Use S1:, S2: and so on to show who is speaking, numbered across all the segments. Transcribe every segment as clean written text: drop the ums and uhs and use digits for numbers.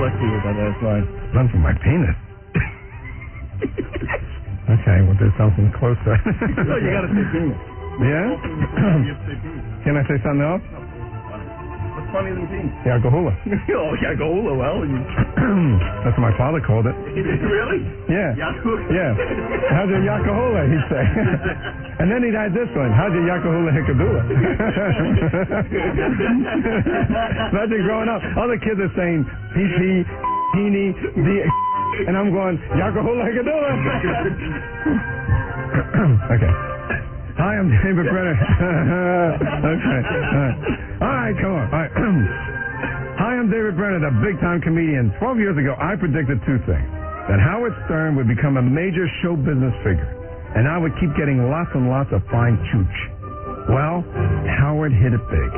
S1: lucky with that last line.
S2: Run for my penis. Okay, well, there's something closer.
S1: No, you gotta say penis.
S2: Yeah? Can I say something else?
S1: What's funnier than penis?
S2: Yakahula.
S1: Oh, Yakahula, well.
S2: That's what my father called it.
S1: Really?
S2: Yeah.
S1: Yakahula?
S2: Yeah. How's your Yakahula, he'd say. And then he'd add this one. How's your Yakahula Hickadula? Imagine growing up, other kids are saying pee-pee, teeny, and I'm going, Yakahula Hickadula. Okay. Hi, I'm David Brenner. Okay. All right, come on. All right. Hi, I'm David Brenner, the big-time comedian. 12 years ago, I predicted two things. That Howard Stern would become a major show business figure, and I would keep getting lots and lots of fine chooch. Well, Howard hit it big,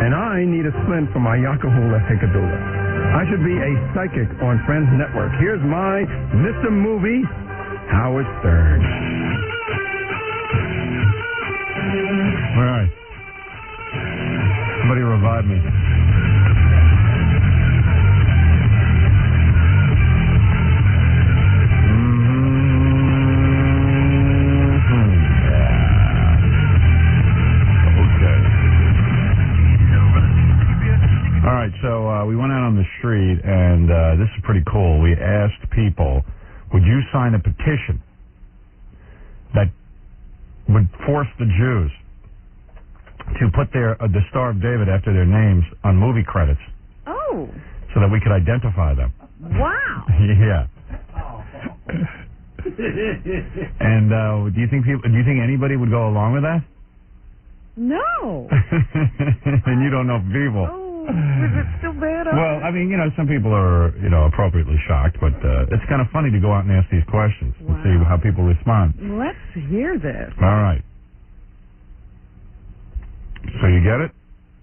S2: and I need a splint for my Yakahula Hickadula. I should be a psychic on Friends Network. Here's my Mr. Movie, Howard Stern. All right. Somebody revive me. All right, so we went out on the street, and this is pretty cool. We asked people, would you sign a petition that would force the Jews to put the Star of David after their names on movie credits?
S3: Oh.
S2: So that we could identify them.
S3: Wow.
S2: Yeah. And do you think anybody would go along with that?
S3: No.
S2: And you don't know people.
S3: Oh. Was it still bad?
S2: Well, I mean, some people are, appropriately shocked, but it's kind of funny to go out and ask these questions and see how people respond.
S3: Let's hear this.
S2: All right. So you get it?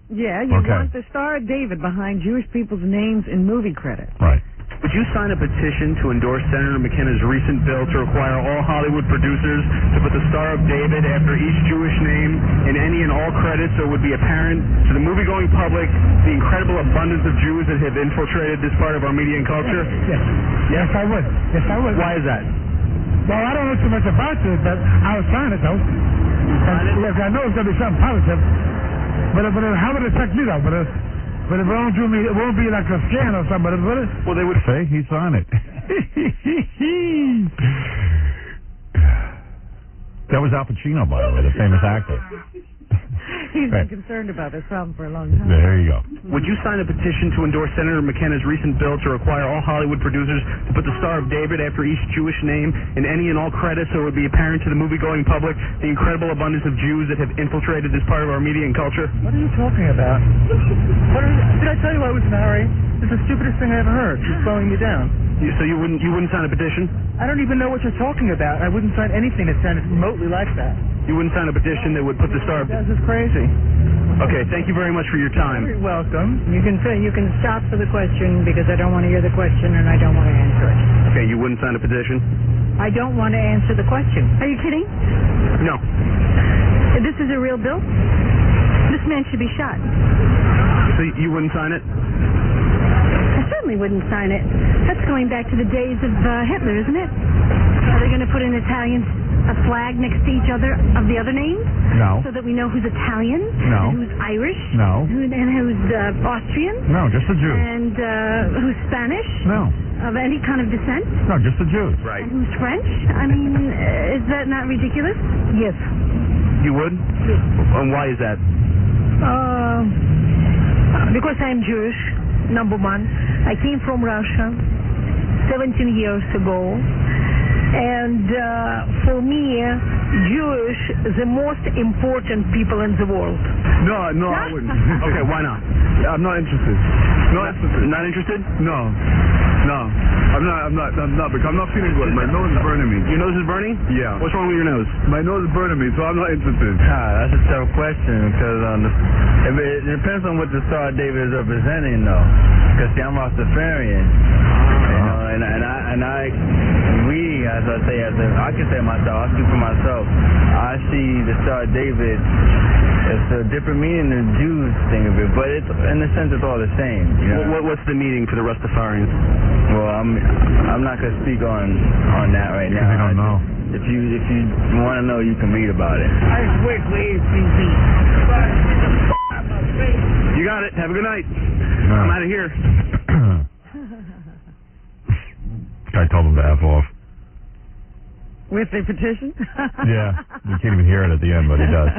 S3: Yeah, you want the Star of David behind Jewish people's names in movie credits.
S2: Right.
S1: Would you sign a petition to endorse Senator McKenna's recent bill to require all Hollywood producers to put the Star of David after each Jewish name in any and all credits so it would be apparent to the movie-going public the incredible abundance of Jews that have infiltrated this part of our media and culture?
S4: Yes, I would. Yes, I would.
S1: Why is that?
S4: Well, I don't know too much about it, but I'll sign it, though. Yes, I know it's going to be something positive. But how would it affect me, though? But if it won't do me, it won't be like a scan or something.
S2: Well, they would say he's on it. That was Al Pacino, by the way, the famous actor.
S3: He's been concerned about this problem for a long time.
S2: There you go.
S1: Would you sign a petition to endorse Senator McKenna's recent bill to require all Hollywood producers to put the Star of David after each Jewish name in any and all credits so it would be apparent to the movie-going public the incredible abundance of Jews that have infiltrated this part of our media and culture?
S4: What are you talking about? Did I tell you I was in a hurry? It's the stupidest thing I ever heard. She's slowing me down.
S1: So you wouldn't sign a petition?
S4: I don't even know what you're talking about. I wouldn't sign anything that sounded remotely like that.
S1: You wouldn't sign a petition that would put the Star of...
S4: This is crazy.
S1: Okay, thank you very much for your time.
S4: You're welcome.
S3: You can stop for the question because I don't want to hear the question and I don't want to answer it.
S1: Okay, you wouldn't sign a petition?
S3: I don't want to answer the question. Are you kidding?
S1: No.
S3: This is a real bill? This man should be shot.
S1: So you wouldn't sign it?
S3: I certainly wouldn't sign it. That's going back to the days of Hitler, isn't it? Are they going to put in a flag next to each other of the other names?
S2: No.
S3: So that we know who's Italian?
S2: No.
S3: And who's Irish?
S2: No.
S3: And who's Austrian?
S2: No, just a Jew.
S3: And who's Spanish?
S2: No.
S3: Of any kind of descent?
S2: No, just a Jew.
S1: Right.
S3: And who's French? I mean, is that not ridiculous? Yes.
S1: You would?
S3: Yes.
S1: And why is that?
S3: Because I'm Jewish, number one. I came from Russia 17 years ago. And for me, Jewish is the most important people in the world.
S1: No, I wouldn't. Okay, why not?
S4: I'm not interested.
S1: Not interested?
S4: No. I'm not, because I'm not feeling good. My nose is burning me.
S1: Your nose is burning?
S4: Yeah.
S1: What's wrong with your nose?
S4: My nose is burning me, so I'm not interested.
S5: That's a tough question, because it depends on what the Star of David is representing, though. Because, see, I'm Rastafarian. As I say, I can say myself, I speak for myself. I see the Star of David It's a different meaning than the Jews think of it, but it's in a sense it's all the same. You know?
S1: What's the meaning for the Rastafarians?
S5: Well, I'm not gonna speak on that right now.
S2: I don't know.
S5: If you want to know, you can read about it.
S4: I work for ACC.
S1: You got it. Have a good night. I'm out of here.
S2: Guy told him to F off.
S6: With the petition?
S2: Yeah, you can't even hear it at the end, but he does.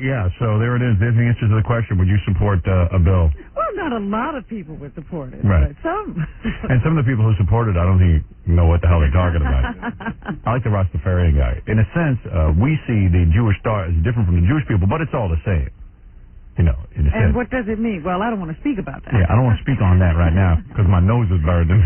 S2: Yeah, so there it is. There's the answer to the question. Would you support a bill?
S6: Well, not a lot of people would support it,
S2: Right.
S6: but some.
S2: And some of the people who support it, I don't think know what the hell they're talking about. I like the Rastafarian guy. In a sense, we see the Jewish star as different from the Jewish people, but it's all the same. You know, in a sense.
S6: And what does it mean? Well, I don't want to speak about that.
S2: Yeah, I don't want to speak on that right now because my nose is burning.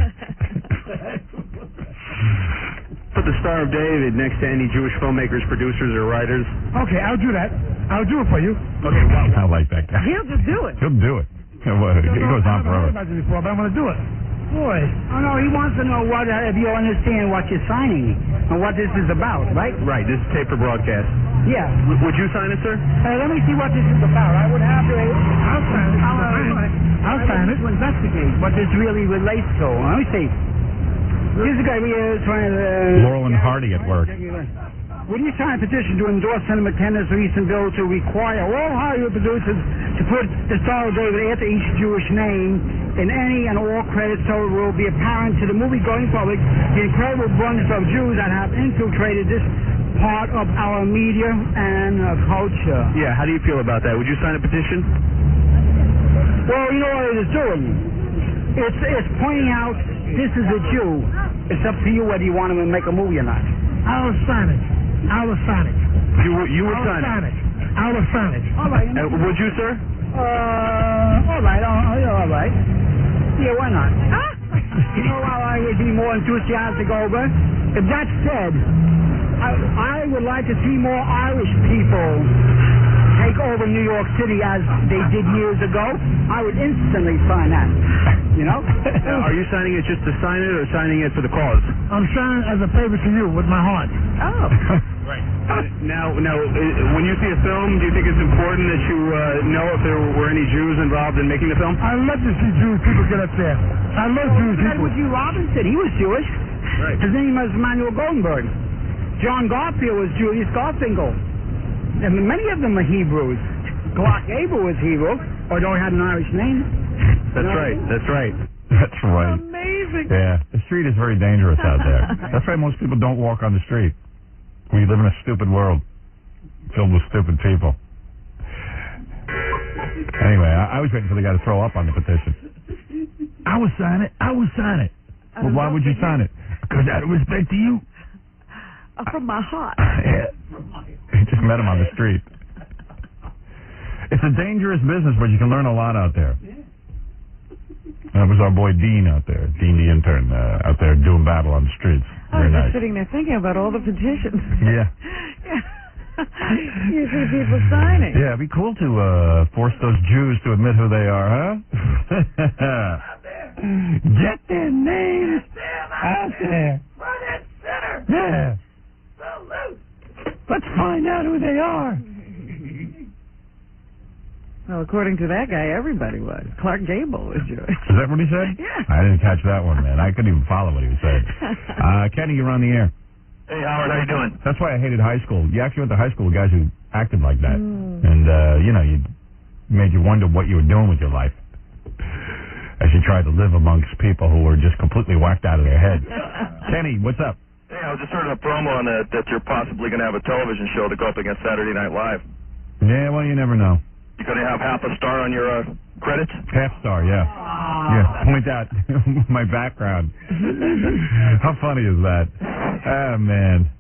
S1: Put the Star of David next to any Jewish filmmakers, producers, or writers.
S4: Okay, I'll do that. I'll do it for you.
S1: Okay, wow.
S2: I like that guy.
S6: He'll just do it.
S2: He'll do it. He goes on
S4: I
S2: forever.
S4: don't know about this before, but I'm going to do it. Boy.
S7: Oh, no, he wants to know if you understand what you're signing and what this is about, right?
S1: Right, this is tape for broadcast.
S7: Yeah.
S1: Would you sign it, sir?
S7: Let me see what this is about. I would have to...
S4: I'll sign it. I'll sign it.
S7: To investigate what this really relates to. Let me see. Here's a guy here trying to...
S2: Laurel and Hardy at work.
S7: Would you sign a petition to endorse Senator McKenna's recent bill to require all Hollywood producers to put the Star of David after each Jewish name in any and all credits so it will be apparent to the movie-going public the incredible abundance of Jews that have infiltrated this part of our media and culture?
S1: Yeah, how do you feel about that? Would you sign a petition?
S7: Well, you know what it is doing? It's pointing out this is a Jew. It's up to you whether you want him to make a movie or not.
S4: I'll sign it. I will sign it.
S1: You would sign it?
S4: I will sign it.
S7: All right.
S1: Would you, sir?
S7: All right. All right. Yeah, why not? You know how I would be more enthusiastic over? If that's said, I would like to see more Irish people take over New York City as they did years ago. I would instantly sign that. You know?
S1: Are you signing it just to sign it or signing it for the cause?
S4: I'm signing as a favor to you with my heart.
S6: Oh.
S1: Right. Now, when you see a film, do you think it's important that you know if there were any Jews involved in making the film?
S4: I love to see Jewish people get up there. I love Jewish
S7: That's
S4: people.
S7: what Hugh Robinson. He was Jewish.
S1: Right.
S7: His name was Emmanuel Goldenberg. John Garfield was Julius Garfinkel. And many of them are Hebrews. Clark Gable was Hebrew, although he had an Irish name.
S1: That's right. That's right.
S2: That's right.
S6: Amazing.
S2: Yeah, the street is very dangerous out there. That's why most people don't walk on the street. We live in a stupid world filled with stupid people. Anyway, I was waiting for the guy to throw up on the petition. I would sign it. I would sign it. Well, why would you sign it? Because out of respect to you.
S6: From my heart.
S2: Yeah. He just met him on the street. It's a dangerous business, but you can learn a lot out there. That was our boy Dean out there, Dean the intern, out there doing battle on the streets.
S6: I was
S2: Very
S6: just
S2: nice.
S6: sitting there thinking about all the petitions.
S2: Yeah.
S6: You see people signing.
S2: Yeah, it'd be cool to force those Jews to admit who they are, huh? Get their names out there. Yeah. Let's find out who they are.
S6: Well, according to that guy, everybody was. Clark Gable was Jewish.
S2: Is that what he said?
S6: Yeah.
S2: I didn't catch that one, man. I couldn't even follow what he was saying. Kenny, you're on the air.
S8: Hey, Howard, how you doing?
S2: That's why I hated high school. You actually went to high school with guys who acted like that. And, you made you wonder what you were doing with your life as you tried to live amongst people who were just completely whacked out of their heads. Kenny, what's up?
S8: Hey, I was just heard a promo on that you're possibly going to have a television show to go up against Saturday Night Live.
S2: Yeah, well, you never know.
S8: You going to have half a star on your credits?
S2: Half star, yeah. Yeah, point out my background. How funny is that? Oh, man.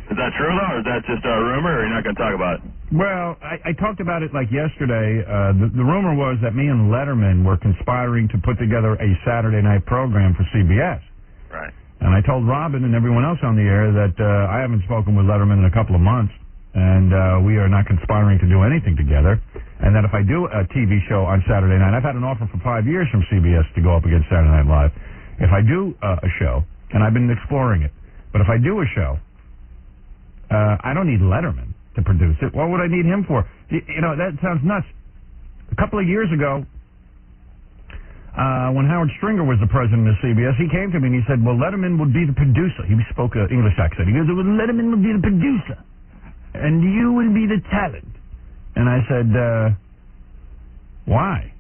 S8: Is that true, though, or is that just a rumor, or you're not going to talk about it?
S2: Well, I talked about it like yesterday. The rumor was that me and Letterman were conspiring to put together a Saturday night program for CBS.
S8: Right.
S2: And I told Robin and everyone else on the air that I haven't spoken with Letterman in a couple of months, and we are not conspiring to do anything together, and that if I do a TV show on Saturday night, I've had an offer for 5 years from CBS to go up against Saturday Night Live. If I do a show, and I've been exploring it, but if I do a show, I don't need Letterman. to produce it. What would I need him for? You know, that sounds nuts. A couple of years ago, when Howard Stringer was the president of CBS, he came to me and he said, well, Letterman would be the producer. He spoke an English accent. He goes, well, Letterman would be the producer, and you would be the talent. And I said, why?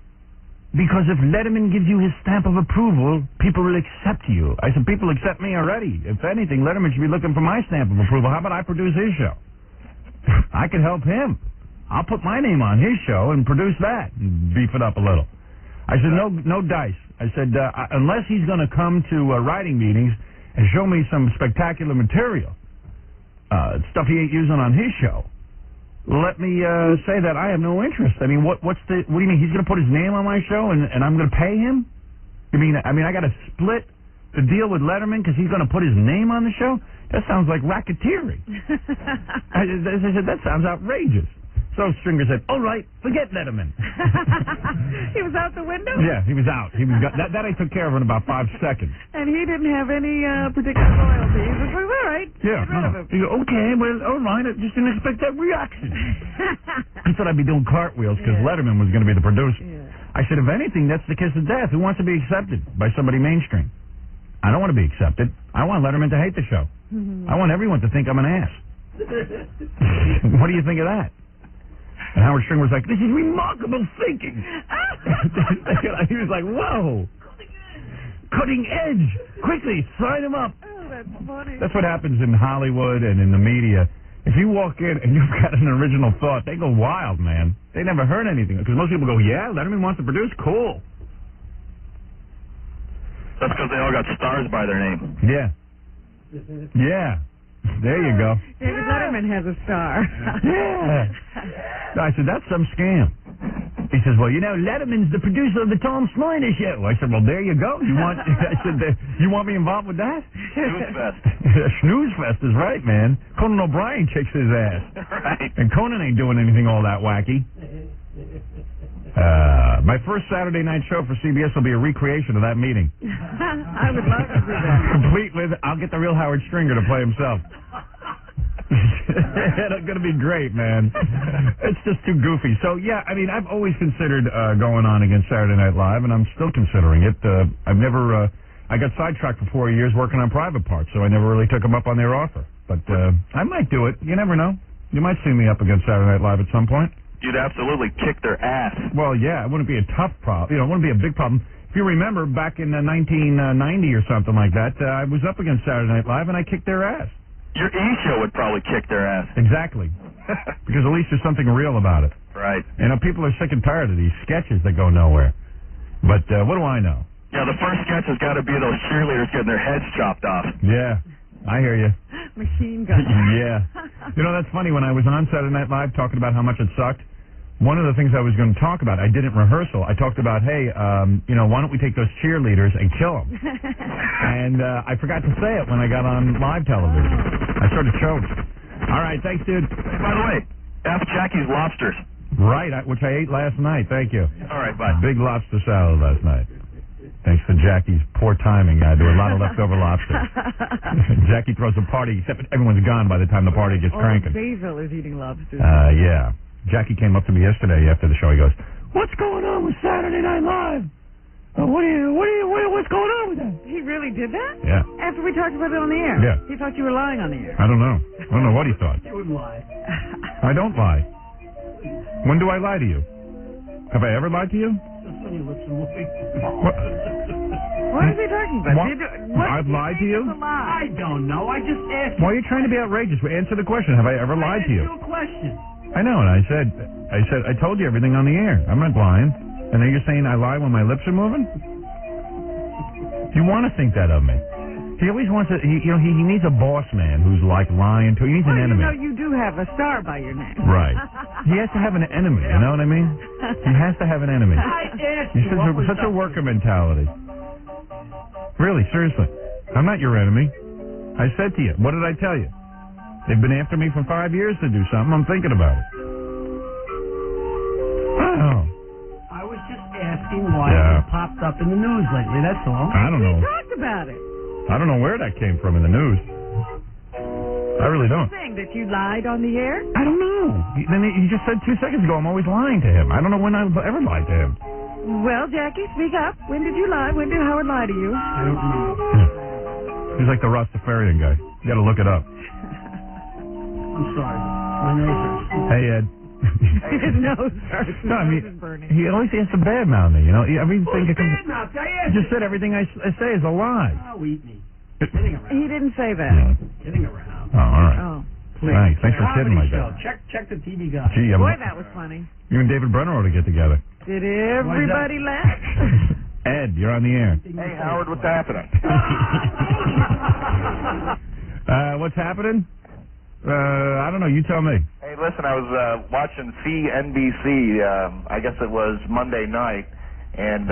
S2: Because if Letterman gives you his stamp of approval, people will accept you. I said, people accept me already. If anything, Letterman should be looking for my stamp of approval. How about I produce his show? I could help him. I'll put my name on his show and produce that and beef it up a little. I said, no dice. I said, unless he's going to come to writing meetings and show me some spectacular material, stuff he ain't using on his show, let me say that I have no interest. I mean, what do you mean? He's going to put his name on my show and I'm going to pay him? You mean, I got to split the deal with Letterman because he's going to put his name on the show? That sounds like racketeering. I said, that sounds outrageous. So Stringer said, all right, forget Letterman.
S6: He was out the window?
S2: Yeah, he was out. That I took care of in about 5 seconds.
S6: And he didn't have any particular loyalty. He was like, all right,
S2: yeah,
S6: get rid of him.
S2: He go, okay, well, all right, I just didn't expect that reaction. He thought I'd be doing cartwheels because Letterman was going to be the producer.
S6: Yeah.
S2: I said, if anything, that's the kiss of death. Who wants to be accepted by somebody mainstream? I don't want to be accepted. I want Letterman to hate the show. I want everyone to think I'm an ass. What do you think of that? And Howard Stringer was like, this is remarkable thinking. He was like, whoa. Cutting edge. Quickly, sign him up.
S6: Oh, that's funny.
S2: That's what happens in Hollywood and in the media. If you walk in and you've got an original thought, they go wild, man. They never heard anything. Because most people go, yeah, Letterman wants to produce? Cool.
S8: That's because they all got stars by their name.
S2: Yeah. Yeah. There you go.
S6: David Letterman has a star.
S2: Yeah. I said, that's some scam. He says, well, you know, Letterman's the producer of the Tom Snyder Show. I said, well, there you go. I said, you want me involved with that?
S8: Snooze Fest.
S2: Snooze Fest is right, man. Conan O'Brien kicks his ass.
S8: Right.
S2: And Conan ain't doing anything all that wacky. My first Saturday night show for CBS will be a recreation of that meeting.
S6: I would love to do that.
S2: Complete with, I'll get the real Howard Stringer to play himself. It's going to be great, man. It's just too goofy. So, yeah, I mean, I've always considered going on against Saturday Night Live, and I'm still considering it. I've never, I got sidetracked for 4 years working on Private Parts, so I never really took them up on their offer. But I might do it. You never know. You might see me up against Saturday Night Live at some point.
S8: You'd absolutely kick their ass.
S2: Well, yeah, it wouldn't be a tough problem. You know, it wouldn't be a big problem. If you remember, back in 1990 or something like that, I was up against Saturday Night Live, and I kicked their ass.
S8: Your E-show would probably kick their ass.
S2: Exactly. Because at least there's something real about it.
S8: Right.
S2: You know, people are sick and tired of these sketches that go nowhere. But what do I know?
S8: Yeah, the first sketch has got to be those cheerleaders getting their heads chopped off.
S2: Yeah, I hear you.
S6: Machine gun.
S2: Yeah. You know, that's funny. When I was on Saturday Night Live talking about how much it sucked, one of the things I was going to talk about, I did it in rehearsal. I talked about, hey, you know, why don't we take those cheerleaders and kill them? And I forgot to say it when I got on live television. I sort of choked. All right, thanks, dude.
S8: By the way, F. Jackie's Lobsters.
S2: Right, which I ate last night. Thank you.
S8: All right, bye.
S2: Big lobster salad last night. Thanks to Jackie's poor timing. There were a lot of leftover lobster. Jackie throws a party, except everyone's gone by the time the party gets cranking.
S6: Basil is eating lobsters.
S2: Yeah. Jackie came up to me yesterday after the show. He goes, what's going on with Saturday Night Live? What's going on with that?
S6: He really did that?
S2: Yeah.
S6: After we talked about it on the air?
S2: Yeah.
S6: He thought you were lying on the air.
S2: I don't know. I don't know what he thought.
S7: You wouldn't lie.
S2: I don't lie. When do I lie to you? Have I ever lied to you?
S7: Just when you listen to me.
S2: What?
S6: What is he talking about?
S2: What? I've lied to you?
S7: I don't know. I just asked you.
S2: Why are you trying to be outrageous? Answer the question. Have I ever lied to you?
S7: I asked you a question.
S2: I know, and I said, I told you everything on the air. I'm not lying. And then you're saying I lie when my lips are moving? You want to think that of me. He always wants to, he needs a boss man who's like lying to, he needs an enemy.
S6: You know, you do have a star by your name.
S2: Right. He has to have an enemy, you know what I mean? He has to have an enemy.
S7: I asked
S2: You're
S7: you.
S2: such a worker mentality. Really, seriously. I'm not your enemy. I said to you, what did I tell you? They've been after me for 5 years to do something. I'm thinking about it. Oh.
S7: I was just asking why it popped up in the news lately, that's all.
S2: I don't know.
S6: We talked about it.
S2: I don't know where that came from in the news.
S9: I really don't.
S6: Saying that you lied on the air?
S9: I don't know. Then he just said 2 seconds ago I'm always lying to him. I don't know when I've ever lied to him.
S6: Well, Jackie, speak up. When did you lie? When did Howard lie to you?
S4: I don't know.
S9: He's like the Rastafarian guy. You got to look it up.
S4: I'm sorry. My nose hurts.
S9: Hey, Ed.
S6: His nose hurts. His
S9: No, I
S6: nose
S9: mean,
S6: is burning.
S9: he always has to badmouth me, you know? Everything
S4: Who's bad now?
S9: I just said everything I say is a lie.
S4: Oh, eat me. Kidding around.
S6: He didn't say that.
S9: Yeah.
S4: Kidding around.
S9: Oh, all right.
S6: Oh.
S9: Thanks. Thanks for kidding like
S4: Show.
S9: that.
S4: Check the TV guy.
S9: Gee,
S6: Boy, that was funny.
S9: you and David Brenner ought to get together.
S6: Did everybody laugh?
S9: Ed, you're on the air.
S8: Hey, Howard, what's happening?
S9: What's happening? I don't know. You tell me.
S8: Hey, listen, I was watching CNBC, I guess it was Monday night, and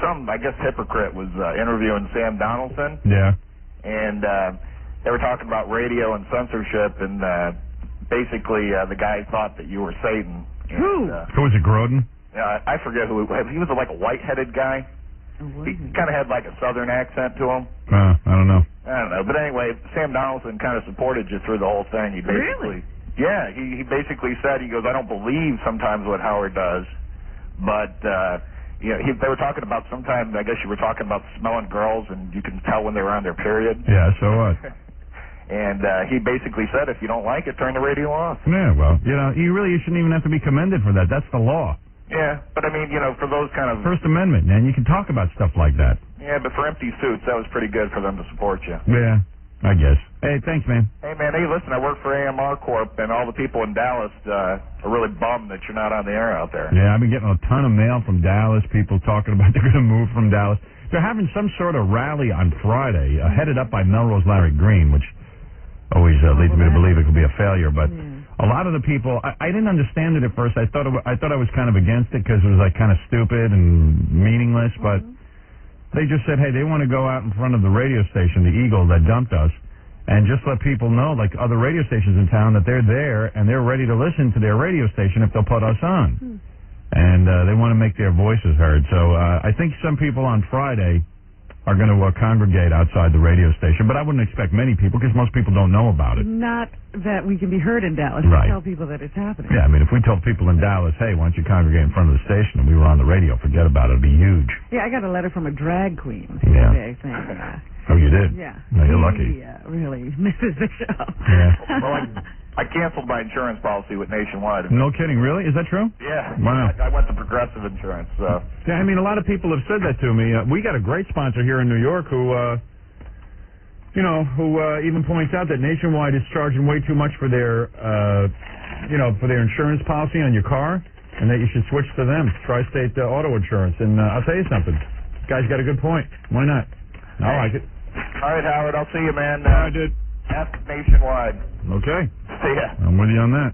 S8: some, I guess, hypocrite was interviewing Sam Donaldson,
S9: Yeah.
S8: and they were talking about radio and censorship, and basically the guy thought that you were Satan.
S6: Who?
S9: Who was it, Grodin?
S8: I forget who he was, like a white-headed guy. He kind of had like a southern accent to him.
S9: I don't know.
S8: I don't know, but anyway, Sam Donaldson kind of supported you through the whole thing. He basically, yeah, he basically said, he goes, I don't believe sometimes what Howard does, but you know, they were talking about sometimes, I guess you were talking about smelling girls, and you can tell when they were on their period.
S9: Yeah, so what?
S8: And he basically said, if you don't like it, turn the radio off.
S9: Yeah, well, you shouldn't even have to be commended for that. That's the law.
S8: Yeah, but I mean, for those kind of...
S9: First Amendment, man. You can talk about stuff like that.
S8: Yeah, but for empty suits, that was pretty good for them to support you.
S9: Yeah, I guess. Hey, thanks, man.
S8: Hey, man, listen, I work for AMR Corp, and all the people in Dallas are really bummed that you're not on the air out there.
S9: Yeah, I've been getting a ton of mail from Dallas, people talking about they're going to move from Dallas. They're having some sort of rally on Friday, headed up by Melrose Larry Green, which always leads me to believe it could be a failure, but... A lot of the people, I didn't understand it at first. I thought I was kind of against it because it was like kind of stupid and meaningless. But they just said, hey, they want to go out in front of the radio station, the Eagle that dumped us, and just let people know, like other radio stations in town, that they're there and they're ready to listen to their radio station if they'll put us on. And they want to make their voices heard. So I think some people on Friday are going to congregate outside the radio station, but I wouldn't expect many people because most people don't know about it.
S6: Not that we can be heard in Dallas.
S9: Right.
S6: Tell people that it's happening.
S9: Yeah, I mean, if we told people in Dallas, hey, why don't you congregate in front of the station, and we were on the radio, forget about it. It'd be huge.
S6: Yeah, I got a letter from a drag queen
S9: Yeah.
S6: today saying,
S9: Oh, you did?
S6: yeah.
S9: No, you're lucky.
S6: Yeah, really misses the show.
S9: Yeah.
S8: Well, I canceled my insurance policy with Nationwide.
S9: No kidding, really? Is that true?
S8: Yeah.
S9: Wow.
S8: I went to Progressive Insurance, so...
S9: Yeah, I mean, a lot of people have said that to me. We got a great sponsor here in New York who even points out that Nationwide is charging way too much for their, for their insurance policy on your car, and that you should switch to them, Tri-State Auto Insurance. And I'll tell you something. This guy's got a good point. Why not? I like it.
S8: All right, Howard, I'll see you, man.
S9: I did.
S8: Ask Nationwide.
S9: Okay.
S8: See ya.
S9: I'm with you on that.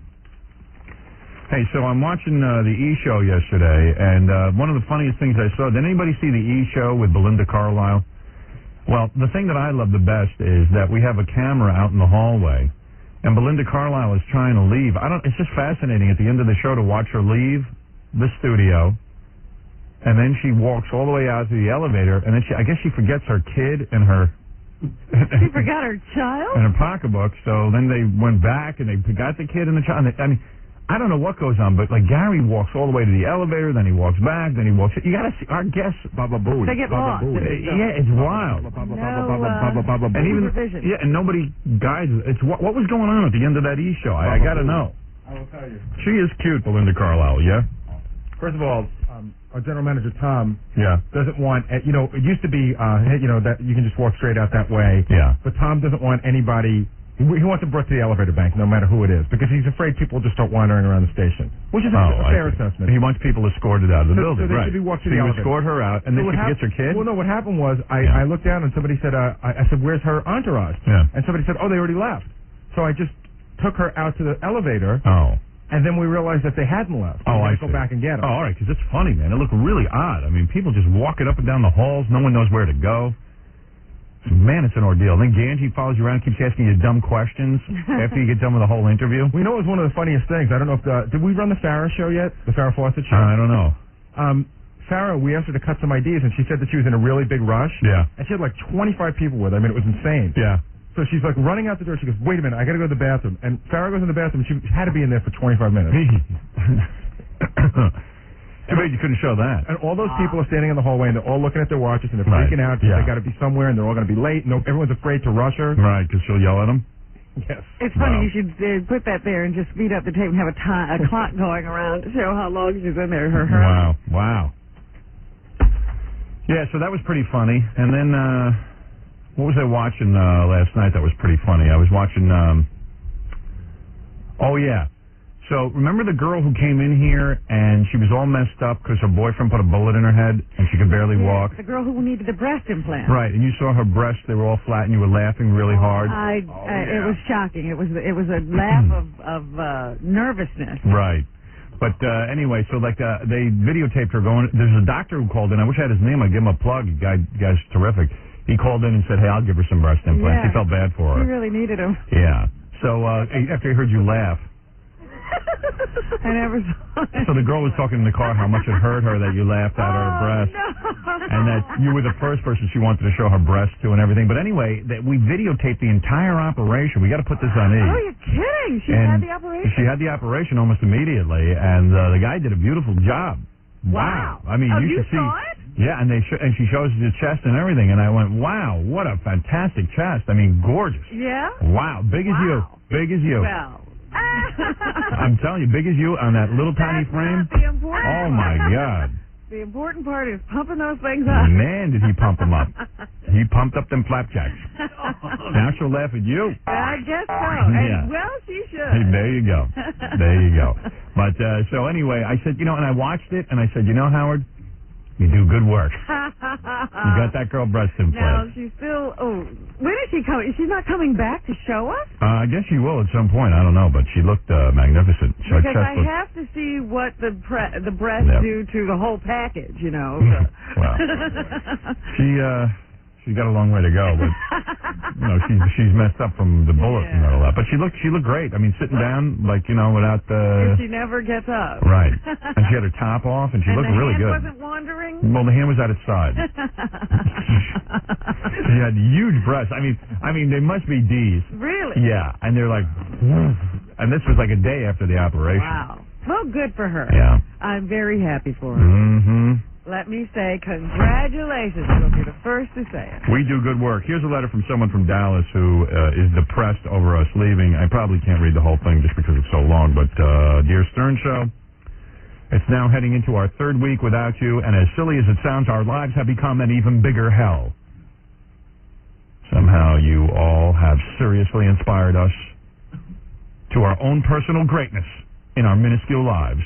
S9: Hey, so I'm watching the E! Show yesterday, and one of the funniest things I saw, did anybody see the E! Show with Belinda Carlisle? Well, the thing that I love the best is that we have a camera out in the hallway, and Belinda Carlisle is trying to leave. It's just fascinating at the end of the show to watch her leave the studio, and then she walks all the way out to the elevator, and then I guess she forgets her kid and her...
S6: She forgot her child?
S9: In her pocketbook, so then they went back and they got the kid and the child. I mean, I don't know what goes on, but like Gary walks all the way to the elevator, then he walks back, then he walks... You got to see our guests...
S6: They get lost.
S9: Yeah, it's wild. And even
S6: supervision.
S9: yeah, and nobody guides. It's what was going on at the end of that E! Show. I got to know.
S2: I will tell you.
S9: She is cute, Belinda Carlisle. Yeah.
S2: First of all, our general manager Tom
S9: Yeah.
S2: doesn't want, it used to be, that you can just walk straight out that way.
S9: Yeah.
S2: But Tom doesn't want anybody. He wants them brought to the elevator bank, no matter who it is, because he's afraid people just start wandering around the station, which is a fair assessment.
S9: He wants people escorted out of the building.
S2: So they
S9: right.
S2: should be walked to
S9: So
S2: the
S9: you
S2: elevator.
S9: escort her out, and then she forgets her kid.
S2: Well, no. What happened was I looked down and somebody said, I said, "Where's her entourage?"
S9: Yeah.
S2: And somebody said, "Oh, they already left." So I just took her out to the elevator.
S9: Oh.
S2: And then we realized that they hadn't left.
S9: Oh, I
S2: go
S9: see.
S2: back and get them.
S9: Oh, all right, because it's funny, man. It looked really odd. I mean, people just walking up and down the halls. No one knows where to go. Man, it's an ordeal. Then Ganji follows you around, keeps asking you dumb questions after you get done with the whole interview.
S2: We know it was one of the funniest things. I don't know if did we run the Farrah show yet? The Farrah Fawcett show?
S9: I don't know.
S2: Farrah, we asked her to cut some ideas, and she said that she was in a really big rush.
S9: Yeah.
S2: And she had like 25 people with her. I mean, it was insane.
S9: Yeah.
S2: So she's like running out the door. She goes, wait a minute, I got to go to the bathroom. And Farrah goes in the bathroom. She had to be in there for 25 minutes.
S9: Too bad you couldn't show that.
S2: And all those people are standing in the hallway, and they're all looking at their watches, and they're
S9: Right.
S2: freaking out because
S9: Yeah.
S2: they got to be somewhere, and they're all going to be late. And everyone's afraid to rush her.
S9: Right, because she'll yell at them.
S2: Yes.
S6: It's funny.
S9: Wow.
S6: You should put that there and just speed up the tape and have a clock going around to show how long she's in there.
S9: Wow. Yeah, so that was pretty funny. And then, what was I watching last night that was pretty funny? I was watching, oh, yeah. So, remember the girl who came in here and she was all messed up because her boyfriend put a bullet in her head and she could barely walk?
S6: The girl who needed the breast implant.
S9: Right, and you saw her breasts, they were all flat and you were laughing really hard.
S6: It was shocking. It was a laugh of nervousness.
S9: Right. But anyway, so like they videotaped her going. There's a doctor who called in. I wish I had his name. I'd give him a plug. Guy's terrific. He called in and said, "Hey, I'll give her some breast implants."
S6: Yeah.
S9: He felt bad for her.
S6: She really needed them.
S9: Yeah. So after he heard you laugh,
S6: I never saw it.
S9: so the girl was talking in the car how much it hurt her that you laughed at her breast, and that you were the first person she wanted to show her breast to and everything. But anyway, that we videotaped the entire operation. We got to put this on E.
S6: Oh, you're kidding? She had the operation?
S9: She had the operation almost immediately, and the guy did a beautiful job.
S6: Wow.
S9: I mean,
S6: you
S9: should see.
S6: saw it?
S9: Yeah, and and she shows the chest and everything, and I went, wow, what a fantastic chest. I mean, gorgeous.
S6: Yeah?
S9: Wow, big as you. Big as you.
S6: Well.
S9: I'm telling you, big as you on that little tiny frame.
S6: The important
S9: Oh, my God.
S6: The important part is pumping those things up.
S9: Man, did he pump them up. He pumped up them flapjacks. Now she'll laugh at you.
S6: I guess so.
S9: Yeah.
S6: And, well, she should.
S9: Hey, there you go. There you go. But, so anyway, I said, and I watched it, and I said, Howard, you do good work. You got that girl breast
S6: Now,
S9: implant.
S6: she's still, when is she coming? She's not coming back to show us?
S9: I guess she will at some point. I don't know, but she looked magnificent. Her
S6: Because
S9: chest
S6: I
S9: looked-
S6: have to see what the breasts
S9: Yep.
S6: do to the whole package,
S9: Well, she got a long way to go, but she's messed up from the bullet and all that. But she looked great. I mean, sitting down without the.
S6: She never gets up.
S9: Right, and she had her top off, and she looked really
S6: the
S9: good.
S6: hand wasn't wandering.
S9: Well, the hand was at its side. She had huge breasts. I mean, they must be D's.
S6: Really?
S9: Yeah, and they're like, and this was like a day after the operation.
S6: Wow. Well, good for her.
S9: Yeah.
S6: I'm very happy for her.
S9: Mm-hmm.
S6: Let me say congratulations. You'll be the first to say it.
S9: We do good work. Here's a letter from someone from Dallas who is depressed over us leaving. I probably can't read the whole thing just because it's so long, but Dear Stern Show, it's now heading into our third week without you, and as silly as it sounds, our lives have become an even bigger hell. Somehow you all have seriously inspired us to our own personal greatness in our minuscule lives.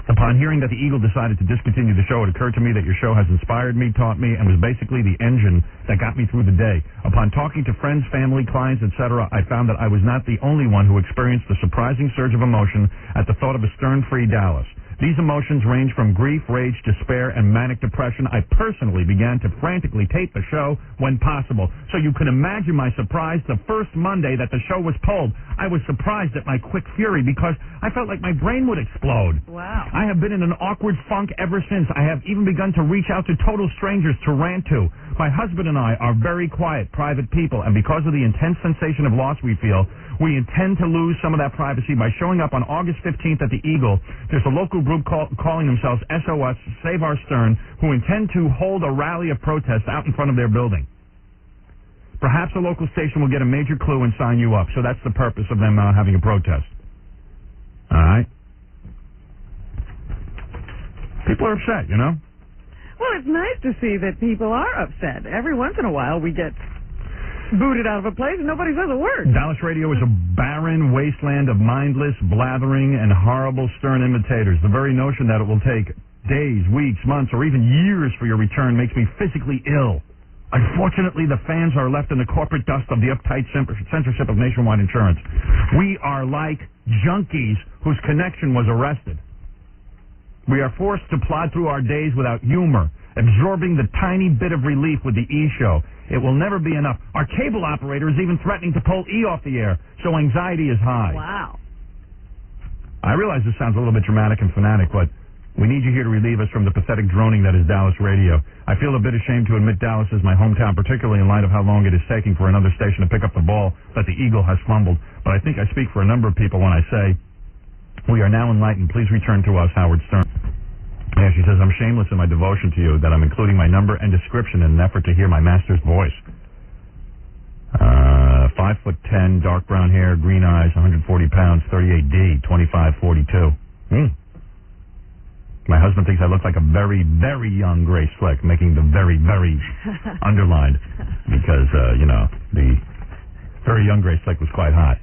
S9: Upon hearing that the Eagle decided to discontinue the show, it occurred to me that your show has inspired me, taught me, and was basically the engine that got me through the day. Upon talking to friends, family, clients, etc., I found that I was not the only one who experienced the surprising surge of emotion at the thought of a Stern-free Dallas. These emotions range from grief, rage, despair, and manic depression. I personally began to frantically tape the show when possible. So you can imagine my surprise the first Monday that the show was pulled. I was surprised at my quick fury because I felt like my brain would explode.
S6: Wow.
S9: I have been in an awkward funk ever since. I have even begun to reach out to total strangers to rant to. My husband and I are very quiet, private people, and because of the intense sensation of loss we feel, we intend to lose some of that privacy by showing up on August 15th at the Eagle. There's a local group calling themselves SOS, Save Our Stern, who intend to hold a rally of protest out in front of their building. Perhaps a local station will get a major clue and sign you up. So that's the purpose of them having a protest. All right? People are upset,
S6: Well, it's nice to see that people are upset. Every once in a while we get booted out of a place and nobody says a word.
S9: Dallas radio is a barren wasteland of mindless, blathering, and horrible Stern imitators. The very notion that it will take days, weeks, months, or even years for your return makes me physically ill. Unfortunately, the fans are left in the corporate dust of the uptight censorship of Nationwide Insurance. We are like junkies whose connection was arrested. We are forced to plod through our days without humor, absorbing the tiny bit of relief with the E! Show. It will never be enough. Our cable operator is even threatening to pull E! off the air, so anxiety is high.
S6: Wow.
S9: I realize this sounds a little bit dramatic and fanatic, but We need you here to relieve us from the pathetic droning that is Dallas radio. I feel a bit ashamed to admit Dallas is my hometown, particularly in light of how long it is taking for another station to pick up the ball that the Eagle has fumbled. But I think I speak for a number of people when I say, we are now enlightened. Please return to us, Howard Stern. Yeah, she says, I'm shameless in my devotion to you, that I'm including my number and description in an effort to hear my master's voice. 5'10", dark brown hair, green eyes, 140 pounds, 38D, 2542. My husband thinks I look like a very, very young Grace Slick, making the very, very underlined because, the very young Grace Slick was quite hot.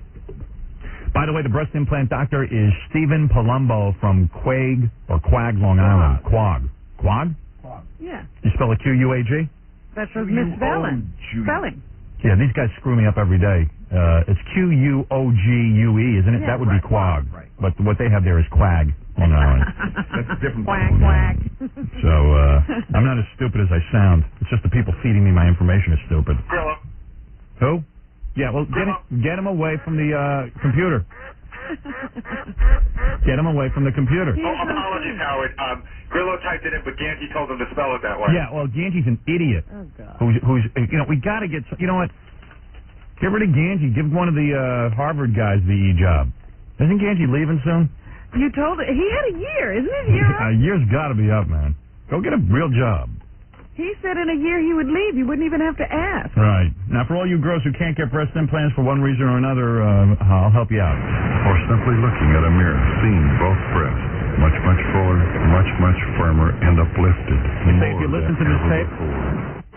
S9: By the way, the breast implant doctor is Stephen Palumbo from Quag, Long Island. Quag. Quag?
S6: Yeah.
S9: You spell it Q-U-A-G?
S6: That's from Miss Spelling.
S9: Yeah, these guys screw me up every day. It's Q-U-O-G-U-E, isn't it?
S6: Yeah,
S9: that would be Quag.
S10: Right.
S9: But what they have there is Quag, Long Island.
S10: That's different.
S6: Quack.
S9: So, I'm not as stupid as I sound. It's just the people feeding me my information is stupid.
S8: Grillo.
S9: Who? Yeah, well, get him away from the computer. Get him away from the computer.
S8: Apologies, Howard. Grillo typed it in, but Ganji told him to spell it that way.
S9: Yeah, well, Ganji's an idiot.
S6: Oh, God.
S9: Who's we got to get, you know what? Get rid of Ganji. Give one of the Harvard guys the E job. Isn't Ganji leaving soon?
S6: You told it. He had a year. Isn't his year up?
S9: A year's got to be up, man. Go get a real job.
S6: He said in a year he would leave. You wouldn't even have to ask.
S9: Right. Now, for all you girls who can't get breast implants for one reason or another, I'll help you out.
S11: Or simply looking at a mirror, seeing both breasts, much, much fuller, much, much firmer, and uplifted.
S9: They say if you listen to this tape,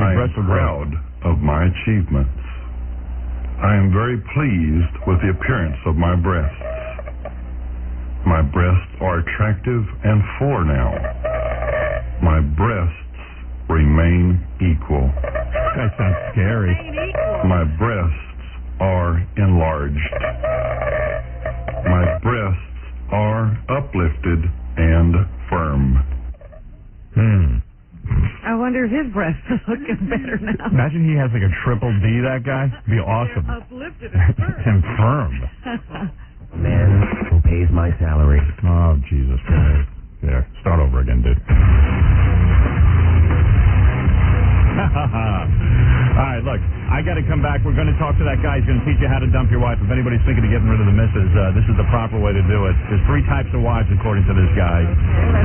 S11: I am proud of my achievements. I am very pleased with the appearance of my breasts. My breasts are attractive and fuller now. My breasts remain equal.
S9: That sounds scary.
S11: My breasts are enlarged. My breasts are uplifted and firm.
S6: I wonder if his breasts are looking better now.
S9: Imagine he has like a triple D, that guy. Be awesome.
S6: Uplifted and
S9: And
S6: firm.
S9: firm.
S10: Man who pays my salary.
S9: Oh, Jesus Christ. There. Start over again, dude. All right, look, I got to come back. We're going to talk to that guy. He's going to teach you how to dump your wife. If anybody's thinking of getting rid of the missus, this is the proper way to do it. There's 3 types of wives, according to this guy.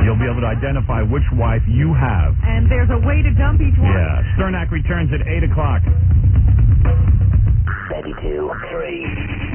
S9: You'll be able to identify which wife you have.
S6: And there's a way to dump each one.
S9: Yeah. Sternak returns at 8 o'clock.
S10: 32, 3.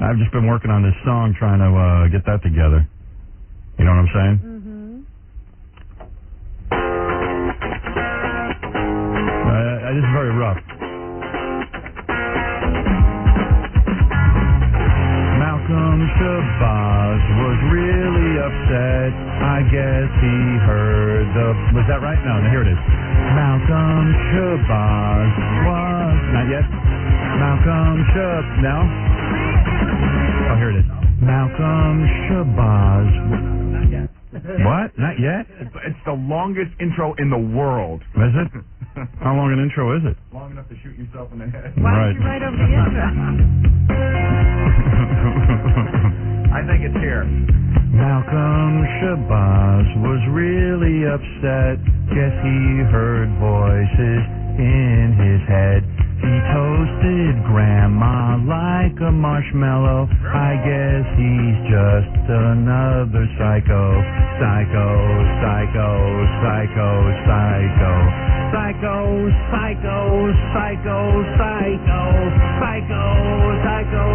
S9: I've just been working on this song, trying to get that together. You know what I'm saying? This is very rough. Malcolm Shabazz was really upset. I guess he heard the... Was that right? No, here it is. Malcolm Shabazz was... Not yet? Malcolm Shabazz... No? Oh, here it is. Malcolm Shabazz. Not yet. What? Not yet?
S10: It's the longest intro in the world.
S9: Is it? How long an intro is it?
S10: Long enough to shoot yourself in the head.
S6: Why don't you write over the intro?
S10: I think it's here.
S9: Malcolm Shabazz was really upset. Guess he heard voices in his head. He toasted Grandma like a marshmallow. I guess he's just another psycho. Psycho, psycho, psycho, psycho. Psycho, psycho, psycho, psycho. Psycho, psycho,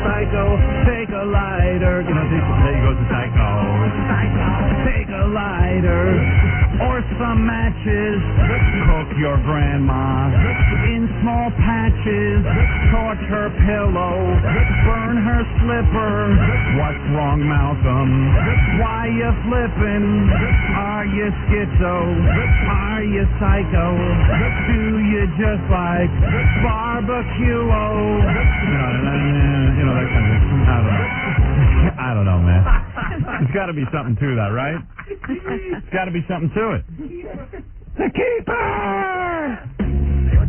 S9: psycho. Take a lighter. You know, there goes the psycho. Psycho. Take a lighter. Or some matches. Cook your grandma in small patches. Torch her pillow. Burn her slipper. What's wrong, Malcolm? Why you flippin'? Are you schizo? Are you psycho? Do you just like barbecue? You know, that kind of thing. I don't know, man. There's got to be something to that, right? There's got to be something to it. The keeper!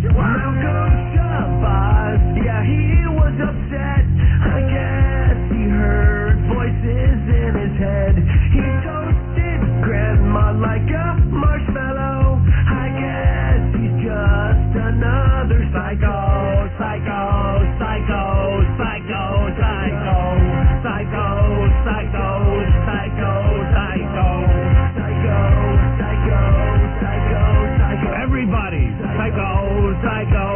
S12: Malcolm Shabazz, yeah, he was upset. I guess he heard voices in his head. He toasted Grandma like a marshmallow. I guess he's just another psycho. Psycho, psycho, psycho, psycho. Psycho, psycho, psycho, psycho. Psycho, psycho, psycho, psycho.
S9: Everybody!
S12: Psycho, psycho,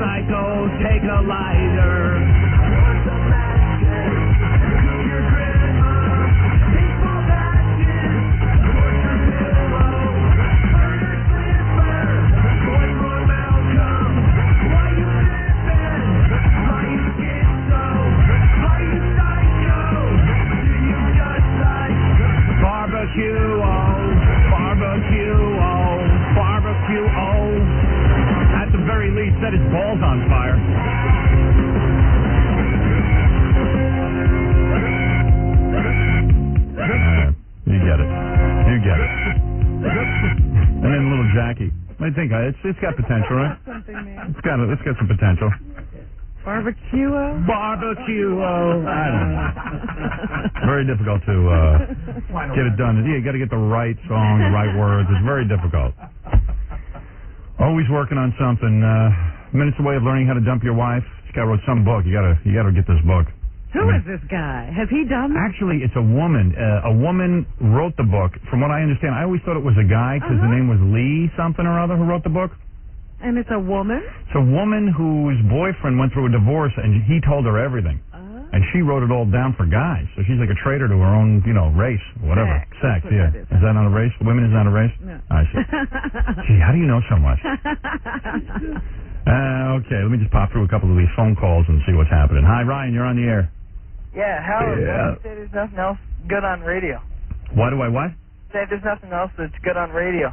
S12: psycho, take a lighter. What's a matches? Your grandma. Take small patches. Torch her pillow. Burn her slipper. What's wrong, Malcolm? Why you trippin'? Why you schizo? Why you psycho? Do you just like
S9: Barbecue, oh, barbecue, oh, barbecue, oh. At the very least, set his balls on fire. You get it. You get it. And then little Jackie. I think it's got potential, right? It's got some potential.
S6: Barbecue-o?
S9: Barbecue-o. I don't know. Very difficult to get it done. Yeah, you got to get the right song, the right words. It's very difficult. Always working on something. Minutes away of learning how to dump your wife. This guy wrote some book. You got to get this book.
S6: Who is this guy? Has he done that?
S9: Actually, it's a woman. A woman wrote the book. From what I understand, I always thought it was a guy because the name was Lee something or other who wrote the book.
S6: And it's a woman?
S9: It's a woman whose boyfriend went through a divorce and he told her everything. And she wrote it all down for guys. So she's like a traitor to her own, race, whatever. Sex, yeah. Is that not a race? Women is not a race?
S6: No.
S9: I see. Gee, how do you know so much? Okay, let me just pop through a couple of these phone calls and see what's happening. Hi, Ryan, you're on the air.
S13: Yeah, Howard,
S9: Yeah.
S13: why do you say there's nothing else good on radio?
S9: Why do I what?
S13: Say there's nothing else that's good on radio.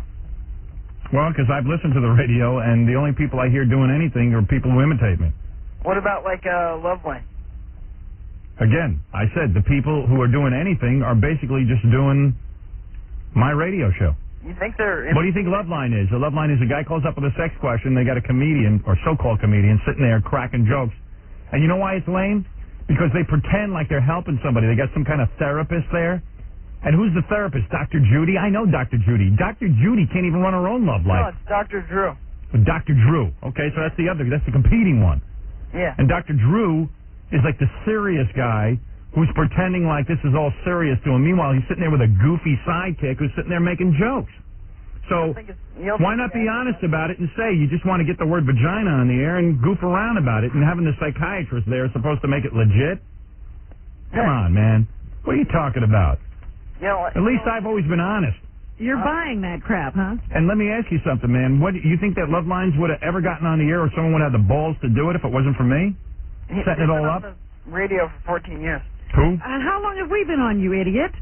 S9: Well, because I've listened to the radio, and the only people I hear doing anything are people who imitate me.
S13: What about, like, Loveline?
S9: Again, I said the people who are doing anything are basically just doing my radio show.
S13: You think they're...
S9: What do you think Loveline is? A Loveline is a guy calls up with a sex question. They got a comedian, or so-called comedian, sitting there cracking jokes. And you know why it's lame? Because they pretend like they're helping somebody. They got some kind of therapist there. And who's the therapist? Dr. Judy? I know Dr. Judy. Dr. Judy can't even run her own love
S13: No,
S9: life.
S13: it's Dr. Drew.
S9: Dr. Drew. Okay, so that's the competing one.
S13: Yeah.
S9: And Dr. Drew is like the serious guy who's pretending like this is all serious to him. Meanwhile, he's sitting there with a goofy sidekick who's sitting there making jokes. So why not be honest about it and say you just want to get the word vagina on the air and goof around about it, and having the psychiatrist there is supposed to make it legit? Come on, man. What are you talking about? At least I've always been honest.
S6: You're buying that crap, huh?
S9: And let me ask you something, man. What you think that Love Lines would have ever gotten on the air, or someone would have the balls to do it if it wasn't for me? Setting it all up?
S13: Radio for 14 years.
S9: Who?
S6: How long have we been on, you idiot?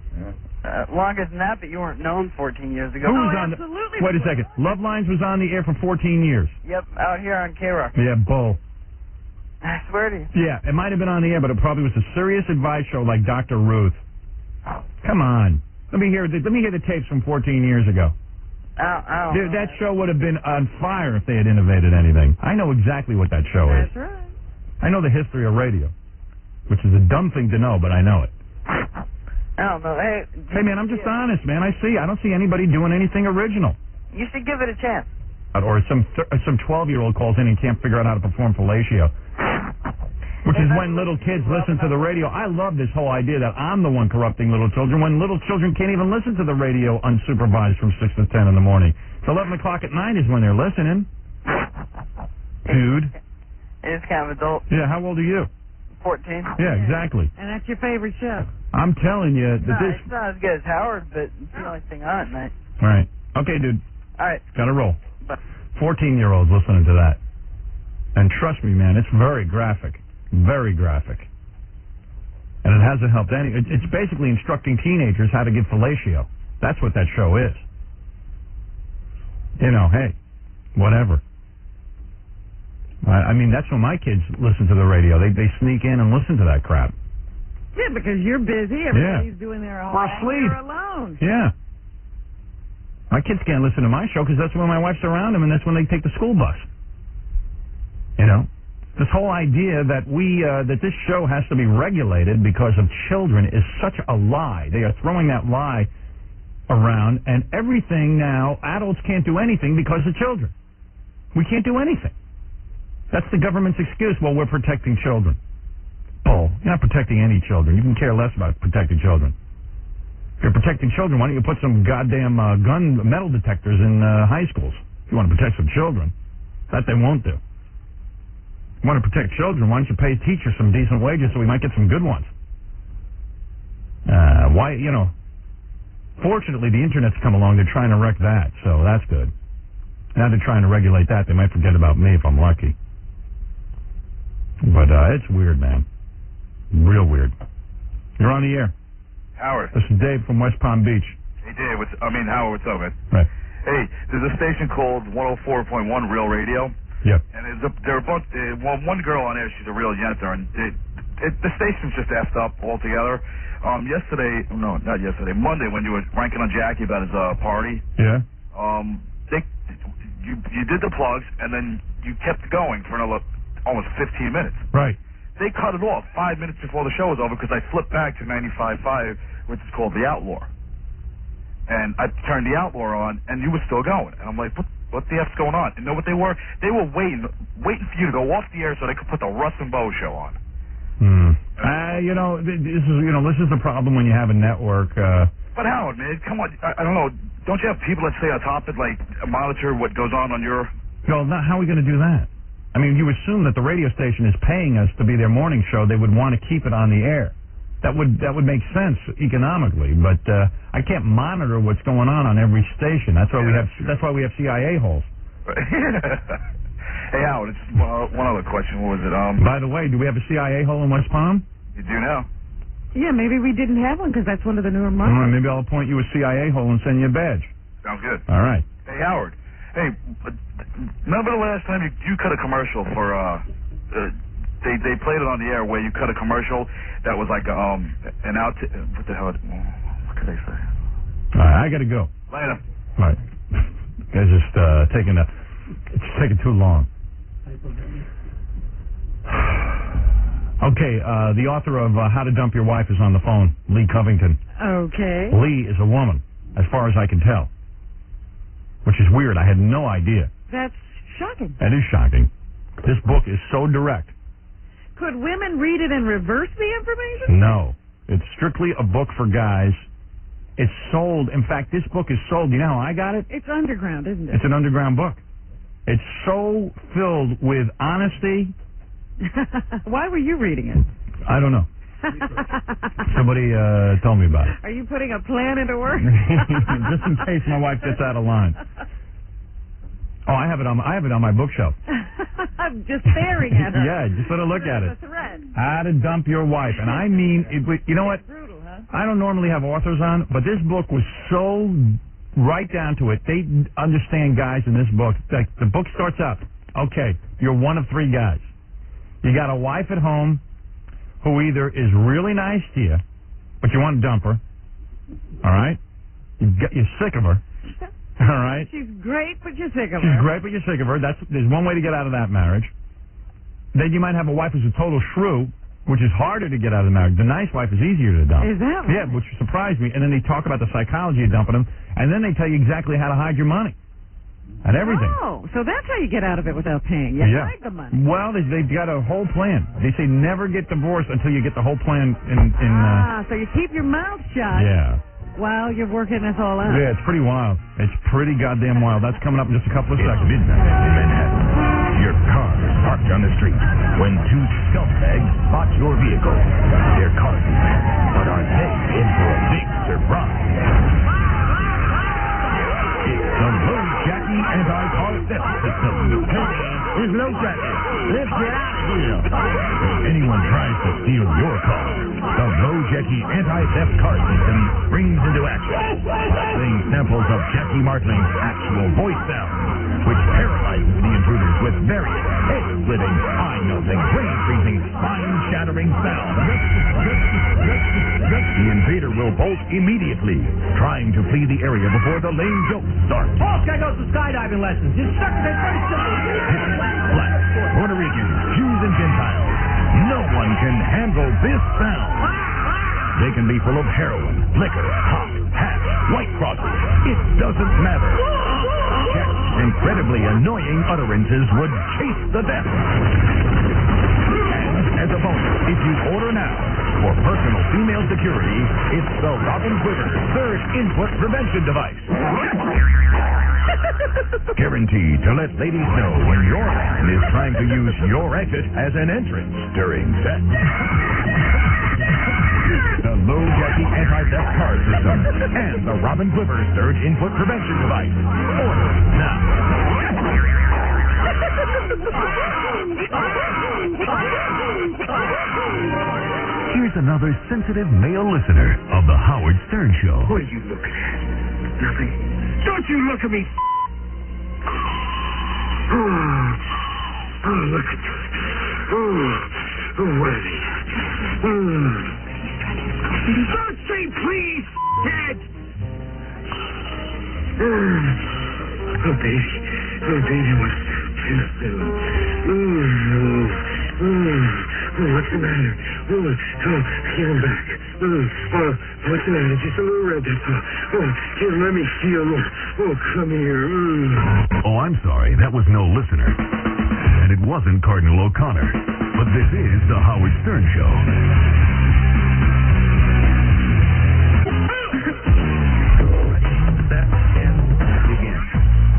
S13: Longer than that, but you weren't known 14 years ago.
S9: Who was on? Wait a second. Love Lines was on the air for 14 years.
S13: Yep, out here on K-Rock.
S9: Yeah, bull.
S13: I swear to you.
S9: Yeah, it might have been on the air, but it probably was a serious advice show like Dr. Ruth. Come on. Let me hear the tapes from 14 years ago.
S13: I don't know.
S9: That show would have been on fire if they had innovated anything. I know exactly what that show is.
S6: That's right.
S9: I know the history of radio, which is a dumb thing to know, but I know it.
S13: I don't know. Hey,
S9: man, I'm just honest, man. I don't see anybody doing anything original.
S13: You should give it a chance.
S9: or some 12-year-old calls in and can't figure out how to perform fellatio. Which is when little kids listen to the radio. I love this whole idea that I'm the one corrupting little children when little children can't even listen to the radio unsupervised from 6 to 10 in the morning. It's 11 o'clock at night is when they're listening. Dude.
S13: It is kind of adult.
S9: Yeah, how old are you?
S13: 14.
S9: Yeah, exactly.
S6: And that's your favorite show.
S9: I'm telling you that this...
S13: It's not as good as Howard, but it's the only thing on at night.
S9: Right. Okay, dude.
S13: All right.
S9: Gotta roll.
S13: Bye.
S9: 14-year-olds listening to that. And trust me, man, it's very graphic. Very graphic. And it hasn't helped any... It's basically instructing teenagers how to give fellatio. That's what that show is. You know, hey, whatever. I mean, that's when my kids listen to the radio. They sneak in and listen to that crap.
S6: Yeah, because you're busy. Everybody's doing their own
S9: Or
S6: thing.
S9: asleep.
S6: You're alone.
S9: Yeah. My kids can't listen to my show because that's when my wife's around them and that's when they take the school bus. You know? This whole idea that that this show has to be regulated because of children is such a lie. They are throwing that lie around, and everything now, adults can't do anything because of children. We can't do anything. That's the government's excuse. Well, we're protecting children. Bull. You're not protecting any children. You can care less about protecting children. If you're protecting children, why don't you put some goddamn gun metal detectors in high schools if you want to protect some children? That they won't do. You want to protect children, why don't you pay teachers some decent wages so we might get some good ones? Fortunately, the internet's come along. They're trying to wreck that, so that's good. Now they're trying to regulate that. They might forget about me if I'm lucky. But it's weird, man. Real weird. You're on the air.
S14: Howard.
S9: This is Dave from West Palm Beach.
S14: Hey, Dave. Howard, what's up, man?
S9: Right.
S14: Hey, there's a station called 104.1 Real Radio.
S9: Yep.
S14: And there are both, one girl on there, she's a real yenter, and the station's just effed up altogether. Monday, when you were ranking on Jackie about his party.
S9: Yeah.
S14: You did the plugs, and then you kept going for another almost 15 minutes.
S9: Right.
S14: They cut it off 5 minutes before the show was over because I flipped back to 95.5, which is called The Outlaw. And I turned The Outlaw on, and you were still going. And I'm like, what the F's going on? You know what they were? They were waiting for you to go off the air so they could put the Russ and Bo show on. This is the problem when you have a network. But Howard, man, come on. I don't know. Don't you have people that stay on top of it, like monitor what goes on your...
S9: No, how are we going to do that? I mean, you assume that the radio station is paying us to be their morning show. They would want to keep it on the air. That would make sense economically, but I can't monitor what's going on every station. That's why we have CIA holes.
S14: Hey Howard, it's one other question. What was it?
S9: By the way, do we have a CIA hole in West Palm?
S14: You do now.
S6: Yeah, maybe we didn't have one because that's one of the newer models.
S9: All right, maybe I'll appoint you a CIA hole and send you a badge.
S14: Sounds good.
S9: All right.
S14: Hey Howard. Hey, remember the last time you cut a commercial for They played it on the air where you cut a commercial that was like an out. What the hell? What could they say?
S9: All right, I got to go.
S14: Later.
S9: All right. Guys, just it's taking too long. Okay, the author of How to Dump Your Wife is on the phone, Lee Covington.
S6: Okay.
S9: Lee is a woman, as far as I can tell, which is weird. I had no idea.
S6: That's shocking.
S9: That is shocking. This book is so direct.
S6: Could women read it and reverse the information?
S9: No. It's strictly a book for guys. It's sold. In fact, this book is sold. You know how I got it?
S6: It's underground, isn't it?
S9: It's an underground book. It's so filled with honesty.
S6: Why were you reading it?
S9: I don't know. Somebody told me about it.
S6: Are you putting a plan into work?
S9: Just in case my wife gets out of line. Oh, I have it on my bookshelf.
S6: I'm just staring at her.
S9: Yeah, just let her look at it.
S6: It's a thread.
S9: How to Dump Your Wife. And I mean, you know what?
S6: Brutal, huh?
S9: I don't normally have authors on, but this book was so right down to it. They understand guys in this book. Like, the book starts out, okay, you're one of three guys. You got a wife at home who either is really nice to you, but you want to dump her, all right? You're sick of her, all right?
S6: She's great, but you're sick of her.
S9: She's great, but you're sick of her. There's one way to get out of that marriage. Then you might have a wife who's a total shrew, which is harder to get out of the marriage. The nice wife is easier to dump.
S6: Is that right?
S9: Yeah, which surprised me. And then they talk about the psychology of dumping them, and then they tell you exactly how to hide your money. and everything.
S6: Oh, so that's how you get out of it without paying. You
S9: Yeah.
S6: hide the money.
S9: Well, they've got a whole plan. They say never get divorced until you get the whole plan in
S6: So you keep your mouth shut
S9: yeah.
S6: while you're working this all out.
S9: Yeah, it's pretty wild. It's pretty goddamn wild. That's coming up in just a couple of seconds.
S15: Midnight in Manhattan. Your car is parked on the street when two scumbags spot your vehicle. They're car thieves, but are they in for a big surprise? It's the Low Jackie Anti-Car Theft System.
S12: It's Low Jackie. Let's get out of here.
S15: If anyone tries to steal your car, the Low Jackie Anti-Theft Car System springs into action, playing samples of Jackie Martling's actual voice sound, which paralyzes the intruders with various head-splitting, eye-melting, brain-freezing, spine-shattering sounds. The invader will bolt immediately, trying to flee the area before the lame jokes start.
S12: Folks, I got some skydiving lessons. Instructors are very simple.
S15: Black, Puerto Ricans, Jews, and Gentiles. No one can handle this sound. They can be full of heroin, liquor, hot, hash, white crosses. It doesn't matter. Jack's incredibly annoying utterances would chase the death. And as a bonus, if you order now for personal female security, it's the Robin Quiver third input prevention device. Guaranteed to let ladies know when your man is trying to use your exit as an entrance during sex. The Low Jackie Anti-Theft Car System and the Robin Quiver third input prevention device. Order now. Here's another sensitive male listener of the Howard Stern Show.
S12: What are you looking at? Nothing. Don't you look at me. Oh, look at you. Oh, what are they? Don't say please, Dad. Oh, baby. Oh, baby, what's too soon? What's the matter? Give him back. What's the matter? Just a little red, that's all. Here, let me feel him. Come here.
S15: Oh, I'm sorry. That was no listener. And it wasn't Cardinal O'Connor. But this is the Howard Stern Show.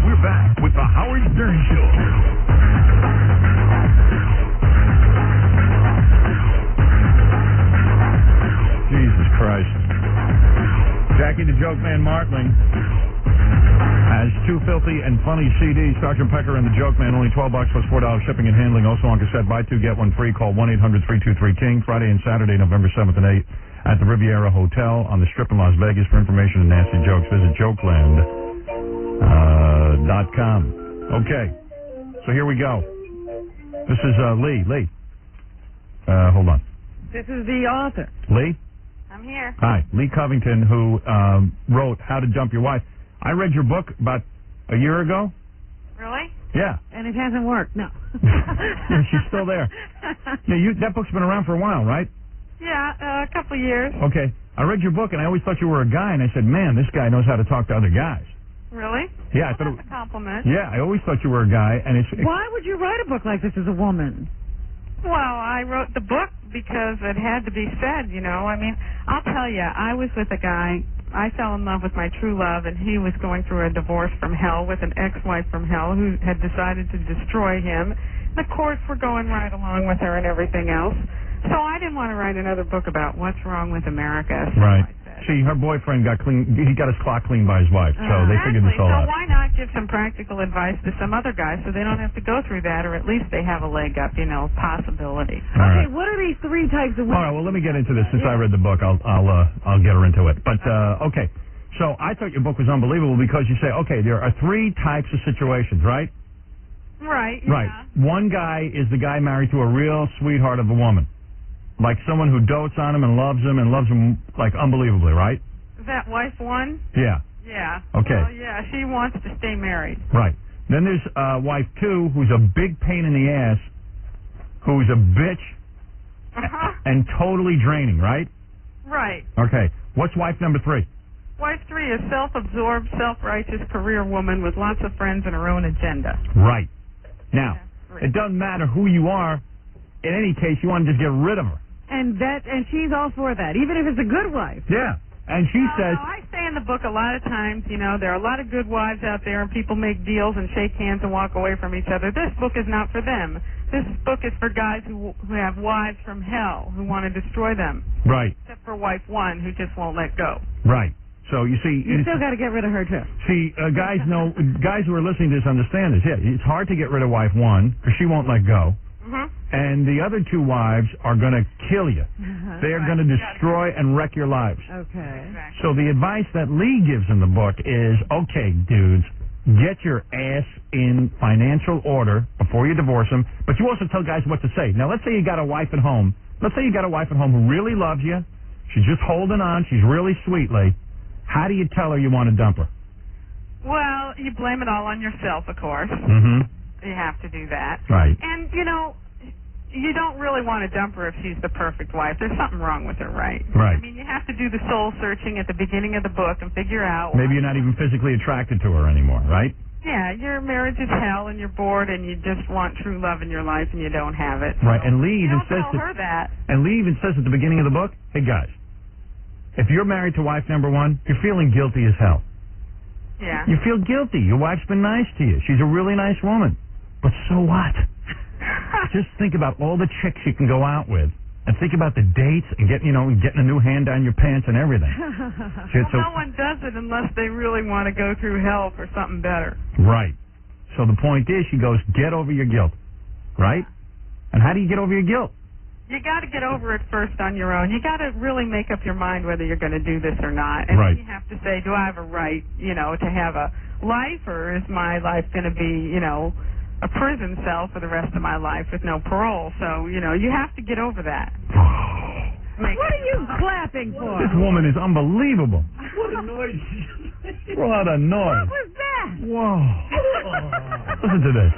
S15: We're back with the Howard Stern Show.
S9: Jesus Christ. Jackie the Joke Man Martling has two filthy and funny CDs. Sgt. Pecker and the Joke Man, only $12 plus $4 shipping and handling. Also on cassette, buy two, get one free. Call 1-800-323-KING. Friday and Saturday, November 7th and 8th at the Riviera Hotel on the Strip in Las Vegas. For information and nasty jokes, visit jokeland.com. Okay, so here we go. This is Lee. Lee. Hold on.
S6: This is the author.
S9: Lee?
S16: I'm here.
S9: Hi. Lee Covington, who wrote How to Dump Your Wife. I read your book about a year ago.
S16: Really?
S9: Yeah.
S6: And it hasn't worked, no.
S9: She's still there. Yeah, that book's been around for a while, right?
S16: Yeah, a couple of years.
S9: Okay. I read your book, and I always thought you were a guy, and I said, man, this guy knows how to talk to other guys.
S16: Really?
S9: Yeah, I thought
S16: That's a compliment.
S9: Yeah, I always thought you were a guy, and it's
S6: Why would you write a book like this as a woman?
S16: Well, I wrote the book because it had to be said, you know. I mean, I'll tell you, I was with a guy. I fell in love with my true love, and he was going through a divorce from hell with an ex-wife from hell who had decided to destroy him. The courts were going right along with her and everything else. So I didn't want to write another book about what's wrong with America. So
S9: right.
S16: I said,
S9: See, her boyfriend got clean. He got his clock cleaned by his wife, so they figured this all
S16: so
S9: out.
S16: why not give some practical advice to some other guys so they don't have to go through that, or at least they have a leg up, you know, possibility.
S9: All right.
S6: What are these three types of women?
S9: All right, well, let me get into this since I read the book. I'll get her into it. But okay, so I thought your book was unbelievable because you say, okay, there are three types of situations, right?
S16: Right.
S9: Right. One guy is the guy married to a real sweetheart of a woman, like someone who dotes on him and loves him like unbelievably, right?
S16: Is that wife one?
S9: Yeah.
S16: Yeah.
S9: Okay.
S16: Well, yeah, she wants to stay married.
S9: Right. Then there's wife two, who's a big pain in the ass, who's a bitch and totally draining, right?
S16: Right.
S9: Okay. What's wife number three?
S16: Wife 3 is self-absorbed, self-righteous career woman with lots of friends and her own agenda.
S9: Right. Now, it doesn't matter who you are. In any case, you want to just get rid of her.
S6: And she's all for that, even if it's a good wife.
S9: Yeah. And she says...
S16: I say in the book a lot of times, there are a lot of good wives out there, and people make deals and shake hands and walk away from each other. This book is not for them. This book is for guys who have wives from hell, who want to destroy them.
S9: Right.
S16: Except for wife 1, who just won't let go.
S9: Right. So, you see...
S6: You still got to get rid of her, too.
S9: See, guys who are listening to this understand this. Yeah, it's hard to get rid of wife 1, because she won't let go.
S16: Mm-hmm.
S9: And the other 2 wives are going to kill you. They are going to destroy and wreck your lives.
S6: Okay.
S9: So the advice that Lee gives in the book is, okay, dudes, get your ass in financial order before you divorce them. But you also tell guys what to say. Now, let's say you got a wife at home. Let's say you got a wife at home who really loves you. She's just holding on. She's really sweet, Lee. How do you tell her you want to dump her?
S16: Well, you blame it all on yourself, of course.
S9: Mm-hmm.
S16: You have to do that.
S9: Right.
S16: And, you don't really want to dump her if she's the perfect wife. There's something wrong with her, right?
S9: Right.
S16: I mean, you have to do the soul searching at the beginning of the book and figure out...
S9: Maybe you're not even physically attracted to her anymore, right?
S16: Yeah, your marriage is hell and you're bored and you just want true love in your life and you don't have it.
S9: Right, and Lee even says
S16: tell her that.
S9: And Lee even says at the beginning of the book, hey guys, if you're married to wife number 1, you're feeling guilty as hell.
S16: Yeah.
S9: You feel guilty. Your wife's been nice to you. She's a really nice woman. But so what? Just think about all the chicks you can go out with, and think about the dates and getting a new hand down your pants and everything.
S16: No one does it unless they really want to go through hell for something better.
S9: Right. So the point is, she goes, get over your guilt. Right? And how do you get over your guilt?
S16: You got to get over it first on your own. You got to really make up your mind whether you're going to do this or not. And
S9: right.
S16: Then you have to say, do I have a right, to have a life, or is my life going to be, a prison cell for the rest of my life with no parole? So, you have to get over that.
S6: What are you clapping for?
S9: This woman is unbelievable.
S12: What a noise.
S9: What a noise.
S6: What was that?
S9: Whoa. Listen to this.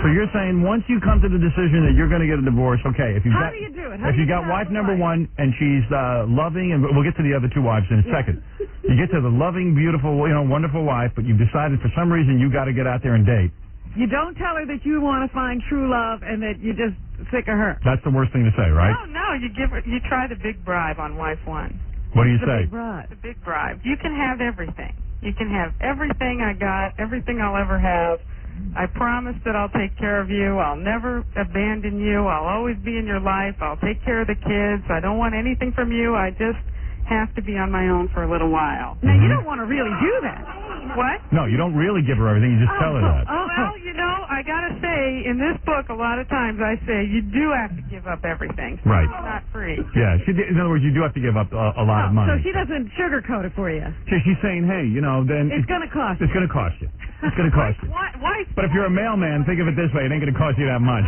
S9: So you're saying once you come to the decision that you're going to get a divorce, okay, if you've
S6: How
S9: got,
S6: do you do it?
S9: if you got wife number 1 and she's loving, and we'll get to the other 2 wives in a second. You get to the loving, beautiful, wonderful wife, but you've decided for some reason you got to get out there and date.
S6: You don't tell her that you want to find true love and that you're just sick of her.
S9: That's the worst thing to say, right?
S16: No, you try the big bribe on wife 1.
S9: What do you say?
S16: The big bribe. You can have everything. You can have everything I got, everything I'll ever have. I promise that I'll take care of you. I'll never abandon you. I'll always be in your life. I'll take care of the kids. I don't want anything from you. I just have to be on my own for a little while.
S6: Now, you don't want to really do that.
S16: What?
S9: No, you don't really give her everything. You just tell her that.
S16: Well, I got to say, in this book, a lot of times I say you do have to give up everything. So
S9: Right.
S16: It's not free.
S9: Yeah, in other words, you do have to give up a lot of money.
S6: So she doesn't sugarcoat it for you.
S9: She's saying, hey, then...
S6: It's going to cost you.
S9: It's going to cost you. It's going to cost you.
S16: Why?
S9: But if you're a mailman, think of it this way. It ain't going to cost you that much.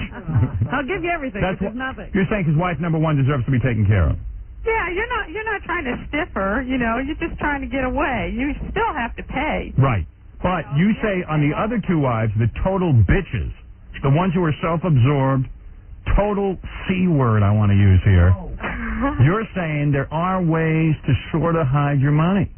S6: I'll give you everything,
S9: That's
S6: which is nothing.
S9: You're saying because wife number 1 deserves to be taken care of.
S16: Yeah, you're not trying to stiff her. You're just trying to get away. You still have to pay.
S9: Right. But you say on the other 2 wives, the total bitches, the ones who are self-absorbed, total C word I want to use here. You're saying there are ways to sort of hide your money.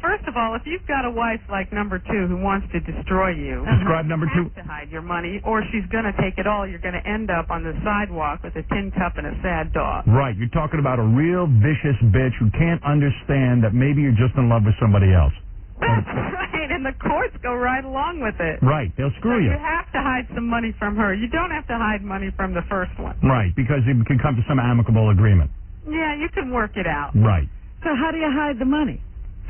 S16: First of all, if you've got a wife like number 2 who wants to destroy you,
S9: Describe number 2.
S16: you have to hide your money, or she's going to take it all. You're going to end up on the sidewalk with a tin cup and a sad dog.
S9: Right. You're talking about a real vicious bitch who can't understand that maybe you're just in love with somebody else.
S16: That's right, and the courts go right along with it.
S9: Right. They'll screw you.
S16: You have to hide some money from her. You don't have to hide money from the first one.
S9: Right, because it can come to some amicable agreement.
S16: Yeah, you can work it out.
S9: Right.
S6: So how do you hide the money?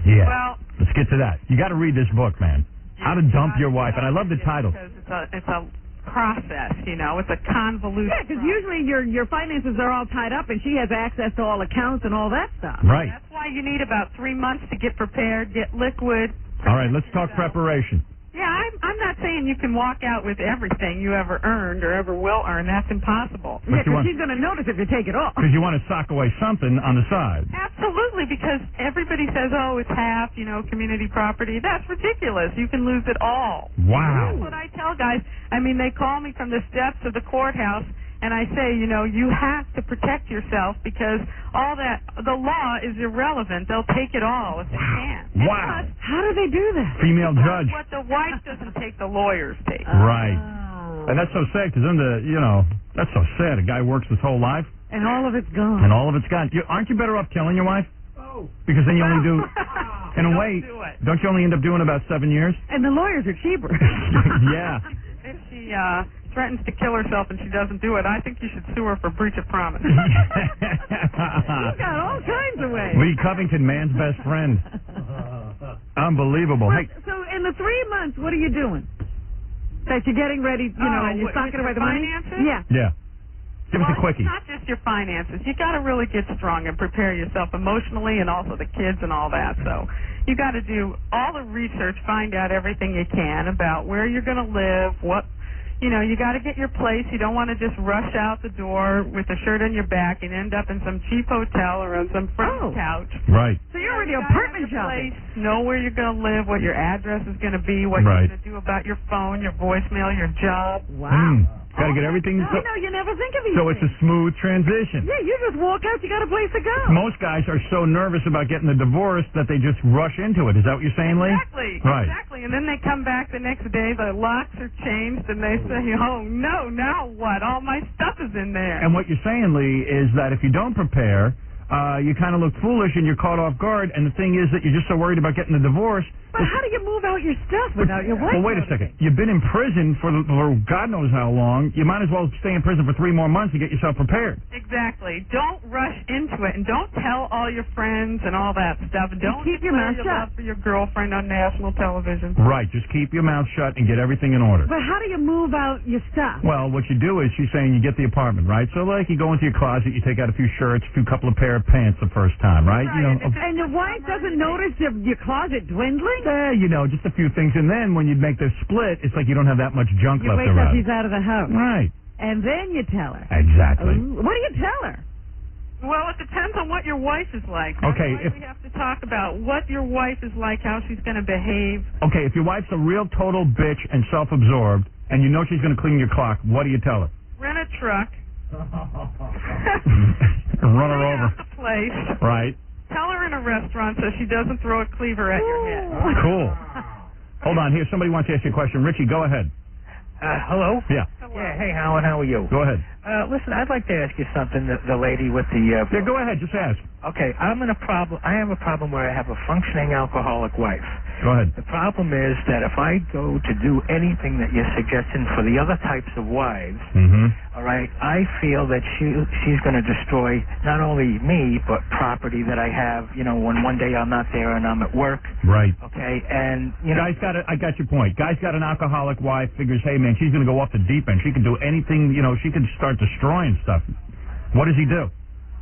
S9: Yeah.
S16: Well,
S9: let's get to that. You got to read this book, man. How to Dump Your Wife, and I love the title.
S16: Because it's a process, it's a convoluted.
S6: Yeah, because usually your finances are all tied up, and she has access to all accounts and all that stuff.
S9: Right.
S16: That's why you need about 3 months to get prepared, get liquid.
S9: All right, let's talk preparation.
S16: Yeah, I'm not saying you can walk out with everything you ever earned or ever will earn. That's impossible.
S6: Yeah, because she's going to notice if you take it off.
S9: Because you want to sock away something on the side.
S16: Absolutely, because everybody says, oh, it's half, community property. That's ridiculous. You can lose it all.
S9: Wow.
S16: That's what I tell guys. I mean, they call me from the steps of the courthouse, And I say, you know, you have to protect yourself because all that, the law is irrelevant. They'll take it all if they can. And
S9: Wow.
S16: plus,
S6: How do they do that?
S9: Female judge.
S16: what the wife doesn't take, the lawyers take.
S9: Right. And that's so sad because that's so sad. A guy works his whole life
S6: And all of it's gone.
S9: and all of it's gone. Aren't you better off killing your wife?
S6: Oh.
S9: Because then you only do, in a way,
S16: do it.
S9: don't you only end up doing about 7 years?
S6: And the lawyers are cheaper.
S9: Yeah.
S16: If she threatens to kill herself and she doesn't do it, I think you should sue her for breach of promise.
S6: You've got all kinds of ways.
S9: Lee Covington, man's best friend. Unbelievable. Hey,
S6: So in the 3 months, what are you doing? That you're getting ready, and you're talking about the money?
S16: finances?
S6: Yeah.
S9: yeah. Give us a quickie.
S16: It's not just your finances. You got to really get strong and prepare yourself emotionally and also the kids and all that. So you got to do all the research, find out everything you can about where you're going to live, you got to get your place. You don't want to just rush out the door with a shirt on your back and end up in some cheap hotel or on some friend's couch.
S9: Right.
S6: So you're already
S16: You gotta
S6: apartment
S16: have your
S6: shopping.
S16: place, know where you're going to live, what your address is going to be, what
S9: Right.
S16: you're going to do about your phone, your voicemail, your job.
S6: Wow.
S9: Got to get everything.
S6: You never think of these
S9: So it's a
S6: things.
S9: smooth transition.
S6: Yeah, you just walk out, you got a place to go.
S9: Most guys are so nervous about getting the divorce that they just rush into it. Is that what you're saying, Lee?
S16: Exactly.
S9: Right.
S16: Exactly. And then they come back the next day, the locks are changed, and they say, oh, no, now what? All my stuff is in there.
S9: And what you're saying, Lee, is that if you don't prepare, you kind of look foolish and you're caught off guard. And the thing is that you're just so worried about getting the divorce.
S6: But how do you move out your stuff without your wife?
S9: Well, wait a second. You've been in prison for God knows how long. You might as well stay in prison for 3 more months to get yourself prepared.
S16: Exactly. Don't rush into it, and don't tell all your friends and all that stuff. And don't
S6: keep your mouth
S16: declare your
S6: shut.
S16: love for your girlfriend on national television.
S9: Right. Just keep your mouth shut and get everything in order.
S6: But how do you move out your stuff?
S9: Well, what you do is she's saying you get the apartment, right? So, like, you go into your closet, you take out a few shirts, a couple of pair of pants the first time, right?
S6: And your wife doesn't notice your closet dwindling?
S9: Just a few things. And then when you make the split, it's like you don't have that much junk
S6: You
S9: left
S6: wait till
S9: around.
S6: she's out of the house.
S9: Right.
S6: And then you tell her.
S9: Exactly.
S6: What do you tell her?
S16: Well, it depends on what your wife is like.
S9: Okay,
S16: That's why we have to talk about what your wife is like, how she's going to behave.
S9: Okay, if your wife's a real total bitch and self-absorbed, and you know she's going to clean your clock, what do you tell her?
S16: Rent a truck.
S9: Run her over.
S16: Out the place.
S9: Right.
S16: Tell her in a restaurant so she doesn't throw a cleaver at your head.
S9: Cool. Hold on. Here, somebody wants to ask you a question. Richie, go ahead.
S17: Hello?
S9: Yeah.
S17: Yeah, hey, Howard, how are you?
S9: Go ahead.
S17: Listen, I'd like to ask you something, the lady with the...
S9: Yeah, go ahead. Just ask.
S17: Okay, I have a problem where I have a functioning alcoholic wife.
S9: Go ahead.
S17: The problem is that if I go to do anything that you're suggesting for the other types of wives, all right, I feel that she's going to destroy not only me, but property that I have, when one day I'm not there and I'm at work.
S9: Right.
S17: Okay, and,
S9: I got your point. Guy's got an alcoholic wife, figures, hey, man, she's going to go off the deep end. She can do anything, she can start destroying stuff. What does he do?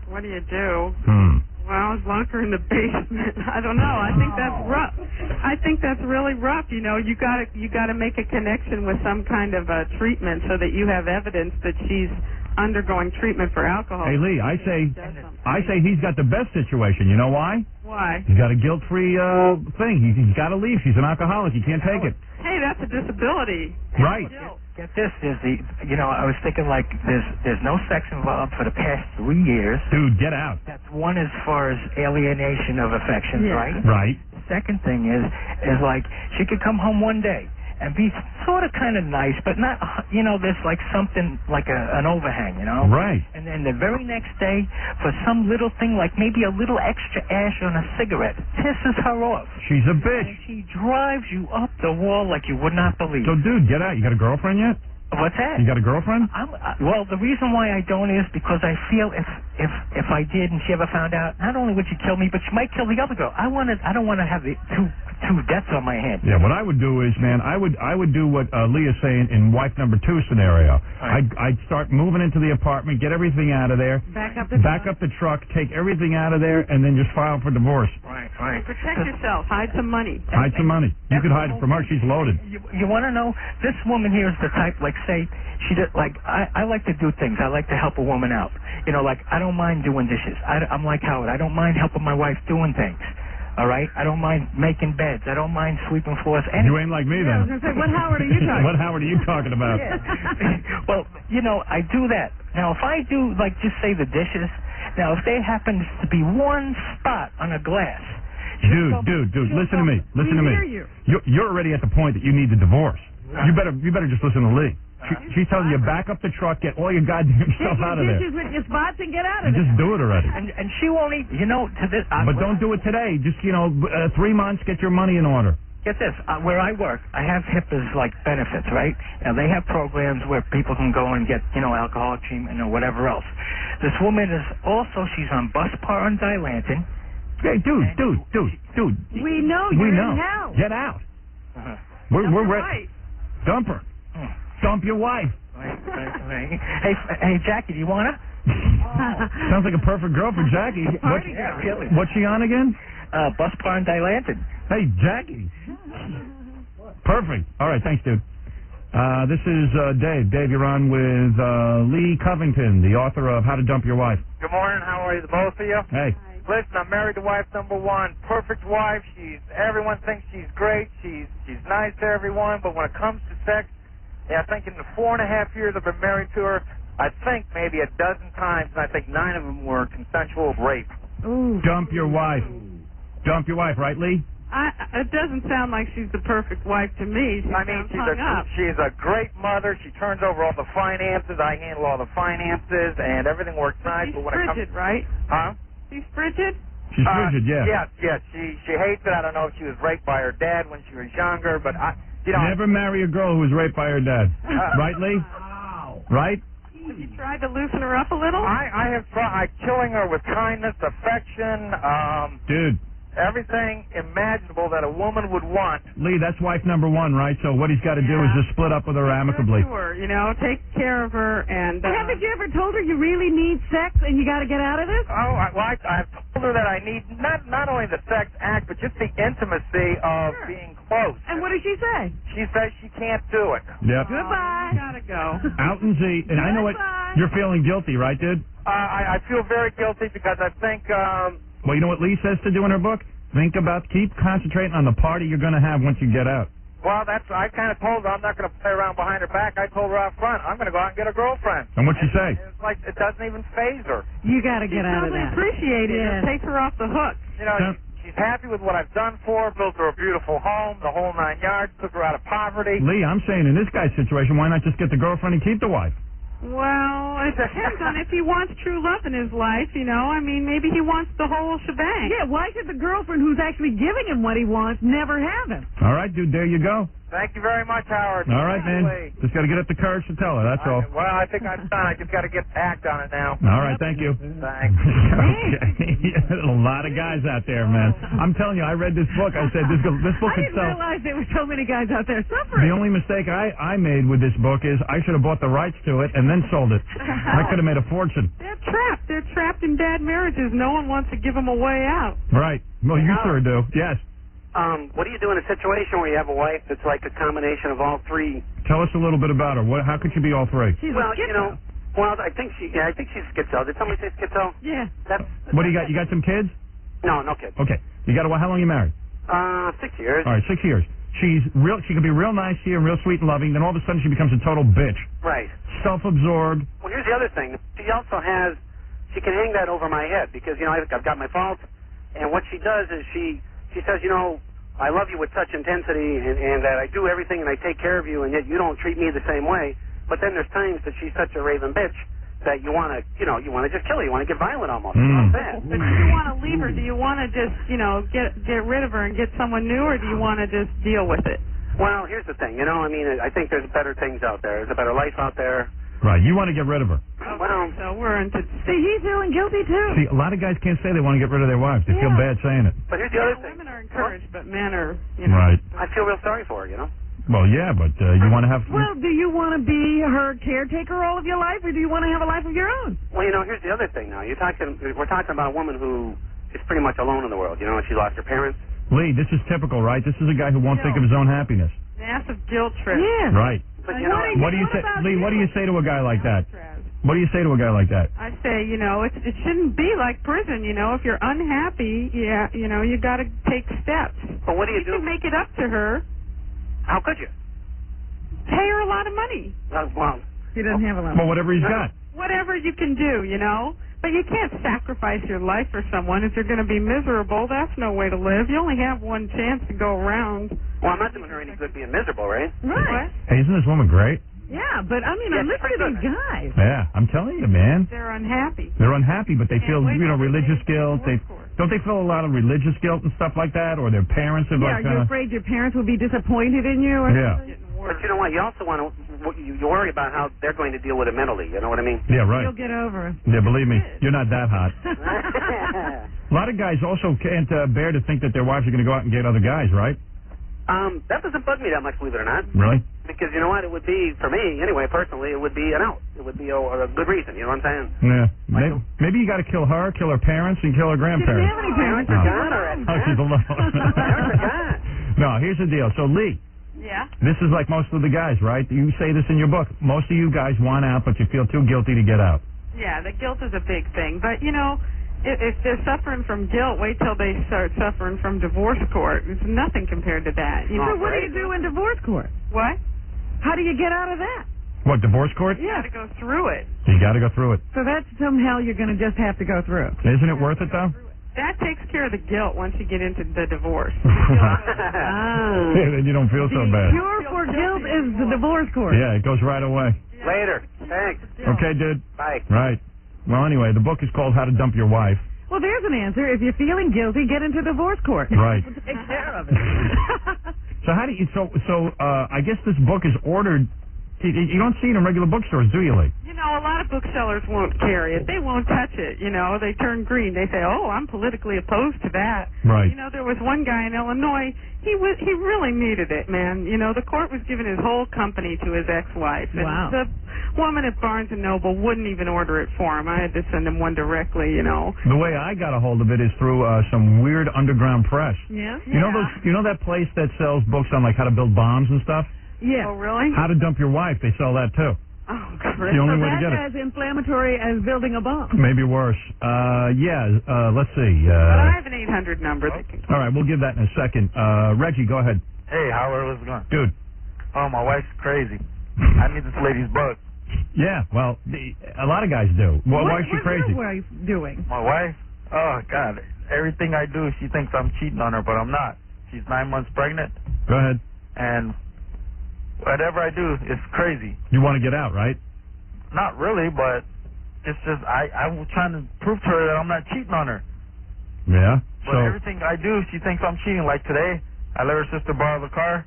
S16: What do you do? Well, lock her in the basement. I don't know. I think that's rough. I think that's really rough. You gotta make a connection with some kind of a treatment so that you have evidence that she's undergoing treatment for alcohol.
S9: Hey, Lee, I say he's got the best situation. You know why?
S16: Why?
S9: He's got a guilt-free thing. He's got to leave. She's an alcoholic. He can't take it.
S16: Hey, that's a disability.
S9: Right.
S17: Get this, I was thinking there's no sex involved for the past 3 years.
S9: Dude, get out.
S17: That's one as far as alienation of affections, right?
S9: Right.
S17: Second thing is like she could come home one day and be sort of kind of nice, but not, there's like something like an overhang,
S9: Right.
S17: And then the very next day, for some little thing like maybe a little extra ash on a cigarette, pisses her off.
S9: She's a bitch.
S17: And she drives you up the wall like you would not believe.
S9: So, dude, get out. You got a girlfriend yet?
S17: What's that?
S9: You got a girlfriend?
S17: Well, the reason why I don't is because I feel if I did and she ever found out, not only would she kill me, but she might kill the other girl. I don't want to have the two deaths on my hands.
S9: Yeah, what I would do is, man, I would do what Leah's saying in wife number 2 scenario.
S17: Right.
S9: I'd start moving into the apartment, get everything out of there,
S6: Back up the
S9: truck, take everything out of there, and then just file for divorce.
S17: Right.
S16: Protect yourself. Hide some money.
S9: Hide some money. You could hide it from her. She's loaded.
S17: You want to know? This woman here is the type, like, say, she did, like, I like to do things. I like to help a woman out. Like, I don't mind doing dishes. I'm like Howard. I don't mind helping my wife doing things. All right? I don't mind making beds. I don't mind sweeping floors.
S9: You ain't like me, then.
S6: I was going to say, what Howard are you talking
S9: What Howard are you talking about?
S17: Well, I do that. Now, if I do, like, just say the dishes, now, if there happens to be one spot on a glass...
S9: Dude, listen to me. Listen to me. You're already at the point that you need the divorce. You better just listen to Lee. She's telling you, back up the truck, get all your goddamn stuff out of there.
S6: Dishes with your spots and get out of there.
S9: Just do it already.
S17: And she won't eat, to this...
S9: But don't do it today. Just, 3 months, get your money in order.
S17: Get this, where I work, I have HIPAA's, like, benefits, right? Now, they have programs where people can go and get, alcoholic treatment or whatever else. This woman is also, she's on Buspar and Dilantin.
S9: Hey, dude.
S6: We know
S9: We
S6: you're
S9: know.
S6: in hell.
S9: Get out.
S17: Uh-huh.
S9: We're ready. Dump her. Dump your wife.
S17: Hey, Jackie, do you want to?
S9: Sounds like a perfect girl for Jackie. What's she on again?
S17: Buspar and Dilantin.
S9: Hey, Jackie. Perfect. All right, thanks, dude. This is Dave. Dave, you're on with Lee Covington, the author of How to Dump Your Wife.
S18: Good morning. How are you, the both of you?
S9: Hey.
S18: Listen, I'm married to wife number one. Perfect wife. Everyone thinks she's great. She's nice to everyone. But when it comes to sex, I think in the 4.5 years I've been married to her, I think maybe a dozen times, and I think 9 of them were consensual rape.
S6: Ooh.
S9: Dump your wife. Dump your wife, right, Lee?
S16: It doesn't sound like she's the perfect wife to me.
S18: She's a great mother. She turns over all the finances. I handle all the finances, and everything works nice.
S16: She's
S18: but when
S16: frigid,
S18: it comes,
S16: right?
S18: Huh?
S16: She's frigid?
S9: She's frigid, yeah.
S18: Yes. She hates it. I don't know if she was raped by her dad when she was younger, but
S9: Never marry a girl who was raped by her dad. Right, Lee? Right?
S16: Have you tried to loosen her up a little?
S18: I have tried killing her with kindness, affection,
S9: Dude.
S18: everything imaginable that a woman would want.
S9: Lee, that's wife number one, right? So what he's got to do is just split up with her amicably.
S16: Sure, take care of her and...
S6: Haven't you ever told her you really need sex and you got to get out of this?
S18: Oh, I've told her that I need not only the sex act, but just the intimacy of being close.
S6: And what does she say?
S18: She says she can't do it.
S9: Yep.
S6: Goodbye.
S16: Gotta go.
S9: Out and Z. And I know what... You're feeling guilty, right, dude?
S18: I feel very guilty because I think...
S9: Well, you know what Lee says to do in her book? Keep concentrating on the party you're going to have once you get out.
S18: Well, I kind of told her I'm not going to play around behind her back. I told her out front, I'm going to go out and get a girlfriend.
S9: And what'd she say?
S18: It's like it doesn't even faze her.
S6: You got to get out of that.
S16: Appreciate it.
S6: Yeah.
S16: Take her off the hook.
S18: She's happy with what I've done for her, built her a beautiful home, the whole 9 yards, took her out of poverty.
S9: Lee, I'm saying in this guy's situation, why not just get the girlfriend and keep the wife?
S16: Well, it depends on if he wants true love in his life, maybe he wants the whole shebang.
S6: Yeah, why should the girlfriend who's actually giving him what he wants never have him?
S9: All right, dude, there you go.
S18: Thank you very much, Howard.
S9: All right, man. Just got to get up the courage to tell her, that's all.
S18: Well, I think I'm done. I just got to get act on it now.
S9: All right, thank you.
S18: Thanks.
S9: Okay. A lot of guys out there, man. I'm telling you, I read this book. I said, this book could sell.
S6: I didn't realize there were so many guys out there suffering.
S9: The only mistake I made with this book is I should have bought the rights to it and then sold it. I could have made a fortune.
S16: They're trapped. They're trapped in bad marriages. No one wants to give them a way out.
S9: Right. Well, you sure do. Yes.
S19: What do you do in a situation where you have a wife that's like a combination of all three?
S9: Tell us a little bit about her. How could she be all three?
S19: I think she's schizo. Did somebody say schizo?
S6: Yeah.
S9: What do you got? You got some kids?
S19: No kids.
S9: Okay. You got how long you married?
S19: 6 years.
S9: All right, 6 years. She can be real nice to you and real sweet and loving. Then all of a sudden she becomes a total bitch.
S19: Right.
S9: Self-absorbed.
S19: Well, here's the other thing. She can hang that over my head because I've got my faults, and what she does is she says, I love you with such intensity and that I do everything and I take care of you and yet you don't treat me the same way. But then there's times that she's such a raving bitch that you want to just kill her. You want to get violent almost. You know what I'm saying?
S16: But do you want to leave her? Do you want to just, get rid of her and get someone new, or do you want to just deal with it?
S19: Well, here's the thing. I think there's better things out there. There's a better life out there.
S9: Right. You want to get rid of her.
S19: Well,
S16: so we're into...
S6: See, he's feeling guilty, too.
S9: See, a lot of guys can't say they want to get rid of their wives. They feel bad saying it.
S19: But here's the other thing.
S16: Women are encouraged, but men are,
S9: Right.
S19: I feel real sorry for her,
S9: Well, yeah, but you want to have...
S6: Well, do you want to be her caretaker all of your life, or do you want to have a life of your own?
S19: Well, here's the other thing now. We're talking about a woman who is pretty much alone in the world. She lost her parents.
S9: Lee, this is typical, right? This is a guy who won't think of his own happiness.
S16: Massive guilt trip.
S6: Yeah.
S9: Right.
S19: But,
S9: what do you say, Lee? What do you say to a guy like that? What do you say to a guy like that?
S16: I say, it shouldn't be like prison. If you're unhappy, you got to take steps.
S19: But what do you do?
S16: You can make it up to her.
S19: How could you?
S16: Pay her a lot of money.
S19: Well,
S6: he doesn't have a lot.
S9: Well, whatever he's got.
S16: whatever you can do, you know. But you can't sacrifice your life for someone if you're going to be miserable. That's no way to live. You only have one chance to go around.
S19: Well, I'm not doing her any good being miserable, right?
S3: Right.
S9: Hey, isn't this woman great?
S6: Yeah, but I mean, I listen to these guys.
S9: Yeah, I'm telling you, man.
S16: They're unhappy.
S9: They're unhappy, but they feel,
S16: wait
S9: you know,
S16: till they
S9: religious
S16: get
S9: guilt. Don't they feel a lot of religious guilt and stuff like that, or their parents have
S6: Yeah,
S9: like.
S6: are you afraid your parents will be disappointed in you? Or
S9: Yeah.
S6: something?
S19: But you know what? You also want to you worry about how they're going to deal with it mentally. You know what I mean?
S9: Yeah, right.
S6: You'll get over it.
S9: Yeah, believe me, you're not that hot. A lot of guys also can't bear to think that their wives are going to go out and get other guys, right?
S19: That doesn't bug me that much, believe it or not.
S9: Really?
S19: Because you know what? It would be, for me, anyway, personally, it would be an out. It would be a good reason, you know what I'm saying?
S9: Yeah. Maybe you got to kill her, kill her parents, and kill her grandparents.
S19: Have any parents are gone already.
S9: Oh, she's alone.
S19: Parents are gone.
S9: No, here's the deal. So, Lee,
S16: Yeah.
S9: this is like most of the guys, right? You say this in your book. Most of you guys want out, but you feel too guilty to get out.
S16: Yeah, the guilt is a big thing. But, you know, if they're suffering from guilt, wait till they start suffering from divorce court. It's nothing compared to that. You
S6: So
S16: know,
S6: what do you do in divorce court?
S16: What?
S6: How do you get out of that?
S9: What, divorce court?
S16: You got to go through it.
S9: You got to go through it.
S6: So that's some hell you're going to just have to go through.
S9: Isn't it worth it, though?
S16: That takes care of the guilt once you get into the divorce.
S9: Yeah, then you don't feel so bad.
S6: Cure for guilt is the divorce court.
S9: Yeah, it goes right away.
S19: Later. Thanks.
S9: Okay, dude?
S19: Bye.
S9: Right. Well, anyway, the book is called How to Dump Your Wife.
S6: Well, there's an answer. If you're feeling guilty, get into divorce court.
S9: Right.
S6: Take care of it.
S9: So how do you, I guess this book is ordered, you don't see it in regular bookstores, do you, Lee?
S16: You know, a lot of booksellers won't carry it. They won't touch it. You know, they turn green. They say, "Oh, I'm politically opposed to that."
S9: Right.
S16: You know, there was one guy in Illinois. He really needed it, man. You know, the court was giving his whole company to his ex-wife, and
S6: Wow.
S16: the woman at Barnes and Noble wouldn't even order it for him. I had to send him one directly. You know.
S9: The way I got a hold of it is through some weird underground press.
S16: Yeah.
S9: You know that place that sells books on like how to build bombs and stuff?
S6: Yeah.
S16: Oh, really?
S9: How to Dump Your Wife, they sell that too.
S16: Oh,
S9: It's the only way to get
S6: That's as inflammatory as building a bomb.
S9: Maybe worse. Let's see.
S16: But I have an 800 number that can.
S9: All right, we'll give that in a second. Reggie, go ahead.
S14: Hey, Howard, what's going on?
S9: Dude.
S14: Oh, my wife's crazy. I need this lady's book.
S9: Yeah, well, a lot of guys do. Well, why is she crazy?
S6: What's your wife doing?
S14: My wife? Oh, God. Everything I do, she thinks I'm cheating on her, but I'm not. She's 9 months pregnant,
S9: Go ahead.
S14: and whatever I do is crazy.
S9: You want to get out, right?
S14: Not really, but it's just I'm trying to prove to her that I'm not cheating on her.
S9: Yeah.
S14: But everything I do, she thinks I'm cheating. Like today, I let her sister borrow the car,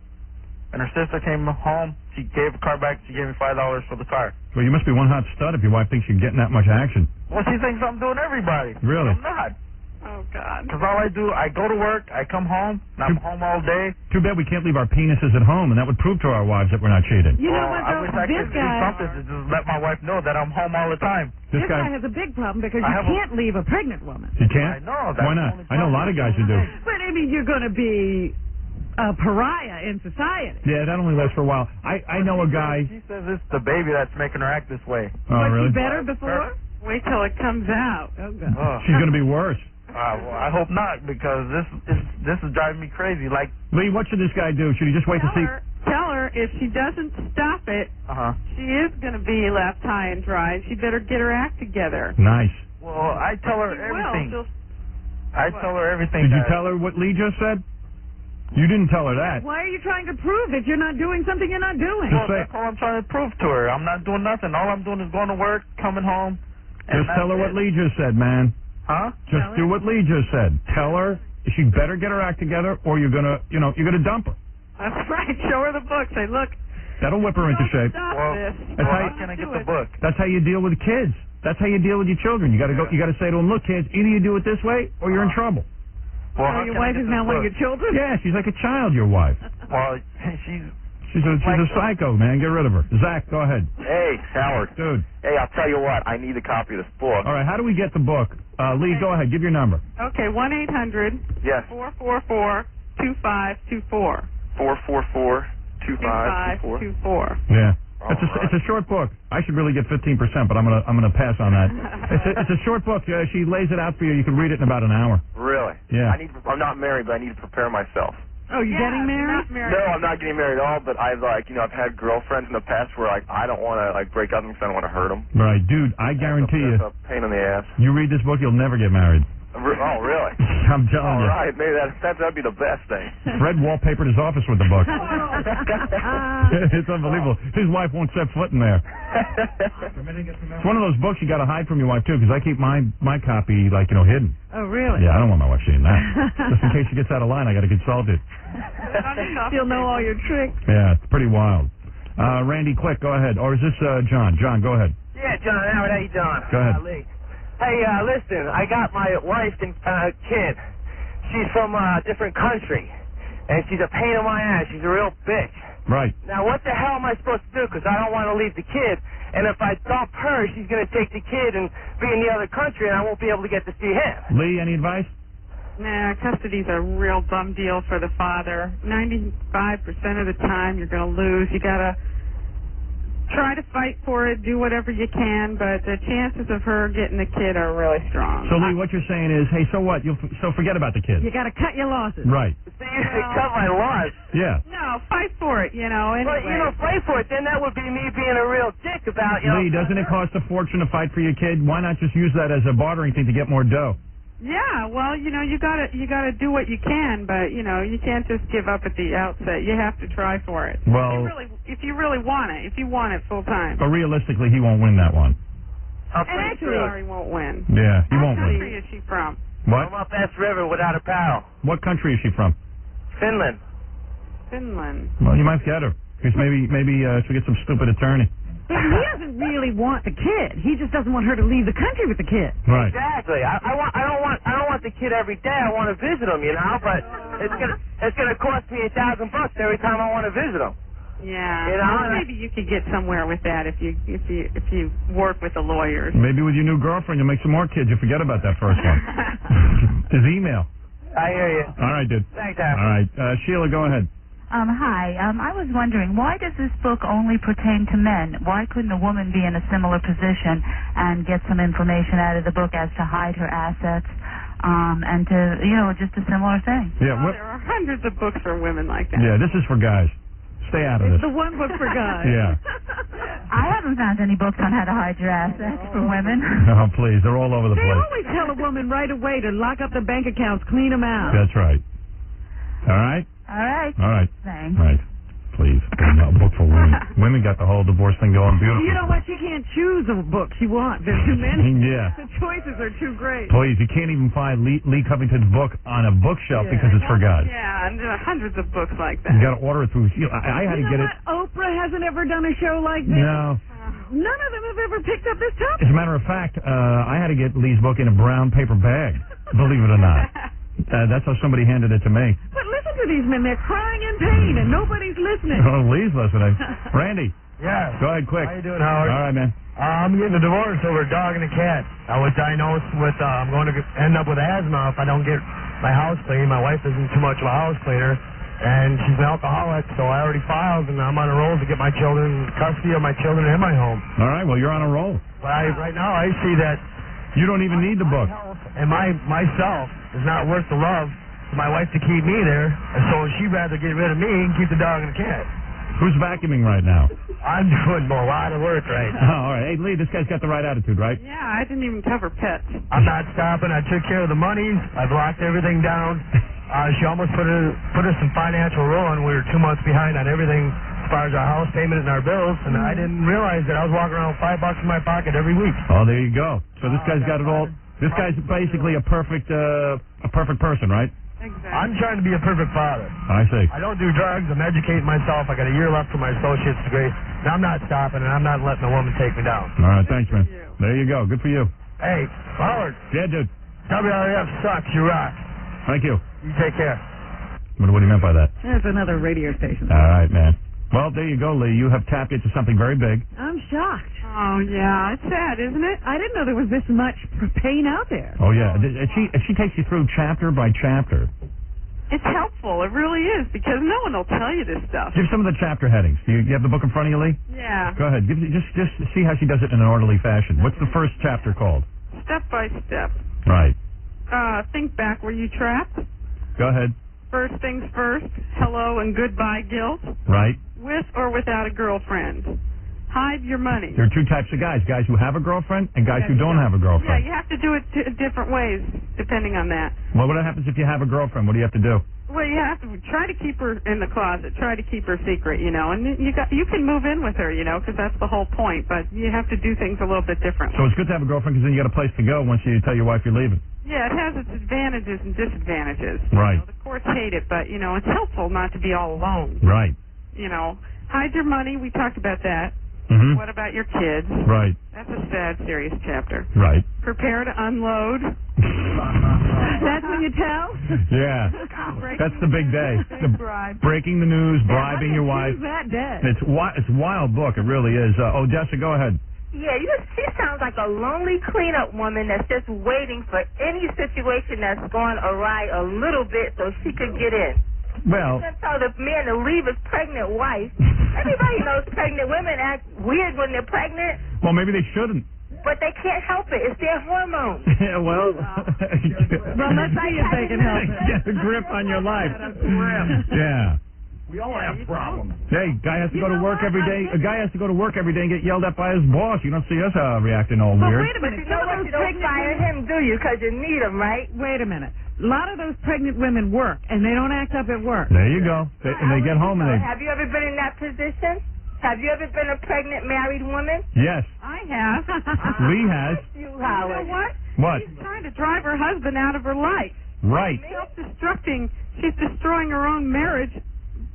S14: and her sister came home. She gave the car back. She gave me $5 for the car.
S9: Well, you must be one hot stud if your wife thinks you're getting that much action.
S14: Well, she thinks I'm doing everybody.
S9: Really?
S14: I'm not.
S16: Oh, God.
S14: Because all I do, I go to work, I come home, and I'm home all day.
S9: Too bad we can't leave our penises at home, and that would prove to our wives that we're not cheating.
S6: You know
S14: Well,
S6: what,
S14: I
S6: though?
S14: wish I
S6: This
S14: could do
S6: guy,
S14: something to just let my wife know that I'm home all the time.
S6: this guy has a big problem because
S14: I
S6: you
S14: have a-
S6: can't leave a pregnant woman.
S9: You can't?
S14: I know. That's
S9: Why
S14: the
S9: not?
S14: only
S9: I know a lot of guys who do.
S6: But I mean, you're going to be a pariah in society.
S9: Yeah, that only lasts for a while. I know a guy.
S14: She says it's the baby that's making her act this way.
S9: Oh,
S6: Was
S9: really?
S6: she better before?
S16: Wait till it comes out.
S6: Oh, God.
S14: Oh.
S9: She's going to be worse.
S14: Well, I hope not, because this is driving me crazy. Like,
S9: Lee, what should this guy do? Should he just wait to see?
S16: Tell her if she doesn't stop it, she is going to be left high and dry. She better get her act together.
S9: Nice.
S14: well, I tell her
S16: She
S14: everything.
S16: will.
S14: I tell her everything.
S9: Did you
S14: that-
S9: tell her what Lee just said? You didn't tell her that.
S6: Why are you trying to prove that you're not doing something you're not doing?
S14: Well, that's all I'm trying to prove to her. I'm not doing nothing. All I'm doing is going to work, coming home.
S9: Just tell her what Lee just said, man.
S14: Huh?
S9: Just do what Lee just said. Tell her she better get her act together, or you're gonna dump her.
S16: That's right. Show her the book. Say, look.
S9: That'll whip her into shape.
S14: Well,
S9: That's
S14: how
S9: how
S14: can I get the book?
S9: That's how you deal with kids. That's how you deal with your children. You got to go. You got to say to them, "Look, kids, either you do it this way, or you're in trouble."
S14: Well,
S6: So your wife is now one of your children?
S9: Yeah, she's like a child. Your wife.
S14: Well, she's
S9: a psycho, man. Get rid of her. Zach, go ahead.
S20: Hey, Howard.
S9: Dude.
S20: Hey, I'll tell you what. I need a copy of this book.
S9: All right, how do we get the book? Lee, go ahead. Give your number.
S16: Okay, 1-800.
S20: Yes.
S16: 444-2524.
S20: 444-2524.
S9: Yeah. It's a short book. I should really get 15%, but I'm gonna pass on that. It's a short book. She lays it out for you. You can read it in about an hour.
S20: Really?
S9: Yeah.
S20: I'm not married, but I need to prepare myself.
S6: Oh, you getting married?
S16: Not married.
S20: No, I'm not getting married at all, but I've had girlfriends in the past where I don't want to break up because I don't want to hurt them.
S9: Right, dude, I guarantee you,
S20: That's a pain in the ass.
S9: you read this book, you'll never get married.
S20: Oh, really?
S9: I'm telling
S20: All
S9: you.
S20: right, maybe that'd be the best thing.
S9: Fred wallpapered his office with the book. It's unbelievable. His wife won't set foot in there. It's one of those books you got to hide from your wife, too, because I keep my copy, hidden.
S6: Oh, really?
S9: Yeah, I don't want my wife seeing that. Just in case she gets out of line, I got to consult it.
S6: She'll know all your tricks.
S9: Yeah, it's pretty wild. Randy, quick, go ahead. Or is this John? John, go ahead.
S21: Yeah, John Howard, how you doing?
S9: Go ahead.
S21: Lee. Hey, listen, I got my wife and kid. She's from a different country, and she's a pain in my ass. She's a real bitch.
S9: Right.
S21: Now, what the hell am I supposed to do? Because I don't want to leave the kid, and if I dump her, she's going to take the kid and be in the other country, and I won't be able to get to see him.
S9: Lee, any advice?
S16: Nah, custody's a real bum deal for the father. 95% of the time, you're going to lose. You got to try to fight for it, do whatever you can, but the chances of her getting the kid are really strong.
S9: So, Lee, what you're saying is, hey, so what? So forget about the kid.
S6: You got to cut your losses.
S9: Right.
S21: See, I cut my loss.
S9: Yeah.
S16: No, fight for it, anyway.
S21: But, fight for it, then that would be me being a real dick about,
S9: Lee, doesn't it cost a fortune to fight for your kid? Why not just use that as a bartering thing to get more dough?
S16: Yeah, well, you gotta do what you can, but you can't just give up at the outset. You have to try for it.
S9: Well,
S16: if you really want it, if you want it full time.
S9: But realistically, he won't win that one.
S21: I'm
S16: And actually, he won't win.
S9: Yeah, he won't
S16: What
S9: win.
S16: country is she from?
S9: What?
S21: I'm up S River without a paddle.
S9: What country is she from?
S21: Finland.
S16: Finland.
S9: Well, you might get her. Because maybe she'll get some stupid attorney.
S6: But he doesn't really want the kid. He just doesn't want her to leave the country with the kid.
S9: Right.
S21: Exactly. I don't want the kid every day. I want to visit him, but it's gonna cost me $1,000 every time I want to visit him.
S16: Yeah. Well, maybe you could get somewhere with that if you work with the lawyers.
S9: Maybe with your new girlfriend, you'll make some more kids. You forget about that first one. His email.
S21: I hear you.
S9: All right, dude.
S21: Thanks, Al.
S9: All right. Sheila, go ahead.
S22: Hi. I was wondering, why does this book only pertain to men? Why couldn't a woman be in a similar position and get some information out of the book as to hide her assets, and to, just a similar thing?
S9: Yeah.
S16: There are hundreds of books for women like that.
S9: Yeah, this is for guys. Stay out of
S6: It's
S9: this.
S6: the one book for guys.
S9: Yeah.
S22: I haven't found any books on how to hide your assets for women.
S9: Oh, please. They're all over the
S6: They
S9: place.
S6: always tell a woman right away to lock up their bank accounts, clean them out.
S9: That's right. All right?
S22: All right.
S9: All right.
S22: Thanks.
S9: All right. Please. A book for women. Women got the whole divorce thing going beautiful.
S6: You know what? You can't choose a book you want. There's too many.
S9: Yeah.
S6: The choices are too great.
S9: Please, you can't even find Lee Covington's book on a bookshelf because it's for guys.
S16: Yeah, and there are hundreds of books like that.
S9: You got to order it through. I had to get it.
S6: Oprah hasn't ever done a show like this.
S9: No.
S6: None of them have ever picked up this topic.
S9: As a matter of fact, I had to get Lee's book in a brown paper bag. Believe it or not. That's how somebody handed it to me.
S6: But listen to these men. They're crying in pain, and nobody's listening.
S9: Oh, Lee's listening. Randy.
S23: Yeah.
S9: Go ahead, quick.
S23: How you doing, Howard?
S9: All right, man.
S23: I'm getting a divorce over a dog and a cat. I was diagnosed with, I'm going to end up with asthma if I don't get my house clean. My wife isn't too much of a house cleaner, and she's an alcoholic, so I already filed, and I'm on a roll to get my children, custody of my children in my home.
S9: All right, well, you're on a roll.
S23: But right now I see that
S9: you don't even need the book.
S23: And myself is not worth the love for my wife to keep me there, and so she'd rather get rid of me and keep the dog and the cat.
S9: Who's vacuuming right now?
S23: I'm doing a lot of work right now.
S9: Oh, all right. Hey, Lee, this guy's got the right attitude, right?
S16: Yeah, I didn't even cover pets.
S23: I'm not stopping. I took care of the monies. I blocked everything down. She almost put us in financial ruin. We were 2 months behind on everything as far as our house payment and our bills, and I didn't realize that I was walking around with $5 in my pocket every week.
S9: Oh, there you go. So this guy's got it all. This guy's basically a perfect person, right?
S16: Exactly.
S23: I'm trying to be a perfect father.
S9: I see.
S23: I don't do drugs. I'm educating myself. I got a year left for my associate's degree. And I'm not stopping, and I'm not letting a woman take me down.
S9: All right, thanks, man. There you go. Good for you.
S23: Hey, Howard.
S9: Yeah, dude.
S23: WRF sucks. You rock.
S9: Thank you.
S23: You take care.
S9: What do you meant by that?
S6: There's another radio station.
S9: All right, man. Well, there you go, Lee. You have tapped into something very big.
S6: I'm shocked.
S16: Oh, yeah. It's sad, isn't it?
S6: I didn't know there was this much pain out there.
S9: Oh, yeah. She takes you through chapter by chapter.
S16: It's helpful. It really is, because no one will tell you this stuff.
S9: Give some of the chapter headings. Do you have the book in front of you, Lee?
S16: Yeah.
S9: Go ahead. Just see how she does it in an orderly fashion. What's the first chapter called?
S16: Step by step.
S9: Right.
S16: Think back. Were you trapped?
S9: Go ahead.
S16: First things first, hello and goodbye guilt.
S9: Right.
S16: With or without a girlfriend. Hide your money.
S9: There are two types of guys who have a girlfriend and guys who don't have a
S16: Yeah,
S9: girlfriend.
S16: you have to do it different ways depending on that.
S9: Well, what happens if you have a girlfriend? What do you have to do?
S16: Well, you have to try to keep her in the closet. Try to keep her secret, you know. And you can move in with her, you know, because that's the whole point. But you have to do things a little bit differently.
S9: So it's good to have a girlfriend because then you got a place to go once you tell your wife you're leaving.
S16: Yeah, it has its advantages and disadvantages.
S9: Right.
S16: You know, the courts hate it, but, you know, it's helpful not to be all alone.
S9: Right.
S16: You know, hide your money. We talked about that.
S9: Mm-hmm.
S16: What about your kids?
S9: Right.
S16: That's a sad, serious chapter.
S9: Right.
S16: Prepare to unload.
S6: That's when you tell?
S9: Yeah. That's the big day. Breaking the news, bribing your wife.
S6: Who's that dead?
S9: It's a wild book. It really is. Odessa, go ahead.
S1: Yeah, she sounds like a lonely cleanup woman that's just waiting for any situation that's gone awry a little bit so she could get in.
S9: Well,
S1: She's gonna tell the man to leave his pregnant wife. Everybody knows pregnant women act weird when they're pregnant,
S9: well, maybe they shouldn't.
S1: but they can't help it. It's their hormones.
S9: Yeah, well,
S6: Well, let's see if they can help it.
S9: get a grip on your life. Yeah.
S10: We all have problems.
S9: Hey, guy has to go to work every day. A guy has to go to work every day and get yelled at by his boss. You don't see us reacting all
S6: But
S9: weird.
S6: wait a minute.
S1: You know what? You don't fire him, do you? Because you need him, right?
S6: Wait a minute. A lot of those pregnant women work, and they don't act up at work.
S9: There you go. And they get home and they...
S1: Have you ever been in that position? Have you ever been a pregnant married woman?
S9: Yes.
S16: I have.
S9: Lee has.
S1: You,
S16: You
S1: Howard.
S16: know what?
S9: What?
S16: She's trying to drive her husband out of her life.
S9: Right.
S16: Self-destructing. She's destroying her own marriage.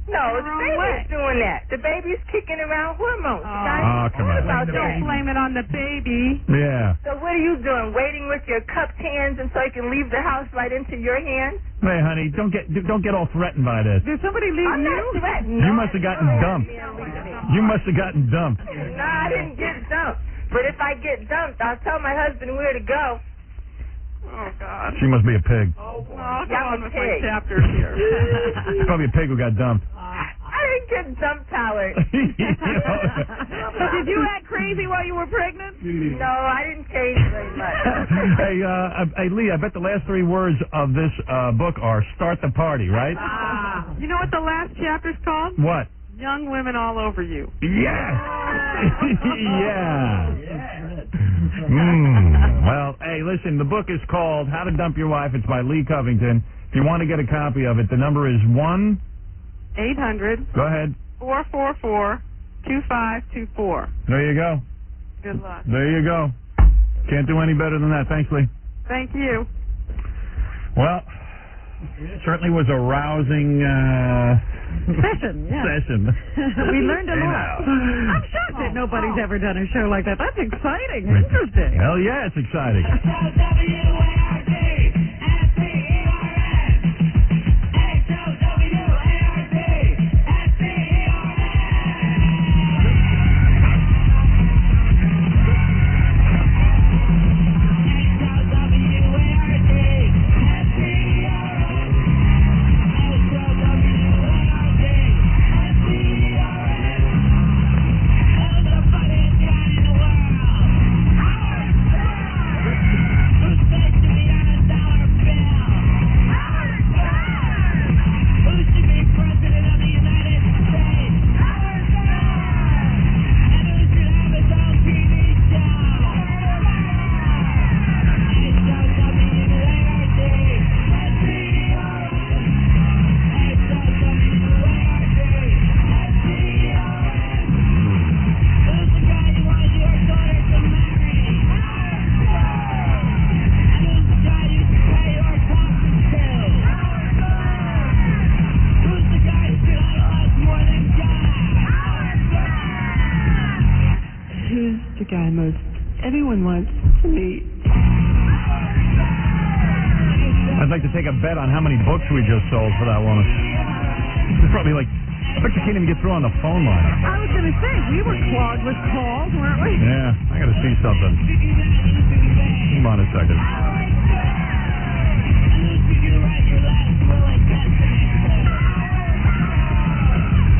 S1: No, the baby's doing that. The baby's kicking around hormones.
S9: Oh, come on.
S1: About that.
S16: Don't blame it on the baby.
S9: Yeah.
S1: So what are you doing? Waiting with your cupped hands and so you can leave the house right into your hands?
S9: Hey, honey, don't get all threatened by this.
S6: Did somebody leave
S1: I'm
S6: you?
S1: not threatened.
S9: You must have gotten dumped. You must have gotten dumped.
S1: No, I didn't get dumped. But if I get dumped, I'll tell my husband where to go.
S16: Oh, God.
S9: She must be a pig.
S16: Oh, I'll go
S1: Yeah,
S16: on with my
S1: pig.
S16: chapters here.
S9: She's probably a pig who got dumped.
S1: I didn't get dumped, Howard.
S6: Did you act crazy while you were pregnant?
S1: No, I didn't change very much.
S9: Hey, Lee, I bet the last three words of this book are "start the party," right?
S16: You know what the last chapter's called?
S9: What?
S16: Young women all over you.
S9: Yes. Yeah. Well, hey, listen, the book is called How to Dump Your Wife. It's by Lee Covington. If you want to get a copy of it, the number is
S16: 800.
S9: Go ahead.
S16: 444-2524.
S9: There you go.
S16: Good luck.
S9: There you go. Can't do any better than that. Thanks, Lee.
S16: Thank you.
S9: Well, it certainly was a rousing
S6: Session, yeah.
S9: session.
S6: We learned a lot. I'm shocked that nobody's ever done a show like that. That's exciting. Interesting.
S9: Hell yeah, it's exciting.
S5: guy everyone wants to meet.
S9: I'd like to take a bet on how many books we just sold for that woman. It's probably like, I bet you can't even get through on the phone line.
S6: I was going to say, we were clogged with calls, weren't we?
S9: Yeah, I got to see something. Hold on a second.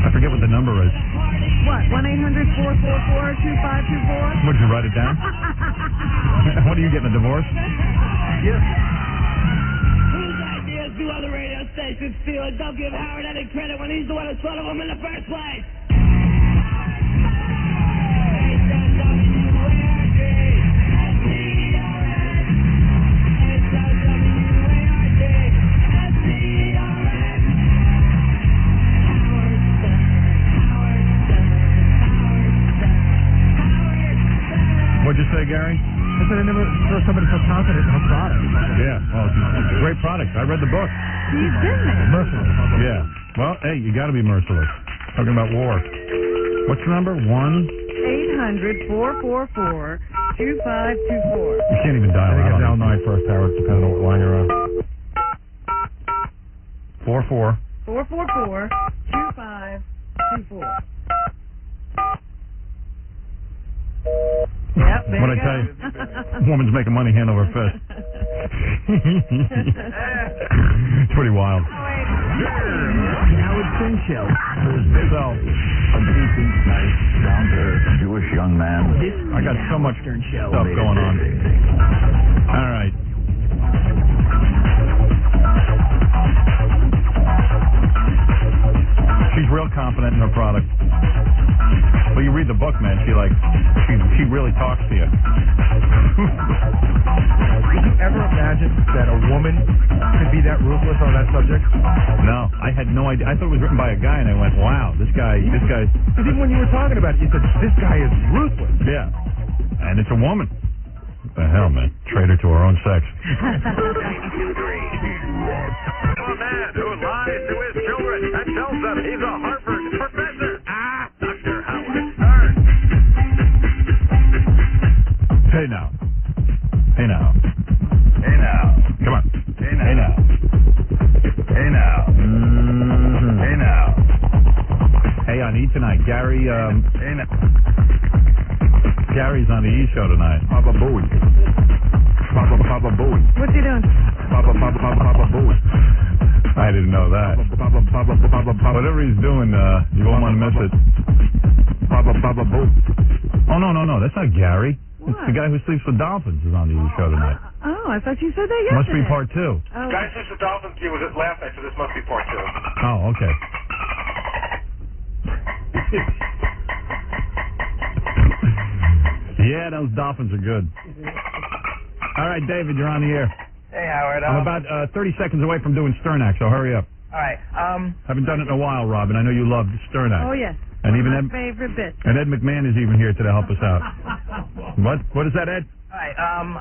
S9: I forget what the number is.
S6: What, 1-800-444-2524?
S9: Would you write it down? What are you getting, a divorce?
S5: Yes.
S7: Whose ideas do other radio
S2: station stealer. Don't give Howard any credit when he's the one who thought of him in the first place.
S9: What'd you say, Gary?
S4: I said I never saw somebody so confident in her product.
S9: Yeah, well, it's a great product. I read the book.
S3: He's been there.
S4: Merciless.
S9: Yeah. Well, hey, you got to be merciless. Talking about war. What's the number?
S6: 1-800-444-2524.
S9: You can't even dial
S4: I think
S9: out.
S4: it's L9 first, Howard, depending on what line you're on.
S9: 44.
S6: 444-2524.
S3: Yep, there
S9: What'd I
S3: you
S9: tell
S3: go.
S9: you? Woman's making money hand over fist. It's pretty wild.
S15: Howard Stern Show.
S9: So,
S15: A decent, nice, down-to-earth Jewish young man.
S9: I got so much stuff going on. All right. She's real confident in her product. Well, you read the book, man. She really talks to you.
S4: Did you ever imagine that a woman could be that ruthless on that subject?
S9: No, I had no idea. I thought it was written by a guy, and I went, "Wow, this guy."
S4: Because even when you were talking about it, you said, "This guy is ruthless."
S9: Yeah, and it's a woman. What the hell, man? Traitor to her own sex.
S15: A man who lies to his children and tells them he's a Harvard professor. Dr. Howard Stern.
S9: Hey now. Hey now.
S15: Hey now.
S9: Come on.
S15: Hey now.
S9: Hey now.
S15: Hey now. Hey now.
S9: Hey, on E! Tonight, Gary.
S15: Hey now.
S9: Gary's on the E! Show tonight.
S15: Papa Bowie. Papa Bowie.
S6: What's he doing?
S15: Papa Bowie.
S9: I didn't know that. Whatever he's doing, you won't want to miss it.
S15: Papa Bowie.
S9: Oh, no. That's not Gary. It's the guy who sleeps with dolphins is on the E! Show tonight.
S6: Oh, I thought you said that yesterday.
S9: Must be part 2.
S6: Oh.
S12: Guy Who Sleeps with Dolphins was it last night, so this must be part 2.
S9: Oh, okay. Yeah, those dolphins are good. All right, David, you're on the air.
S13: Hey, Howard.
S9: I'm about 30 seconds away from doing Sternak, so hurry up.
S13: All right.
S9: Haven't done it in a while, Robin. I know you love Sternak.
S6: Oh, yes.
S9: And
S6: One
S9: even
S6: of
S9: Ed,
S6: my favorite bits.
S9: and Ed McMahon is even here to help us out. What is that, Ed?
S13: All right.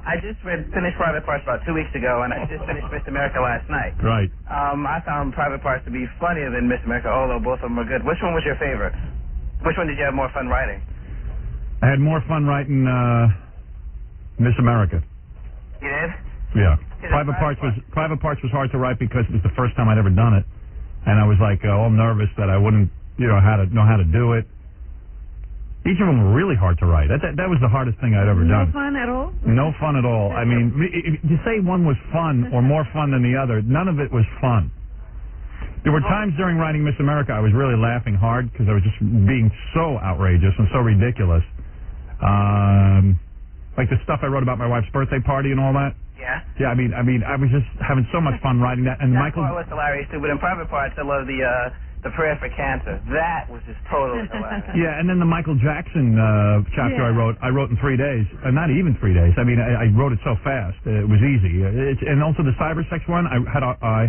S13: I just finished Private Parts about 2 weeks ago, and I just finished Miss America last night.
S9: Right.
S13: I found Private Parts to be funnier than Miss America, although both of them are good. Which one was your favorite? Which one did you have more fun writing?
S9: I had more fun writing Miss America.
S13: You did?
S9: Yeah. Private Parts was hard to write because it was the first time I'd ever done it, and I was like all nervous that I wouldn't know how to do it. Each of them were really hard to write. That was the hardest thing I'd ever done.
S6: No fun at all?
S9: No fun at all. I mean, to say one was fun or more fun than the other, none of it was fun. There were times during writing Miss America I was really laughing hard because I was just being so outrageous and so ridiculous. Like the stuff I wrote about my wife's birthday party and all that.
S13: Yeah.
S9: Yeah, I mean, I was just having so much fun writing that. And
S13: That
S9: Michael.
S13: part was hilarious too. But in Private Parts, I love the prayer for cancer. That was just totally hilarious.
S9: Yeah, and then the Michael Jackson chapter
S13: Yeah.
S9: I wrote in 3 days. Not even 3 days. I mean, I wrote it so fast. It was easy. And also the cybersex one, I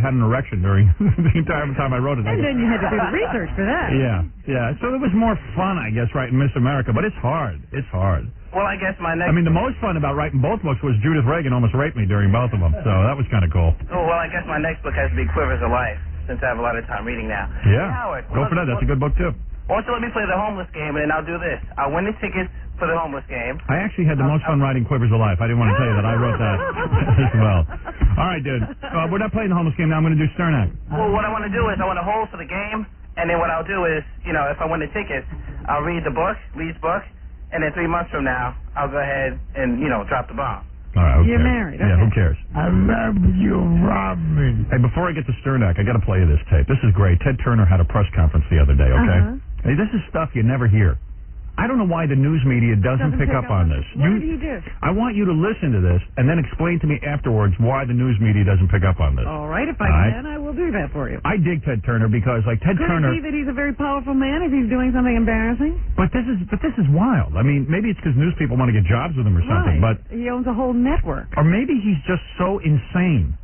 S9: had an erection during the entire time I wrote it.
S6: And then you had to do the research for that.
S9: Yeah. So it was more fun, I guess, writing Miss America. But it's hard. It's hard.
S13: Well, I guess my next.
S9: I mean, the most fun about writing both books was Judith Reagan almost raped me during both of them. So that was kind of cool.
S13: Oh, well, I guess my next book has to be Quivers of Life, since I have a lot of time reading now.
S9: Yeah.
S13: Howard,
S9: Go for that. That's a good book, too.
S13: Why don't you let me play the homeless game, and then I'll do this. I'll win the tickets for the homeless game.
S9: I actually had the most fun writing Quivers of Life. I didn't want to tell you that I wrote that as well. All right, dude. We're not playing the homeless game now. I'm going to do Sternak.
S13: Well, what I want to do is I want to hold for the game, and then what I'll do is, if I win the tickets, I'll read the book, Lee's book, and then 3 months from now, I'll go ahead and, drop the bomb.
S9: All right,
S6: You're married.
S9: Yeah,
S6: Okay.
S9: who cares?
S15: I love you, Robin.
S9: Hey, before I get to Sternak, I got to play you this tape. This is great. Ted Turner had a press conference the other day, okay?
S6: Uh-huh.
S9: Hey, this is stuff you never hear. I don't know why the news media doesn't pick up on this.
S6: What did he do?
S9: I want you to listen to this and then explain to me afterwards why the news media doesn't pick up on this.
S6: All right, if I can, I will do that for you.
S9: I dig Ted Turner because, like, Ted
S6: Could
S9: Turner.
S6: it be that he's a very powerful man if he's doing something embarrassing?
S9: But this is wild. I mean, maybe it's because news people want to get jobs with him or something.
S6: Right.
S9: But
S6: He owns a whole network.
S9: or maybe he's just so insane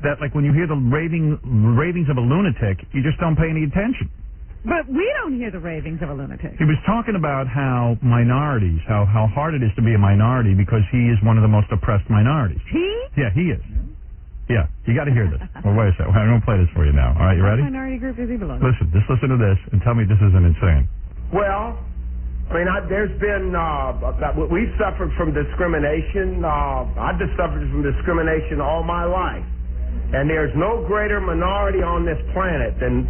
S9: that, like, when you hear the ravings of a lunatic, you just don't pay any attention.
S6: But we don't hear the ravings of a lunatic.
S9: He was talking about how minorities, how hard it is to be a minority because he is one of the most oppressed minorities.
S6: He?
S9: Yeah, he is. Yeah, you got to hear this. Well, wait a second. I'm going to play this for you now. All right, you ready?
S6: What minority group does he belong to?
S9: Listen, just listen to this and tell me this isn't insane.
S7: Well, I mean, there's been, we've suffered from discrimination. I've just suffered from discrimination all my life. And there's no greater minority on this planet than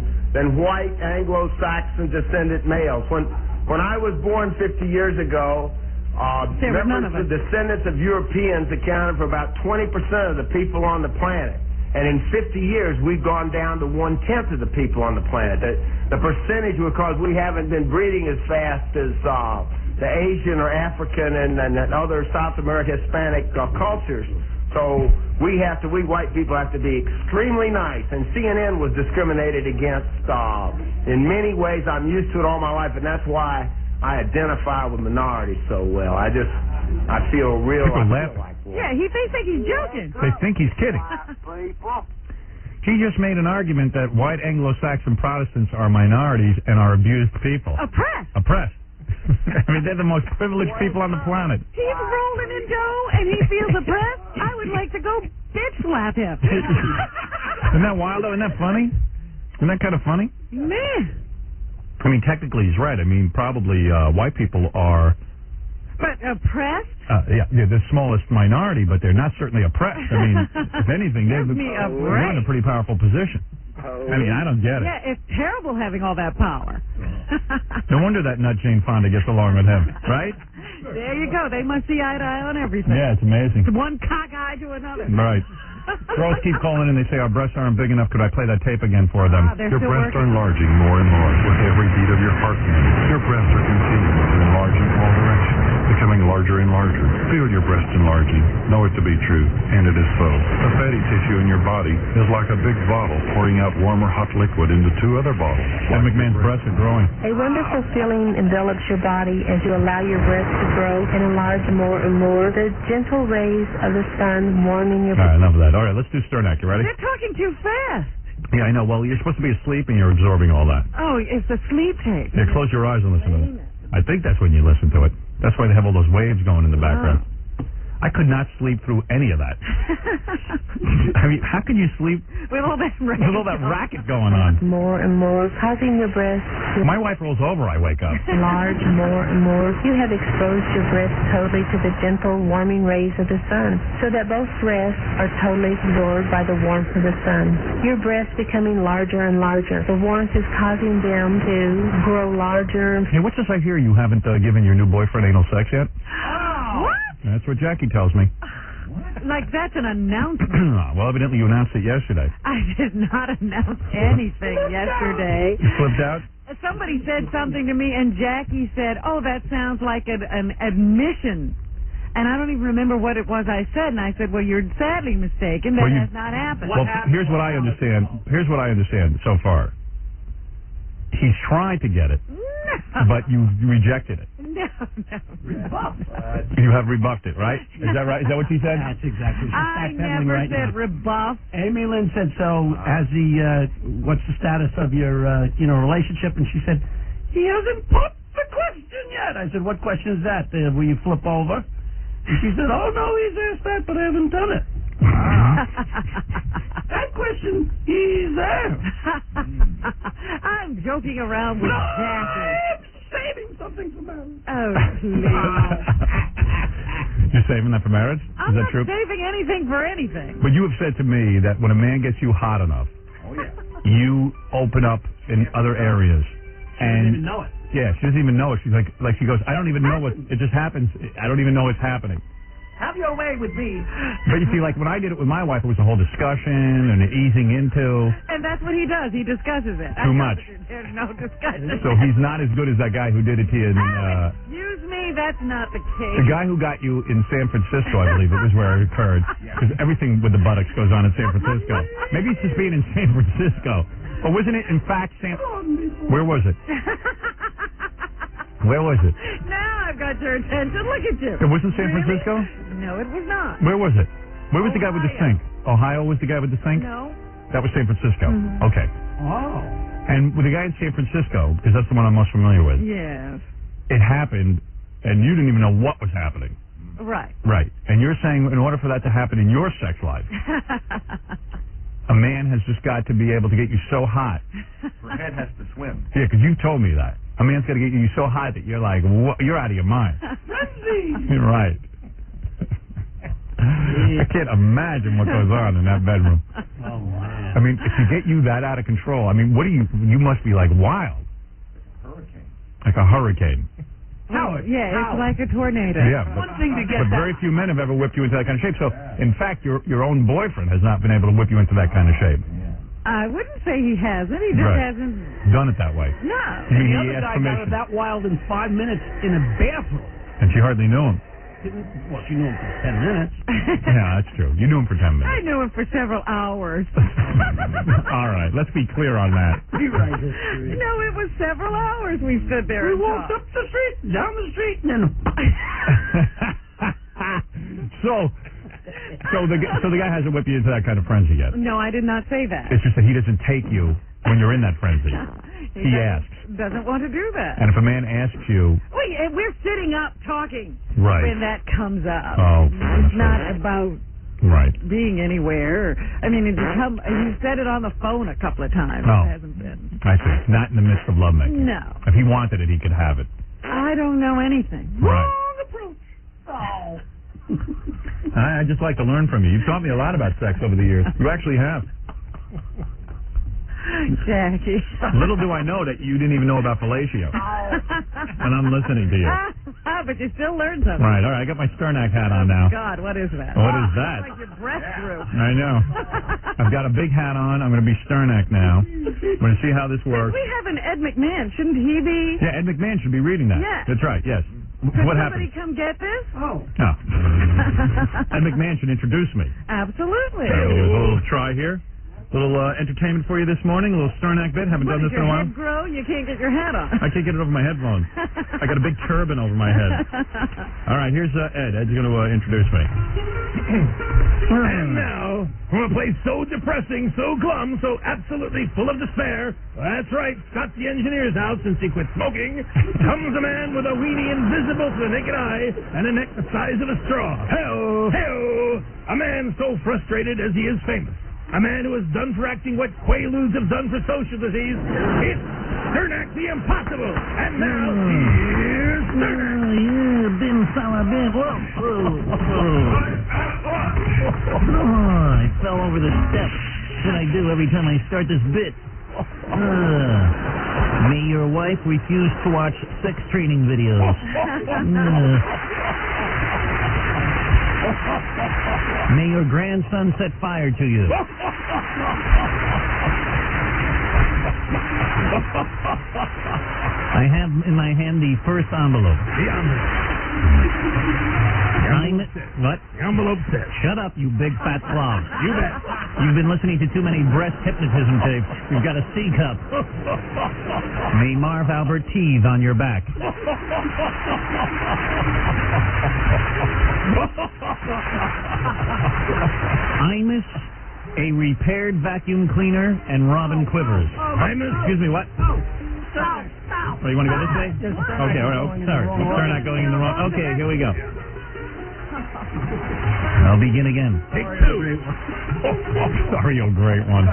S7: white Anglo-Saxon descendant males. When I was born 50 years ago, the descendants of Europeans accounted for about 20% of the people on the planet. And in 50 years, we've gone down to 1/10 of the people on the planet. The percentage, because we haven't been breeding as fast as the Asian or African and other South American Hispanic cultures. So we white people have to be extremely nice. And CNN was discriminated against in many ways. I'm used to it all my life, and that's why I identify with minorities so well. I feel real.
S9: People laugh.
S6: Yeah, they think he's joking.
S9: They think he's kidding. He just made an argument that white Anglo-Saxon Protestants are minorities and are abused people. Oppressed. I mean, they're the most privileged people on the planet.
S6: He's rolling in dough and he feels oppressed. I would like to go bitch slap him.
S9: Isn't that wild, though? Isn't that funny? Isn't that kind of funny?
S6: Man.
S9: I mean, technically, he's right. I mean, probably white people are...
S6: But oppressed?
S9: Yeah, they're the smallest minority, but they're not certainly oppressed. I mean, if anything, they're in a pretty powerful position. I mean, I don't get it.
S6: Yeah, it's terrible having all that power.
S9: No wonder that nut Jane Fonda gets along with him, right?
S6: There you go. They must see eye to eye on everything.
S9: Yeah, it's amazing.
S6: It's one cock eye to another.
S9: Right. Girls keep calling in and they say, our breasts aren't big enough. Could I play that tape again for them?
S8: Your breasts are enlarging more and more with every beat of your heartbeat. Your breasts are continuing to enlarge in all directions, becoming larger and larger. Feel your breasts enlarging. Know it to be true, and it is so. The fatty tissue in your body is like a big bottle pouring out warm or hot liquid into two other bottles.
S9: And McMahon's breasts are growing.
S11: A wonderful feeling envelops your body as you allow your breasts to grow and enlarge more and more. The gentle rays of the sun warming your...
S9: All right, enough of that. All right, let's do Sternak. You ready?
S6: They're talking too fast.
S9: Yeah, I know. Well, you're supposed to be asleep and you're absorbing all that.
S6: Oh, it's the sleep tape.
S9: Yeah, close your eyes and listen to this. I think that's when you listen to it. That's why they have all those waves going in the background. I could not sleep through any of that. I mean, how can you sleep
S6: with all that
S9: racket going on?
S11: More and more, causing your breasts to...
S9: My wife rolls over, I wake up.
S11: Enlarge more and more. You have exposed your breasts totally to the gentle, warming rays of the sun, so that both breasts are totally absorbed by the warmth of the sun. Your breasts becoming larger and larger. The warmth is causing them to grow larger.
S9: Hey, what's this I hear? You haven't given your new boyfriend anal sex yet?
S6: What?
S9: That's what Jackie tells me.
S6: Like that's an announcement.
S9: Well, evidently you announced it yesterday.
S6: I did not announce anything yesterday.
S9: You flipped out?
S6: Somebody said something to me, and Jackie said, oh, that sounds like an admission. And I don't even remember what it was I said, and I said, well, you're sadly mistaken. That has not happened.
S9: Well, here's what I understand. Here's what I understand so far. He's tried to get it, but you rejected it.
S6: No.
S9: You have rebuffed it, right? Is that right? Is that what you said?
S2: That's exactly.
S6: I never said rebuff.
S2: Amy Lynn said, so has what's the status of your, relationship? And she said, he hasn't put the question yet. I said, what question is that? Will you flip over? And she said, oh, no, he's asked that, but I haven't done it. That question, he's there.
S6: I'm joking around with Jackie.
S2: I'm saving something for marriage.
S6: Oh, please.
S9: You're saving that for marriage?
S6: I'm
S9: Is that
S6: not
S9: true?
S6: saving anything for anything.
S9: But you have said to me that when a man gets you hot enough, you open up in other areas.
S2: She doesn't even know it.
S9: Yeah, she doesn't even know it. She's like she goes, I don't even know what, it just happens. I don't even know it's happening.
S2: Have your way with me.
S9: But you see, like when I did it with my wife, it was a whole discussion and easing into.
S6: And that's what he does. He discusses it.
S9: Too much.
S6: There's no discussion.
S9: So he's not as good as that guy who did it to you.
S6: Excuse me, that's not the case.
S9: The guy who got you in San Francisco, I believe it was where it occurred. Because everything with the buttocks goes on in San Francisco. Maybe it's just being in San Francisco. Or wasn't it, in fact, Where was it? Where was it?
S6: Now I've got your attention. Look at you.
S9: It wasn't San Francisco?
S6: No, it was not.
S9: Where was it? Where was the guy with the sink? Ohio was the guy with the sink?
S6: No.
S9: That was San Francisco.
S6: Mm-hmm.
S9: Okay.
S2: Oh.
S9: And with the guy in San Francisco, because that's the one I'm most familiar with,
S6: Yes.
S9: it happened, and you didn't even know what was happening.
S6: Right.
S9: Right. And you're saying in order for that to happen in your sex life, a man has just got to be able to get you so hot.
S10: Her head has to swim.
S9: Yeah, because you told me that. A man's got to get you so hot that you're like, what? You're out of your mind. You're right. I can't imagine what goes on in that bedroom.
S2: Oh, man.
S9: I mean, if you get you that out of control, I mean, what do you must be like wild.
S10: Hurricane.
S9: Like a hurricane.
S2: Howard.
S6: Yeah, it's like a tornado.
S9: Yeah,
S2: One thing to get
S9: but very few men have ever whipped you into that kind of shape. So, in fact, your own boyfriend has not been able to whip you into that kind of shape.
S6: I wouldn't say he hasn't. He just
S9: Right.
S6: hasn't.
S9: Done it that way.
S6: No.
S9: You mean
S2: The
S9: he
S2: other
S9: asked
S2: guy
S9: permission?
S2: got her that wild in 5 minutes in a bathroom.
S9: And she hardly knew him.
S2: Well, she knew him for 10 minutes.
S9: Yeah, that's true. You knew him for 10
S6: I
S9: minutes.
S6: knew him for several hours.
S9: All right, let's be clear on that.
S2: Rewrite history.
S6: No, it was several hours we stood there.
S2: We
S6: and
S2: walked
S6: talked.
S2: up the street, down the street, and then...
S9: So the guy hasn't whipped you into that kind of frenzy yet.
S6: No, I did not say that.
S9: It's just that he doesn't take you when you're in that frenzy. He asks.
S6: Doesn't want to do that.
S9: And if a man asks you,
S6: We're sitting up talking
S9: Right.
S6: when that comes up.
S9: Oh,
S6: It's not about
S9: right.
S6: being anywhere. I mean, you said it on the phone a couple of times.
S9: Oh.
S6: It hasn't been.
S9: I see. Not in the midst of lovemaking.
S6: No.
S9: If he wanted it, he could have it.
S6: I don't know anything.
S9: Right.
S2: Wrong approach. Oh.
S9: I just like to learn from you. You've taught me a lot about sex over the years. You actually have.
S6: Jackie.
S9: Little do I know that you didn't even know about fellatio. And I'm listening to you.
S6: But you still learned something.
S9: Right, all right. I got my Sternak hat on now.
S6: God, what is that?
S9: What is that?
S6: It's like your breast grew.
S9: I know. I've got a big hat on. I'm going to be Sternak now. I'm going to see how this works.
S6: We have an Ed McMahon. Shouldn't he be?
S9: Yeah, Ed McMahon should be reading that.
S6: Yes.
S9: That's right, yes.
S6: Could
S9: What
S6: somebody
S9: happened?
S6: come get this?
S2: Oh.
S9: No. Ed McMahon should introduce me.
S6: Absolutely.
S9: So, a little try here. A little entertainment for you this morning. A little Sternak bit. Haven't done this in a while.
S6: Your head grow? You can't get your hat on.
S9: I can't get it over my headphones. I got a big turban over my head. All right, here's Ed. Ed's going to introduce me.
S12: And now, from a place so depressing, so glum, so absolutely full of despair, that's right, Scott the engineer's house since he quit smoking, comes a man with a weenie invisible to the naked eye and a neck the size of a straw. Hell, hell, a man so frustrated as he is famous. A man who has done for acting what Quaaludes have done for social disease. It's Sternak the Impossible. And now, here's Sternak.
S17: Yeah, Bim Salah Bim. Whoa. Oh, I fell over the steps. What I do every time I start this bit. May your wife refuse to watch sex training videos. May your grandson set fire to you. I have in my hand the first envelope.
S12: The envelope.
S17: What?
S12: The envelope says.
S17: Shut up, you big fat slob.
S12: You bet.
S17: You've been listening to too many breast hypnotism tapes. You've got a C cup. May Marv Albert teethe on your back. Imus, a repaired vacuum cleaner, and Robin Quivers.
S12: Imus.
S17: Excuse me, what?
S2: Stop.
S17: Oh, you want to go this way? Okay, all right. Sorry. We're not going in the wrong. Okay, here we go. I'll begin again.
S12: Take two.
S9: Sorry, oh great one.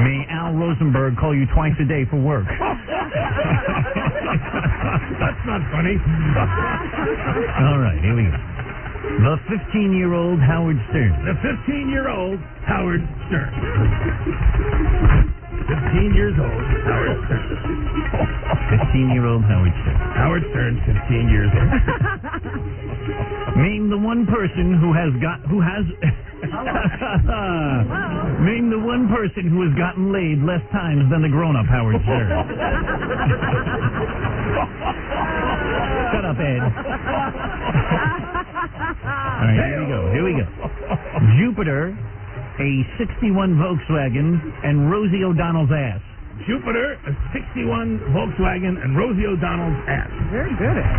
S17: May Al Rosenberg call you twice a day for work.
S12: That's not funny.
S17: All right, here we go. The 15-year-old Howard Stern.
S12: The 15-year-old Howard Stern. 15 years old Howard Stern.
S17: 15-year-old Howard Stern.
S12: Howard Stern, 15 years old.
S17: Name the one person who has Name the one person who has gotten laid less times than the grown-up Howard Stern. Shut up, Ed. All right, here we go. Jupiter, a 61 Volkswagen, and Rosie O'Donnell's ass.
S12: Jupiter, a 61 Volkswagen, and Rosie O'Donnell's ass.
S6: Very good at it.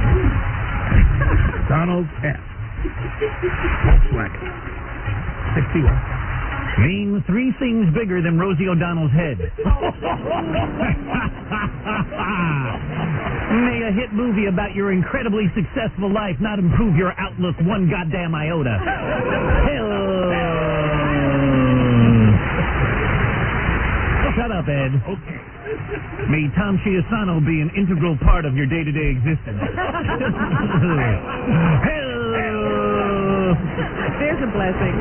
S12: Donald's ass. Volkswagen. 61.
S17: Name three things bigger than Rosie O'Donnell's head. May a hit movie about your incredibly successful life not improve your outlook one goddamn iota. Shut up, Ed.
S12: Okay.
S17: May Tom Chiasano be an integral part of your day-to-day existence.
S6: There's a blessing.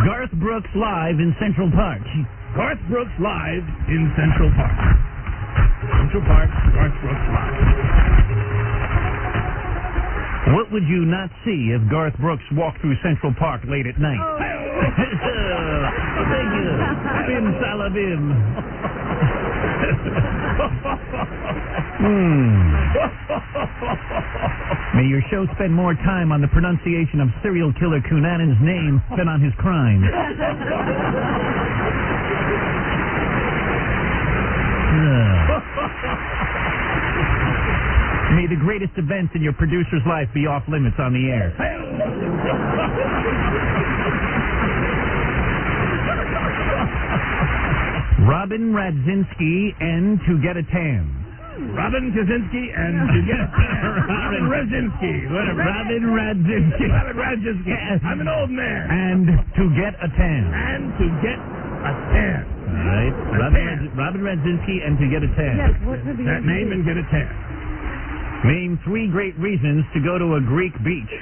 S17: Garth Brooks live in Central Park.
S12: Garth Brooks live in Central Park. Central Park, Garth Brooks live.
S17: What would you not see if Garth Brooks walked through Central Park late at night? Thank you. Bim salabim. May your show spend more time on the pronunciation of serial killer Cunanan's name than on his crimes. May the greatest events in your producer's life be off limits on the air. Robin Radzinski and To Get a Tan.
S12: Robin Kaczynski and To Get a Tan. Robin Radzinski.
S17: Robin Radzinski.
S12: Robin Radzinski. I'm an old man.
S17: And To Get a Tan.
S12: And To Get a Tan.
S17: All right. Robin Radzinski and To Get a Tan.
S6: Yes, what would
S12: that name and get a tan.
S17: Name three great reasons to go to a Greek beach.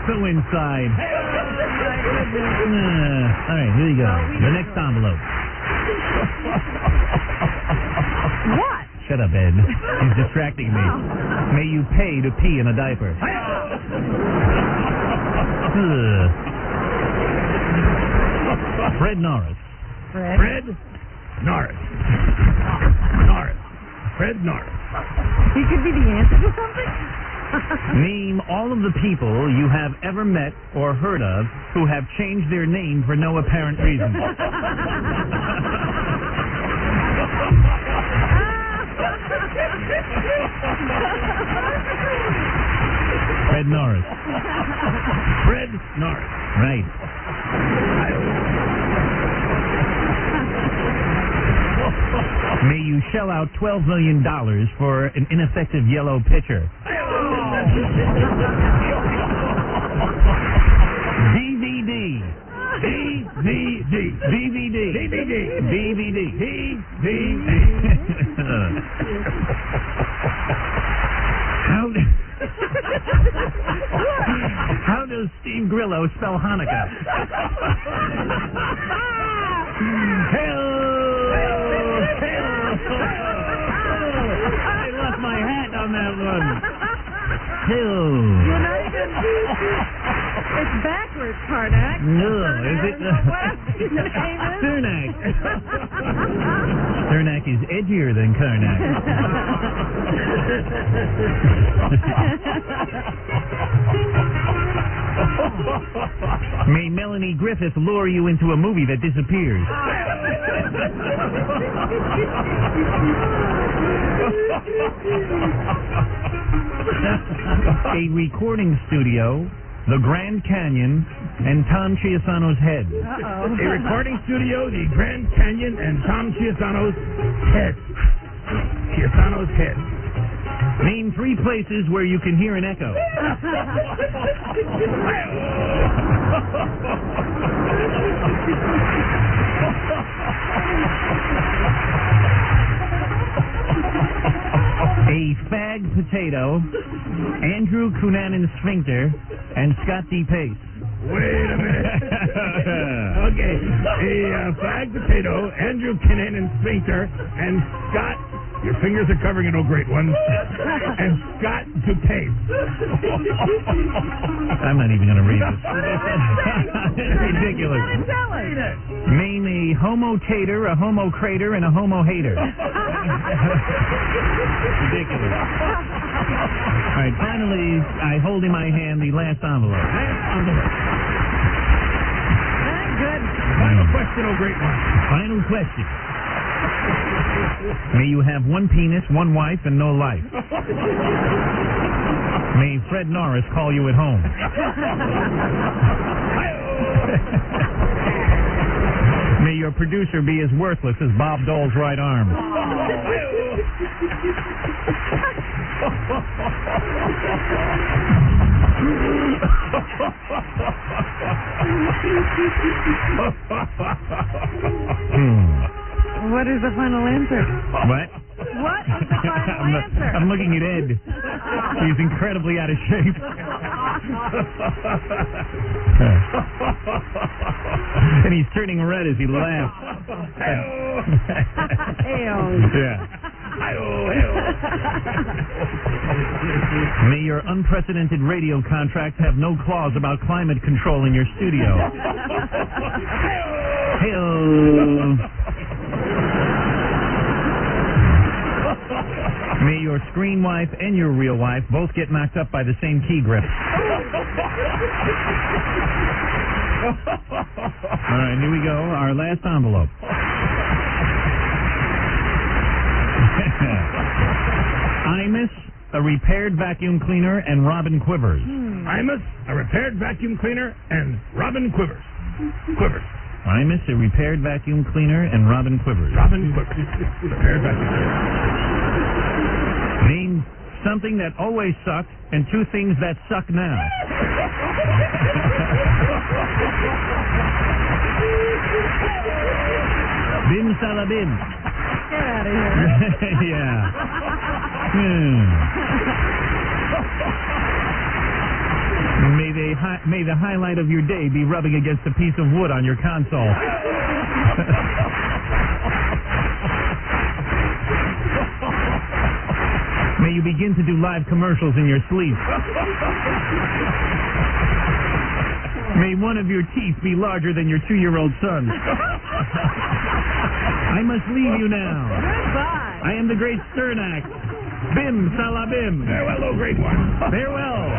S17: So inside. All right, here you go. The next envelope.
S6: What?
S17: Shut up, Ed. He's distracting me. May you pay to pee in a diaper. Fred Norris.
S12: Fred Norris. Fred Norris.
S6: He could be the answer to something?
S17: Name all of the people you have ever met or heard of who have changed their name for no apparent reason. Fred Norris.
S12: Fred Norris.
S17: Right. May you shell out $12 million for an ineffective yellow pitcher. DVD. How does Steve Grillo spell Hanukkah? I left my hat on that one.
S6: You're not even... It's backwards, Karnak.
S17: No, is it? Cernak. Cernak is edgier than Karnak. May Melanie Griffith lure you into a movie that disappears. A recording studio, the Grand Canyon, and Tom Chiasano's head.
S12: A recording studio, the Grand Canyon, and Tom Chiasano's head. Chiasano's head.
S17: Name three places where you can hear an echo. A fag potato, Andrew Cunanan Sphincter, and Scott D. Pace.
S12: Wait a minute. Okay. A fag potato, Andrew Cunanan Sphincter, and Scott Your fingers are covering it, oh great one. And Scott DuPace.
S17: I'm not even going to read this. It's ridiculous. Name a homo tater, a homo crater, and a homo hater. Ridiculous. All right, finally, I hold in my hand the last envelope.
S6: Good.
S12: Final question, oh great one.
S17: Final question. May you have one penis, one wife, and no life. May Fred Norris call you at home. May your producer be as worthless as Bob Dole's right arm.
S6: What is the final answer?
S17: What?
S6: What is the final answer?
S17: I'm looking at Ed. He's incredibly out of shape. And he's turning red as he laughs. Yeah. May your unprecedented radio contract have no clause about climate control in your studio. Hey-oh. May your screen wife and your real wife both get knocked up by the same key grip. All right, here we go. Our last envelope. Imus, a repaired vacuum cleaner, and Robin Quivers.
S12: Imus, a repaired vacuum cleaner, and Robin Quivers. Quivers.
S17: Imus, a repaired vacuum cleaner, and Robin Quivers.
S12: Robin Quivers. Repaired vacuum cleaner.
S17: Name something that always sucked and two things that suck now. Bim salabim.
S6: Get out of here.
S17: Yeah. May the highlight of your day be rubbing against a piece of wood on your console. May you begin to do live commercials in your sleep. May one of your teeth be larger than your 2-year-old son. I must leave you now.
S6: Goodbye.
S17: I am the great Sternak. Bim salabim.
S12: Farewell, oh great one.
S17: Farewell.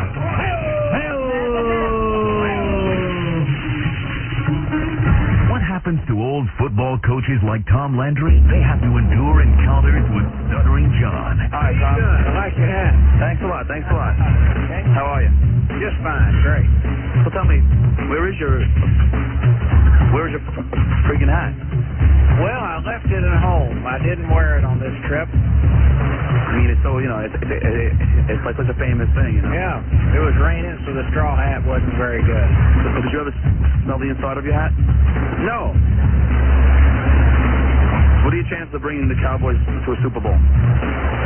S17: Hey-oh.
S15: What happens to old football coaches like Tom Landry? They have to endure encounters with Stuttering John.
S14: Hi, Tom. I like your hat. Thanks a lot. Okay.
S15: How are you?
S14: Just fine. Great.
S15: Well, tell me, where is your freaking hat?
S14: Well, I left it at home. I didn't wear it on this trip.
S15: I mean, it's so, it's like such a famous thing, you know?
S14: Yeah. It was raining, so the straw hat wasn't very good.
S15: Did you ever smell the inside of your hat?
S14: No.
S15: What are your chances of bringing the Cowboys to a Super Bowl?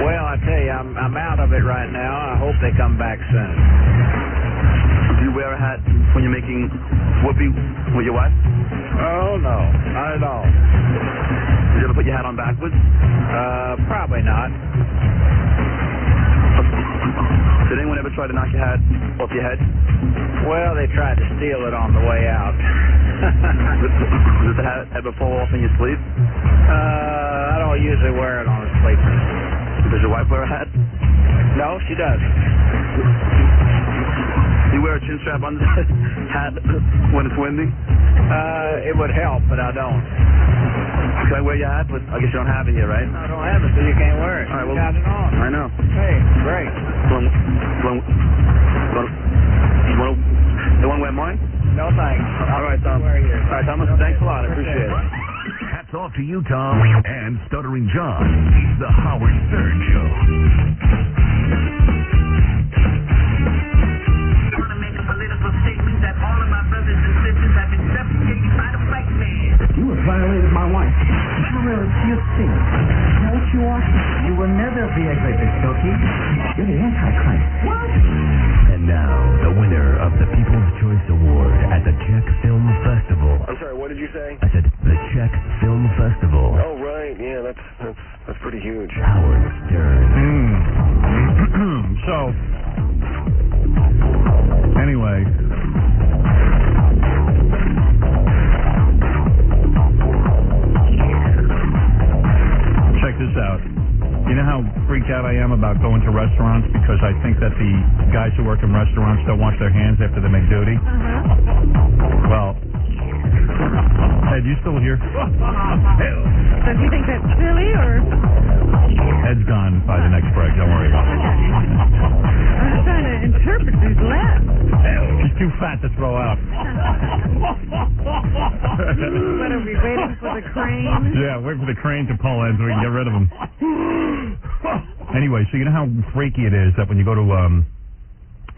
S14: Well, I tell you, I'm out of it right now. I hope they come back soon.
S15: Do you wear a hat when you're making whoopee with your wife?
S14: Oh, no. Not at all.
S15: Did you ever put your hat on backwards?
S14: Probably not.
S15: Did anyone ever try to knock your hat off your head?
S14: Well, they tried to steal it on the way out.
S15: Does the hat ever fall off in your sleep?
S14: I don't usually wear it on a sleeper.
S15: Does your wife wear a hat?
S14: No, she doesn't.
S15: Do you wear a chin strap under the hat when it's windy?
S14: It would help, but I don't.
S15: Can I wear your hat? But I guess you don't have it here, right?
S14: I don't have it, so you can't wear it.
S15: All right, well,
S14: you got it on.
S15: I know.
S14: Hey, great.
S15: You want to wear mine?
S14: No, thanks.
S15: All right, Tom. All right, Thomas, thanks a lot. I appreciate it. Hats off to you, Tom, and Stuttering John. It's the Howard Stern Show.
S18: You have violated my wife. You think. You know what you are? You will never be a great Cookie. You're the Antichrist. What?
S15: And now, the winner of the People's Choice Award at the Czech Film Festival.
S7: I'm sorry, what did you say?
S15: I said the Czech Film Festival.
S7: Oh, right. Yeah, that's pretty pretty huge.
S15: Howard Stern.
S9: So, anyway. Check this out. You know how freaked out I am about going to restaurants because I think that the guys who work in restaurants don't wash their hands after they make duty? Well, Ed, you still here?
S6: Does he think that's silly, or?
S9: Ed's gone by the next break. Don't worry about it.
S6: I'm just trying to interpret these laughs.
S9: She's too fat to throw out.
S6: What are we waiting for the crane?
S9: Yeah, wait for the crane to pull in so we can get rid of him. Anyway, so you know how freaky it is that when you go to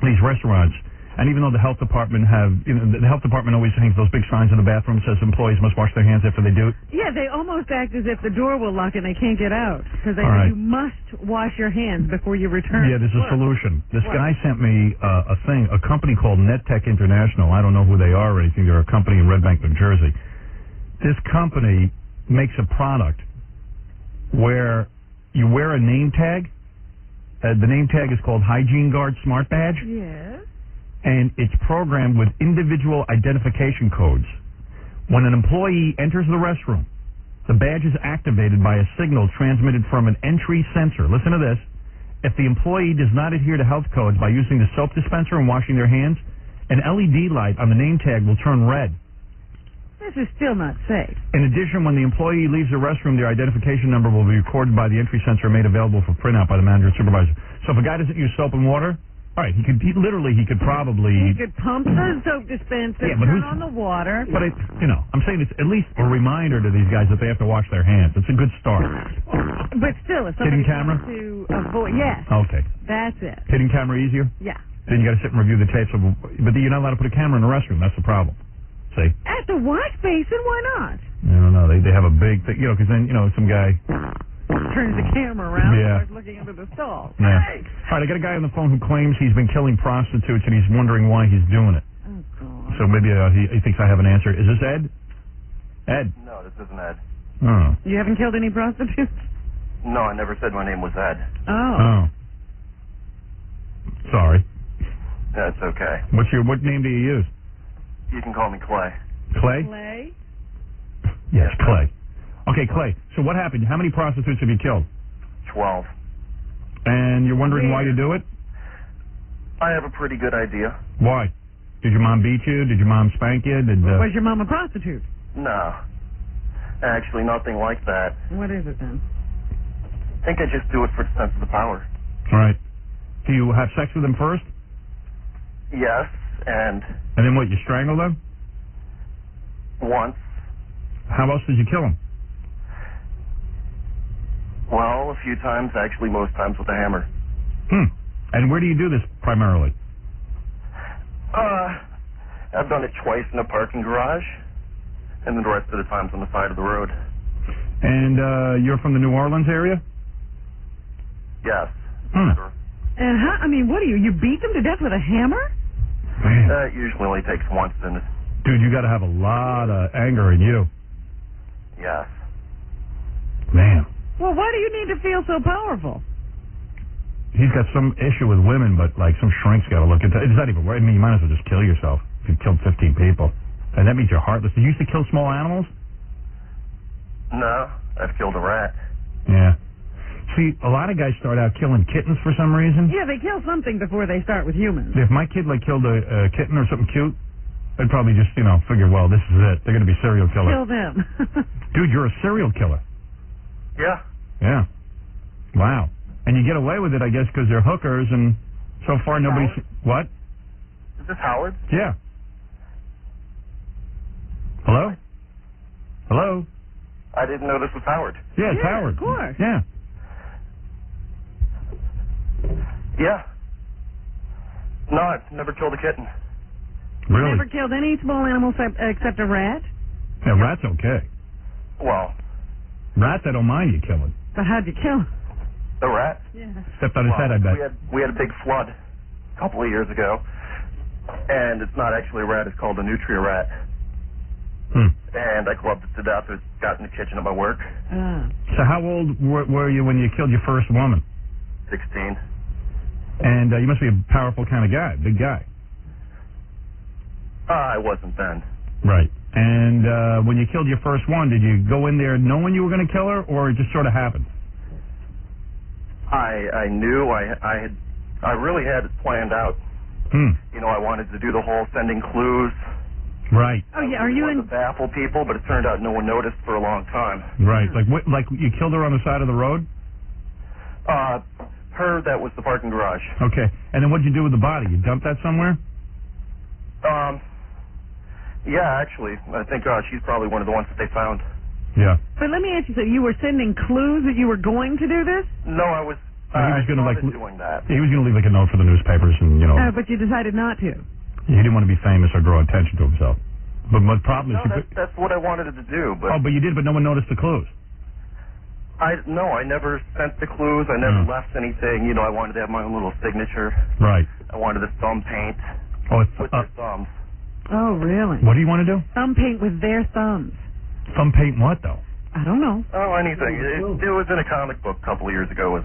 S9: these restaurants, and even though the health department the health department always hangs those big signs in the bathroom that says employees must wash their hands after they do it.
S6: Yeah, they almost act as if the door will lock and they can't get out because they
S9: All
S6: say
S9: right.
S6: you must wash your hands before you return.
S9: Yeah, there's
S6: to
S9: a
S6: work.
S9: solution. This
S6: What?
S9: guy sent me a company called NetTech International. I don't know who they are or anything. They're a company in Red Bank, New Jersey. This company makes a product where you wear a name tag. The name tag is called Hygiene Guard Smart Badge.
S6: Yes.
S9: And it's programmed with individual identification codes. When an employee enters the restroom, the badge is activated by a signal transmitted from an entry sensor. Listen to this. If the employee does not adhere to health codes by using the soap dispenser and washing their hands, an LED light on the name tag will turn red.
S6: This is still not safe.
S9: In addition, when the employee leaves the restroom, their identification number will be recorded by the entry sensor and made available for printout by the manager and supervisor. So if a guy doesn't use soap and water, all right, he could probably...
S6: He could pump the soap dispenser,
S9: Yeah, but
S6: turn
S9: who's-
S6: on the water.
S9: But I'm saying it's at least a reminder to these guys that they have to wash their hands. It's a good start.
S6: But still, if
S9: Hidden
S6: somebody
S9: camera?
S6: wants to avoid... Yes,
S9: Okay.
S6: that's it.
S9: Hidden camera easier?
S6: Yeah.
S9: Then you got to sit and review the tapes. But you're not allowed to put a camera in the restroom. That's the problem. See?
S6: At the wash basin, why not?
S9: I don't know. They have a big thing, because then, some guy...
S6: Turns the camera around
S9: Yeah.
S6: and starts looking into the stall.
S9: Yeah. All right, I got a guy on the phone who claims he's been killing prostitutes and he's wondering why he's doing it.
S6: Oh, God.
S9: So maybe he thinks I have an answer. Is this Ed? Ed?
S10: No, this isn't Ed.
S9: Oh.
S6: You haven't killed any prostitutes?
S10: No, I never said my name was Ed.
S6: Oh.
S9: Sorry.
S10: That's okay.
S9: What name do you use?
S10: You can call me Clay.
S9: Clay?
S6: Clay?
S9: Yes, Clay. Okay, Clay. So what happened? How many prostitutes have you killed?
S10: 12.
S9: And you're wondering why you do it?
S10: I have a pretty good idea.
S9: Why? Did your mom beat you? Did your mom spank you?
S6: Was your mom a prostitute?
S10: No. Actually, nothing like that.
S6: What is it then?
S10: I think I just do it for the sense of the power.
S9: All right. Do you have sex with them first?
S10: Yes, and
S9: And then what, you strangle them?
S10: once.
S9: How else did you kill them?
S10: Well, a few times, actually most times with a hammer.
S9: And where do you do this primarily?
S10: I've done it twice in a parking garage, and then the rest of the times on the side of the road.
S9: And you're from the New Orleans area?
S10: Yes.
S6: And how, what do you beat them to death with a hammer?
S9: Man.
S10: That usually only takes once, and
S9: Dude, you got to have a lot of anger in you.
S10: yes.
S9: Man.
S6: Well, why do you need to feel so powerful?
S9: He's got some issue with women, but some shrink's got to look into it. It's not even worth. You might as well just kill yourself if you've killed 15 people. And that means you're heartless. Did you used to kill small animals?
S10: No, I've killed a rat.
S9: Yeah. See, a lot of guys start out killing kittens for some reason.
S6: Yeah, they kill something before they start with humans.
S9: If my kid killed a kitten or something cute, I'd probably just figure, well, this is it. They're going to be serial killers.
S6: Kill them.
S9: Dude, you're a serial killer.
S10: Yeah.
S9: Yeah. Wow. And you get away with it, I guess, because they're hookers, and so far nobody's... What?
S10: Is this Howard?
S9: Yeah. Hello? Hello?
S10: I didn't know this was Howard.
S9: Yeah, it's Howard.
S6: Of course.
S9: Yeah.
S10: Yeah. No, I've never killed a kitten.
S9: Really?
S6: Never killed any small animal except a rat?
S9: Yeah, rat's okay.
S10: Well,
S9: Rats, I don't mind you killing.
S6: But how'd you kill him?
S10: a rat.
S6: Yeah.
S9: Stepped on his head, I bet.
S10: We had a big flood a couple of years ago, and it's not actually a rat. It's called a nutria rat. and I clubbed it to death. It got in the kitchen at my work.
S9: So how old were you when you killed your first woman?
S10: 16.
S9: And you must be a powerful kind of guy, big guy.
S10: I wasn't then.
S9: Right. And when you killed your first one, did you go in there knowing you were going to kill her, or it just sort of happened?
S10: I knew I really had it planned out. You know, I wanted to do the whole sending clues.
S9: Right.
S6: Oh yeah, are you in?
S10: To baffle people, but it turned out no one noticed for a long time.
S9: Right. Like you killed her on the side of the road?
S10: Her, that was the parking garage.
S9: Okay. And then what'd you do with the body? You dumped that somewhere?
S10: Yeah, actually, I think she's probably one of the ones that they found.
S9: Yeah.
S6: But let me ask you something. You were sending clues that you were going to do this?
S10: No, I was.
S9: He was going to
S10: doing that.
S9: He was going to leave like a note for the newspapers, and you know.
S6: But you decided not to.
S9: He didn't want to be famous or draw attention to himself. But my problem is.
S10: No, that's what I wanted to do. But
S9: but you did, but no one noticed the clues.
S10: I never sent the clues. I never left anything. You know, I wanted to have my own little signature.
S9: Right.
S10: I wanted to thumb paint with their thumbs.
S6: Oh, really?
S9: What do you want to do?
S6: Thumb paint with their thumbs.
S9: Thumb paint what, though?
S6: I don't know.
S10: Oh, anything. It was in a comic book a couple of years ago.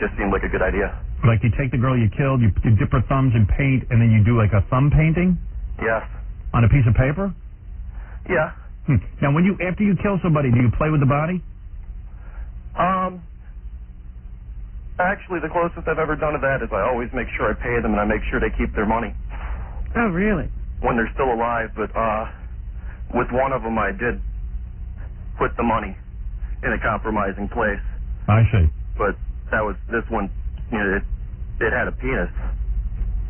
S10: Just seemed like a good idea.
S9: Like you take the girl you killed, you dip her thumbs in paint, and then you do like a thumb painting?
S10: Yes.
S9: On a piece of paper?
S10: Yeah.
S9: Now, after you kill somebody, do you play with the body?
S10: Actually, the closest I've ever done to that is I always make sure I pay them and I make sure they keep their money.
S6: Oh, really?
S10: When they're still alive, but with one of them I did put the money in a compromising place.
S9: I see.
S10: But this one, you know, it had a penis.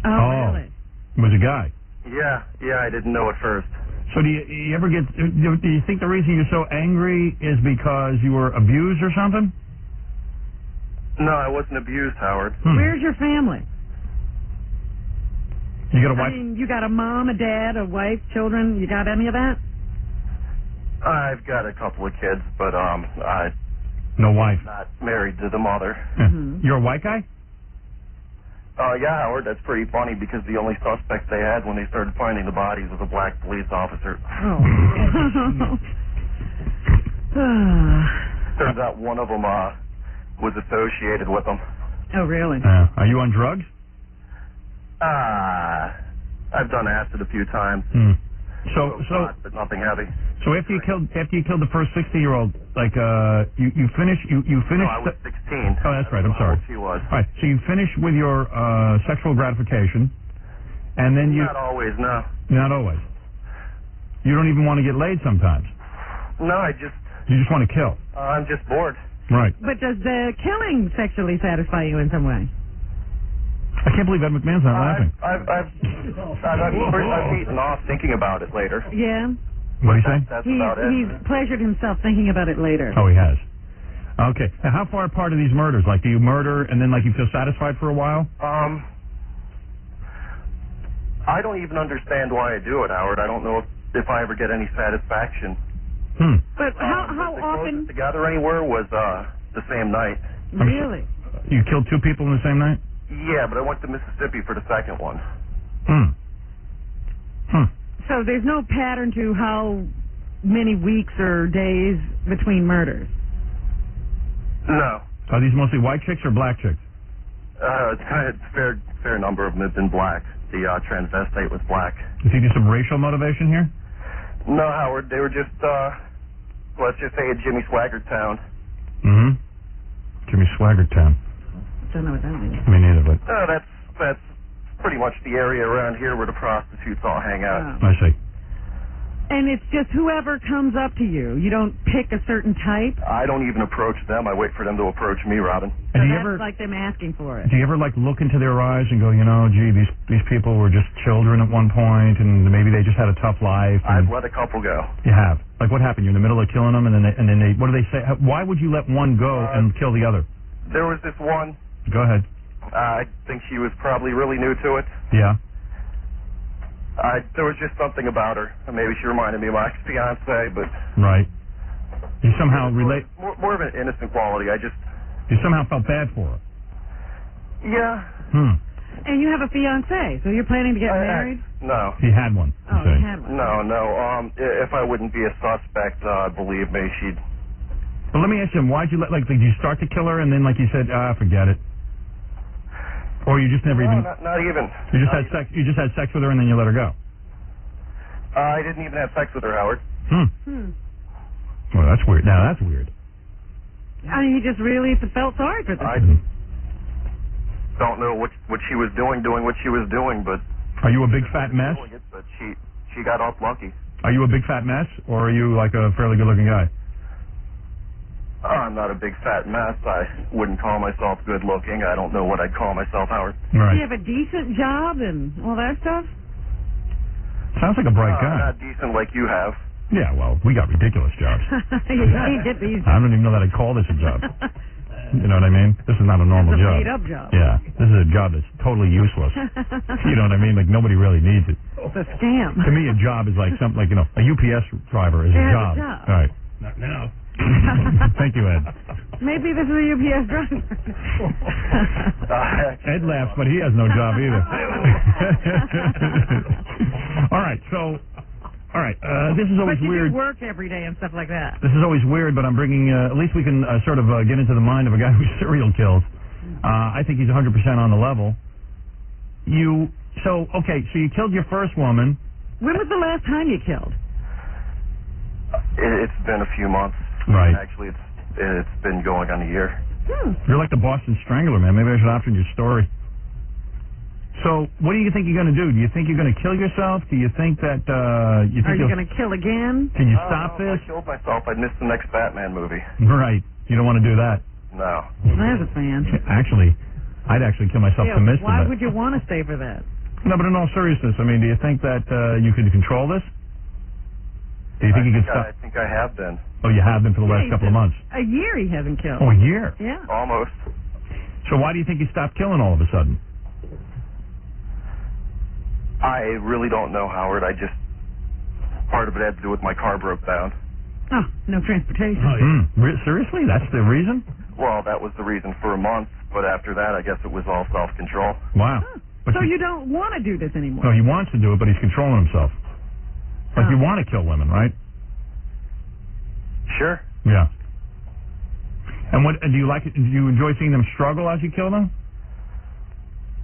S6: Oh, really?
S9: It was a guy.
S10: Yeah, I didn't know at first.
S9: So do you ever get, do you think the reason you're so angry is because you were abused or something?
S10: No, I wasn't abused, Howard.
S6: Where's your family?
S9: You got a wife?
S6: I mean, you got a mom, a dad, a wife, children. You got any of that?
S10: I've got a couple of kids, but
S9: no wife.
S10: Not married to the mother.
S9: You're a white guy?
S10: Yeah, Howard, that's pretty funny because the only suspect they had when they started finding the bodies was a black police officer.
S6: Oh.
S10: Turns out one of them was associated with them.
S6: Oh, really?
S9: Are you on drugs?
S10: I've done acid a few times.
S9: So,
S10: but nothing heavy.
S9: So after you killed the first 60-year-old, like you finished.
S10: No, I was 16.
S9: Oh, that's right. I'm sorry.
S10: She was.
S9: All right. So you finished with your sexual gratification, and then you.
S10: Not always, no.
S9: Not always. You don't even want to get laid sometimes.
S10: No,
S9: You just want to kill.
S10: I'm just bored.
S9: Right.
S6: But does the killing sexually satisfy you in some way?
S9: I can't believe Ed McMahon's not laughing.
S10: I've eaten off thinking about it later.
S6: Yeah.
S9: What do you say?
S10: That's about it.
S6: He's pleasured himself thinking about it later.
S9: Oh, he has. Okay. Now, how far apart are these murders? Like, do you murder and then, like, you feel satisfied for a while?
S10: I don't even understand why I do it, Howard. I don't know if I ever get any satisfaction.
S6: But how often?
S10: The together anywhere was the same night.
S6: Really?
S9: You killed two people in the same night?
S10: Yeah, but I went to Mississippi for the second one.
S6: So there's no pattern to how many weeks or days between murders?
S10: No.
S9: Are these mostly white chicks or black chicks?
S10: It's kind of fair number of them have been black. The transvestite was black.
S9: You think there's some racial motivation here?
S10: No, Howard. They were just, let's just say a Jimmy Swaggart town.
S9: Jimmy Swaggart town.
S6: Don't know what that means.
S9: Me neither, but...
S10: That's pretty much the area around here where the prostitutes all hang out.
S9: I see.
S6: And it's just whoever comes up to you. You don't pick a certain type?
S10: I don't even approach them. I wait for them to approach me, Robin.
S6: So that's like them asking for it.
S9: Do you ever, like, look into their eyes and go, you know, gee, these people were just children at one point, and maybe they just had a tough life?
S10: I've let a couple go.
S9: You have? Like, what happened? You're in the middle of killing them, and then they what do they say? Why would you let one go and kill the other?
S10: There was this one.
S9: Go ahead.
S10: I think she was probably really new to it.
S9: Yeah.
S10: There was just something about her. Maybe she reminded me of my ex-fiancée, but...
S9: Right. You somehow relate...
S10: More of an innocent quality.
S9: You somehow felt bad for her.
S10: Yeah.
S6: And you have a fiancé, so you're planning to get married?
S10: No.
S9: He had one.
S6: Oh, he had one.
S10: No. If I wouldn't be a suspect, believe me, she'd...
S9: But let me ask you, why'd you did you start to kill her and then, like you said, forget it? Or you just never even...
S10: Not even.
S9: You just had sex. You just had sex with her and then you let her go.
S10: I didn't even have sex with her, Howard.
S9: Well, that's weird. Now that's weird.
S6: I mean, he just really felt sorry for this.
S10: I don't know what she was doing what she was doing, but...
S9: Are you a big fat mess?
S10: But she got off lucky.
S9: Are you a big fat mess, or are you like a fairly good-looking guy?
S10: I'm not a big fat mess. I wouldn't call myself good-looking. I don't know what I'd call myself, Howard.
S9: Right.
S6: Do you have a decent job and all that stuff?
S9: Sounds like a bright guy.
S10: Not decent like you have.
S9: Yeah, well, we got ridiculous jobs.
S6: You get these.
S9: I don't even know that I'd call this a job. You know what I mean? This is not a normal
S6: It's a
S9: job.
S6: made-up job.
S9: Yeah, this is a job that's totally useless. You know what I mean? Like, nobody really needs it.
S6: It's a scam.
S9: To me, a job is like something like, a UPS driver is a
S6: Yeah,
S9: job.
S6: it's a job.
S9: All right.
S12: Not now.
S9: Thank you, Ed.
S6: Maybe this is a UPS driver.
S9: Ed laughs, but he has no job either. All right, so... All right, this is always
S6: but you
S9: weird.
S6: do work every day and stuff like that.
S9: This is always weird, but I'm bringing, at least we can sort of get into the mind of a guy who serial kills. I think he's 100% on the level. So you killed your first woman.
S6: When was the last time you killed?
S10: It's been a few months.
S9: Right.
S10: Actually, it's been going on a year.
S9: You're like the Boston Strangler, man. Maybe I should option your story. So, what do you think you're going to do? Do you think you're going to kill yourself? Do you think that
S6: Are you going to kill again?
S9: Can you stop this?
S10: If I killed myself, I'd miss the next Batman movie.
S9: Right. You don't want to do that.
S10: No.
S6: There's a fan.
S9: Actually, I'd actually kill myself to miss
S6: why
S9: that.
S6: would you want to stay for that?
S9: No, but in all seriousness, I mean, do you think that you could control this? Do you think you could stop?
S10: I think I have been.
S9: Oh, you have been for the last couple of months.
S6: A year he hasn't killed.
S9: Oh, a year?
S6: Yeah.
S10: Almost.
S9: So why do you think you stopped killing all of a sudden?
S10: I really don't know, Howard. Part of it had to do with my car broke down.
S6: Oh, no transportation.
S9: Seriously? That's the reason?
S10: Well, that was the reason for a month, but after that, I guess it was all self-control.
S9: Wow. But
S6: So you don't want to do this anymore?
S9: No, he wants to do it, but he's controlling himself. Like, you want to kill women, right?
S10: Sure.
S9: Yeah. And do you like it? Do you enjoy seeing them struggle as you kill them?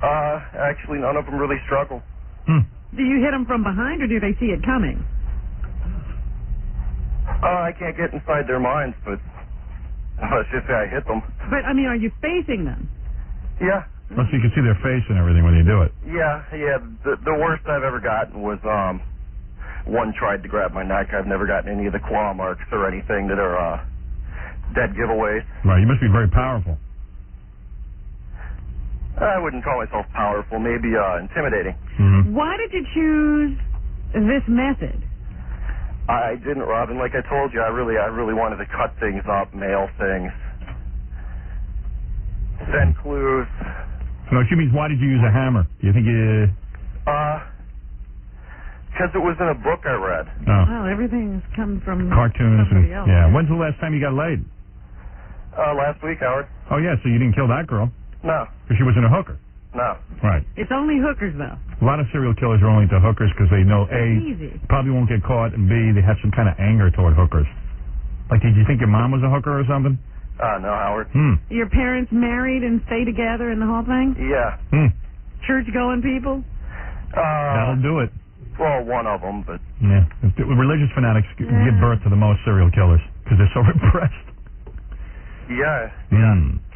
S10: Actually, none of them really struggle.
S6: Do you hit them from behind, or do they see it coming?
S10: I can't get inside their minds, but let's just say I hit them.
S6: But, I mean, are you facing them?
S10: Yeah.
S9: Well, so you can see their face and everything when you do it.
S10: Yeah. The worst I've ever gotten was one tried to grab my neck. I've never gotten any of the claw marks or anything that are dead giveaways.
S9: Right. You must be very powerful.
S10: I wouldn't call myself powerful. Maybe intimidating.
S6: Why did you choose this method?
S10: I didn't, Robin. Like I told you, I really wanted to cut things up, mail things, send clues.
S9: No, she means why did you use a hammer? Do you think you...
S10: Because it was in a book I read.
S9: Oh.
S6: Well, everything's come from
S9: Cartoons
S6: somebody
S9: and...
S6: else.
S9: Yeah. When's the last time you got laid?
S10: Last week, Howard.
S9: Oh, yeah, so you didn't kill that girl?
S10: No.
S9: Because she wasn't a hooker?
S10: No.
S9: Right.
S6: It's only hookers, though.
S9: A lot of serial killers are only into hookers because they know, A,
S6: Easy.
S9: probably won't get caught, and B, they have some kind of anger toward hookers. Like, did you think your mom was a hooker or something?
S10: No, Howard.
S6: Your parents married and stay together and the whole thing?
S10: Yeah.
S6: Church-going people?
S9: That'll do it.
S10: Well, one of them, but...
S9: Yeah. Religious fanatics give birth to the most serial killers because they're so repressed.
S10: Yeah.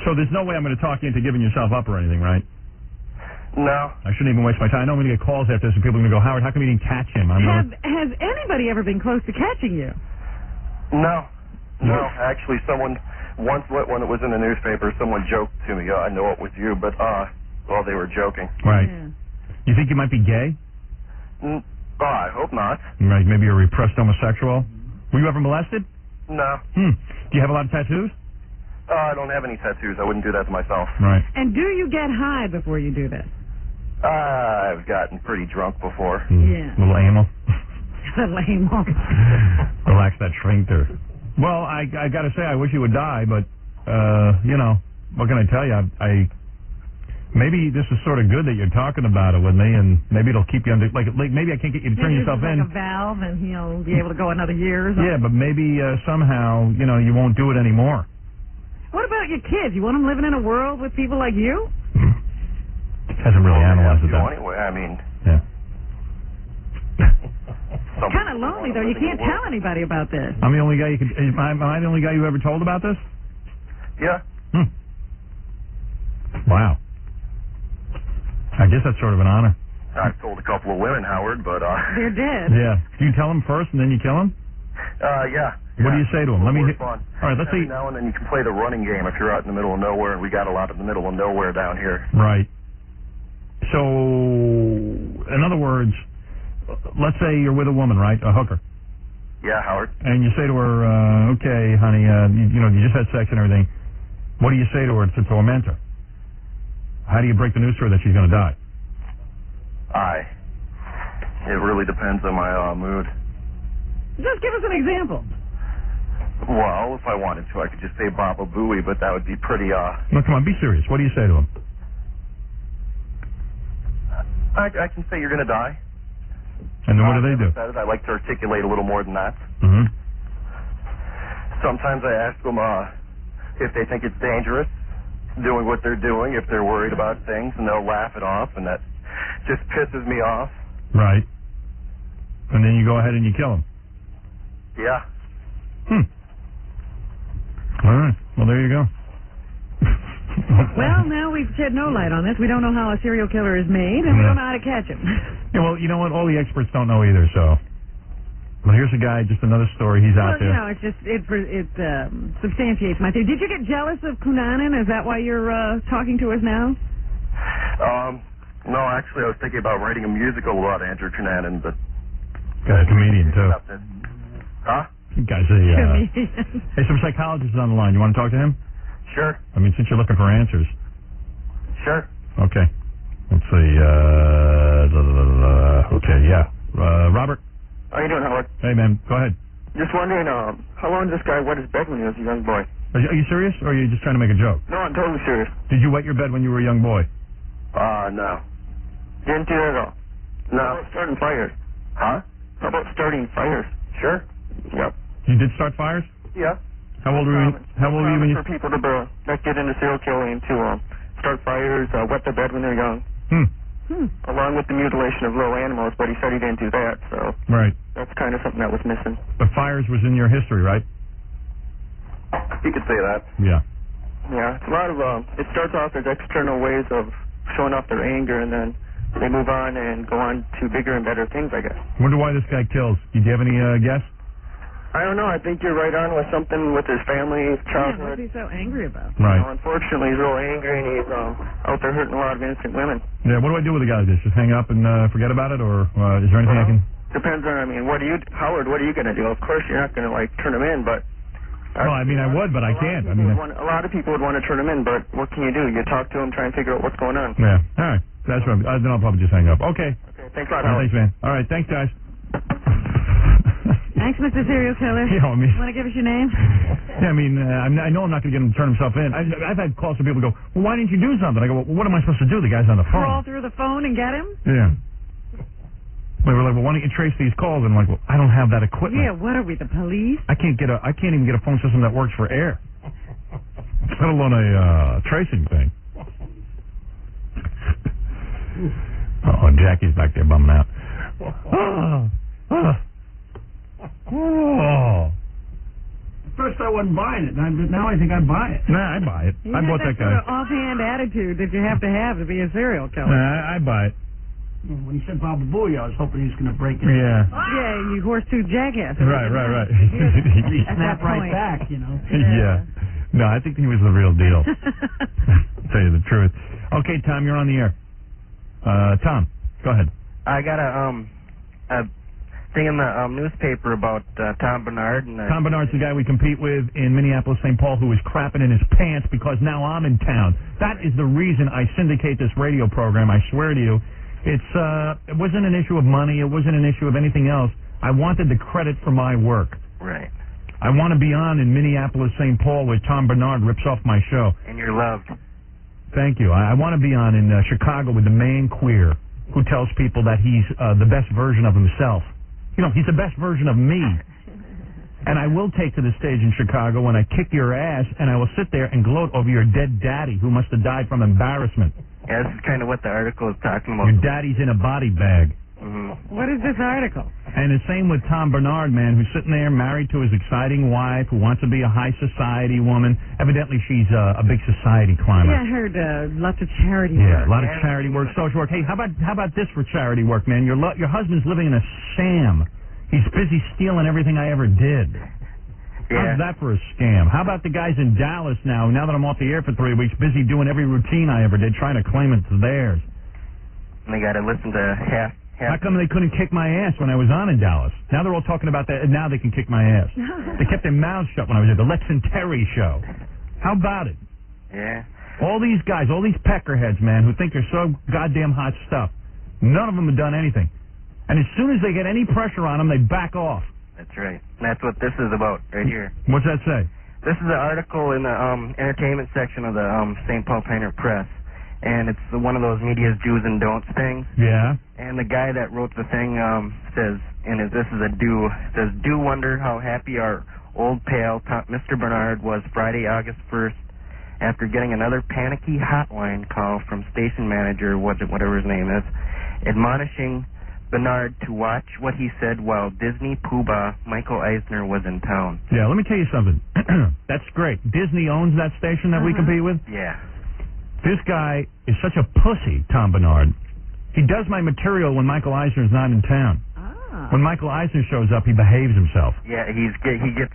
S9: So there's no way I'm going to talk you into giving yourself up or anything, right?
S10: No.
S9: I shouldn't even waste my time. I know I'm going to get calls after this and people are going to go, Howard, how come you didn't catch him?
S6: Has anybody ever been close to catching you?
S10: No. Actually, someone... Once when it was in the newspaper, someone joked to me, I know it was you, but, well, they were joking.
S9: Right. You think you might be gay?
S10: I hope not.
S9: Right, maybe you're a repressed homosexual. Were you ever molested?
S10: No.
S9: Do you have a lot of tattoos?
S10: I don't have any tattoos. I wouldn't do that to myself.
S9: Right.
S6: And do you get high before you do this?
S10: I've gotten pretty drunk before.
S6: Yeah.
S9: A little anal.
S6: The lame one.
S9: Relax that sphincter. Well, I got to say, I wish you would die, but, you know, what can I tell you? Maybe this is sort of good that you're talking about it with me, and maybe it'll keep you under. Like maybe I can't get you to turn
S6: Maybe
S9: yourself
S6: it's
S9: in.
S6: like a valve, and he'll be able to go another year or something.
S9: Yeah, but maybe somehow you won't do it anymore.
S6: What about your kids? You want them living in a world with people like you?
S9: Hasn't really analyzed it that.
S10: Anyway, I mean.
S9: Yeah.
S6: It's kind of lonely though. You can't tell anybody about this.
S9: I'm the only guy you could. Am I the only guy you ever told about this?
S10: Yeah.
S9: Wow. I guess that's sort of an honor.
S10: I've told a couple of women, Howard, but
S6: they're dead.
S9: Yeah. Do you tell them first and then you kill them?
S10: Yeah.
S9: What do you say to them? Let me.
S10: Fun.
S9: All right. Let's see.
S10: Every now and then you can play the running game if you're out in the middle of nowhere, and we got a lot in the middle of nowhere down here.
S9: Right. So, in other words, let's say you're with a woman, right? A hooker.
S10: Yeah, Howard.
S9: And you say to her, okay, honey, you just had sex and everything. What do you say to her to torment her? How do you break the news to her that she's going to die?
S10: It really depends on my mood.
S6: Just give us an example.
S10: Well, if I wanted to, I could just say Baba Booey, but that would be pretty,
S9: No, come on, be serious. What do you say to him?
S10: I can say you're going to die.
S9: And then what do they do?
S10: I like to articulate a little more than that.
S9: Mm-hmm.
S10: Sometimes I ask them if they think it's dangerous doing what they're doing, if they're worried about things, and they'll laugh it off, and that just pisses me off.
S9: Right. And then you go ahead and you kill him.
S10: Yeah.
S9: All right. Well, there you go.
S6: Well, now we've shed no light on this. We don't know how a serial killer is made, and we don't know how to catch him.
S9: Yeah, well, you know what? All the experts don't know either, so. Well, here's a guy, just another story. He's out there.
S6: It's just, it substantiates my theory. Did you get jealous of Cunanan? Is that why you're talking to us now?
S10: No, actually, I was thinking about writing a musical about Andrew Cunanan, but...
S9: Guy's a comedian, too.
S10: Huh?
S9: Guy's a... Hey, some psychologist is on the line. You want to talk to him?
S10: Sure.
S9: I mean, since you're looking for answers.
S10: Sure.
S9: Okay. Let's see. Okay, yeah. Robert?
S19: How you doing, Howard?
S9: Hey, man. Go ahead.
S19: Just wondering, how long did this guy wet his bed when he was a young boy?
S9: Are you serious, or are you just trying to make a joke?
S19: No, I'm totally serious.
S9: Did you wet your bed when you were a young boy?
S10: No.
S19: Didn't do it at all.
S10: No.
S19: How about starting fires?
S10: Huh?
S19: How about starting fires?
S10: Sure.
S19: Yep.
S9: You did start fires?
S19: Yeah.
S9: How old were you? How old were you when you?
S19: For people that get into serial killing to start fires, wet their bed when they're young. Along with the mutilation of little animals, but he said he didn't do that, so.
S9: Right.
S19: That's kind of something that was missing.
S9: But fires was in your history, right?
S10: You could say that.
S9: Yeah.
S19: Yeah, it's a lot of, it starts off as external ways of showing off their anger, and then they move on and go on to bigger and better things, I guess.
S9: Wonder why this guy kills. Do you have any guess?
S19: I don't know. I think you're right on with something with his family, his childhood.
S6: What's he so angry about?
S9: Right.
S19: Unfortunately, he's real angry, and he's out there hurting a lot of innocent women.
S9: Yeah, what do I do with a guy like this? Just hang up and forget about it, or is there anything I can...
S19: Depends on, Howard, what are you going to do? Of course, you're not going to, turn him in, but...
S9: Well, I mean, I would, but I can't. I mean...
S19: A lot of people would want to turn him in, but what can you do? You talk to him, try and figure out what's going on.
S9: Yeah, all right. That's right. Then I'll probably just hang up. Okay.
S19: Thanks a lot,
S9: All right,
S19: Howard.
S9: thanks, man. All right, thanks, guys.
S6: Thanks, Mr. Serial Killer.
S9: Yeah, I mean...
S6: Want to give us your name?
S9: Yeah, I mean, I know I'm not going to get him to turn himself in. I've had calls from people who go, well, why didn't you do something? I go, well, what am I supposed to do? The guy's on the phone.
S6: Crawl through the phone and get him?
S9: Yeah. They were like, well, why don't you trace these calls? And I'm like, well, I don't have that equipment.
S6: Yeah, what are we, the police?
S9: I can't even get a phone system that works for air. Let alone a tracing thing. Oh, Jackie's back there bumming out.
S2: First I wasn't buying it. Now I think I'd buy it.
S9: Nah, I buy it.
S6: You
S9: I bought that
S6: got
S9: guy.
S6: sort of offhand attitude that you have to be a serial killer.
S9: Nah, I buy it.
S2: When he said Baba Booey, I was hoping he was going to break it.
S9: Yeah.
S6: Yeah, you horse-tooth jackass.
S9: Right.
S2: Snap right back,
S9: Yeah. No, I think he was the real deal. Tell you the truth. Okay, Tom, you're on the air. Tom, go ahead.
S20: I got a thing in the newspaper about Tom Bernard.
S9: Tom Bernard's the guy we compete with in Minneapolis, St. Paul, who is crapping in his pants because now I'm in town. That is the reason I syndicate this radio program, I swear to you. It wasn't an issue of money. It wasn't an issue of anything else. I wanted the credit for my work.
S20: Right.
S9: I want to be on in Minneapolis, St. Paul, where Tom Bernard rips off my show.
S20: And you're loved.
S9: Thank you. I want to be on in Chicago with the man queer who tells people that he's the best version of himself. You know, he's the best version of me. And I will take to the stage in Chicago when I kick your ass, and I will sit there and gloat over your dead daddy who must have died from embarrassment.
S20: Yeah, this is kind of what the article is talking about.
S9: Your daddy's in a body bag.
S20: Mm-hmm.
S6: What is this article?
S9: And the same with Tom Bernard, man, who's sitting there married to his exciting wife who wants to be a high society woman. Evidently, she's a big society climber.
S6: Yeah, I heard lots of charity work.
S9: Yeah, a lot of charity work, social work. Hey, how about this for charity work, man? Your husband's living in a sham. He's busy stealing everything I ever did.
S20: Yeah.
S9: How's that for a scam? How about the guys in Dallas now that I'm off the air for 3 weeks, busy doing every routine I ever did, trying to claim it's theirs?
S20: And they got to listen to half.
S9: How come they couldn't kick my ass when I was on in Dallas? Now they're all talking about that, and now they can kick my ass. They kept their mouths shut when I was at the Lex and Terry show. How about it?
S20: Yeah.
S9: All these guys, all these peckerheads, man, who think they're so goddamn hot stuff, none of them have done anything. And as soon as they get any pressure on them, they back off.
S20: That's right. And that's what this is about right here.
S9: What's that say?
S20: This is an article in the entertainment section of the St. Paul Pioneer Press. And it's one of those media's do's and don'ts things.
S9: Yeah.
S20: And the guy that wrote the thing says, this is a do, says, do wonder how happy our old pal, Mr. Bernard, was Friday, August 1st, after getting another panicky hotline call from station manager, whatever his name is, admonishing Bernard to watch what he said while Disney poobah Michael Eisner was in town.
S9: Yeah, let me tell you something. That's great. Disney owns that station that we compete with?
S20: Yeah.
S9: This guy is such a pussy, Tom Bernard. He does my material when Michael Eisner's not in town. When Michael Eisner shows up, he behaves himself.
S20: Yeah, he gets,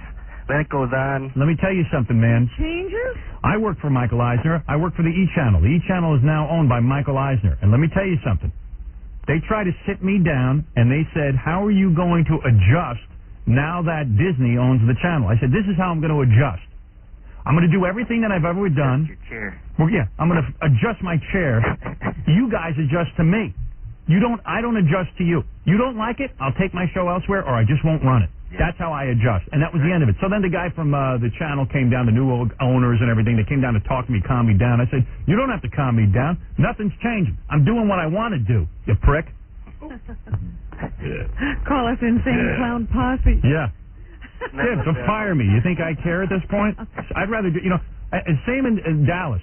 S20: then it goes on.
S9: Let me tell you something, man.
S6: Changes?
S9: I work for Michael Eisner. I work for the E! Channel. The E! Channel is now owned by Michael Eisner. And let me tell you something. They tried to sit me down, and they said, how are you going to adjust now that Disney owns the channel? I said, this is how I'm going to adjust. I'm going to do everything that I've ever done.
S20: Your chair.
S9: Well, yeah, I'm going to adjust my chair. You guys adjust to me. I don't adjust to you. You don't like it, I'll take my show elsewhere, or I just won't run it. Yeah. That's how I adjust. And that was the end of it. So then the guy from the channel came down, the new owners and everything. They came down to talk to me, calm me down. I said, you don't have to calm me down. Nothing's changing. I'm doing what I want to do, you prick.
S6: Call us insane clown posse.
S9: Yeah. Yeah, so fire me. You think I care at this point? I'd rather do, and same in Dallas.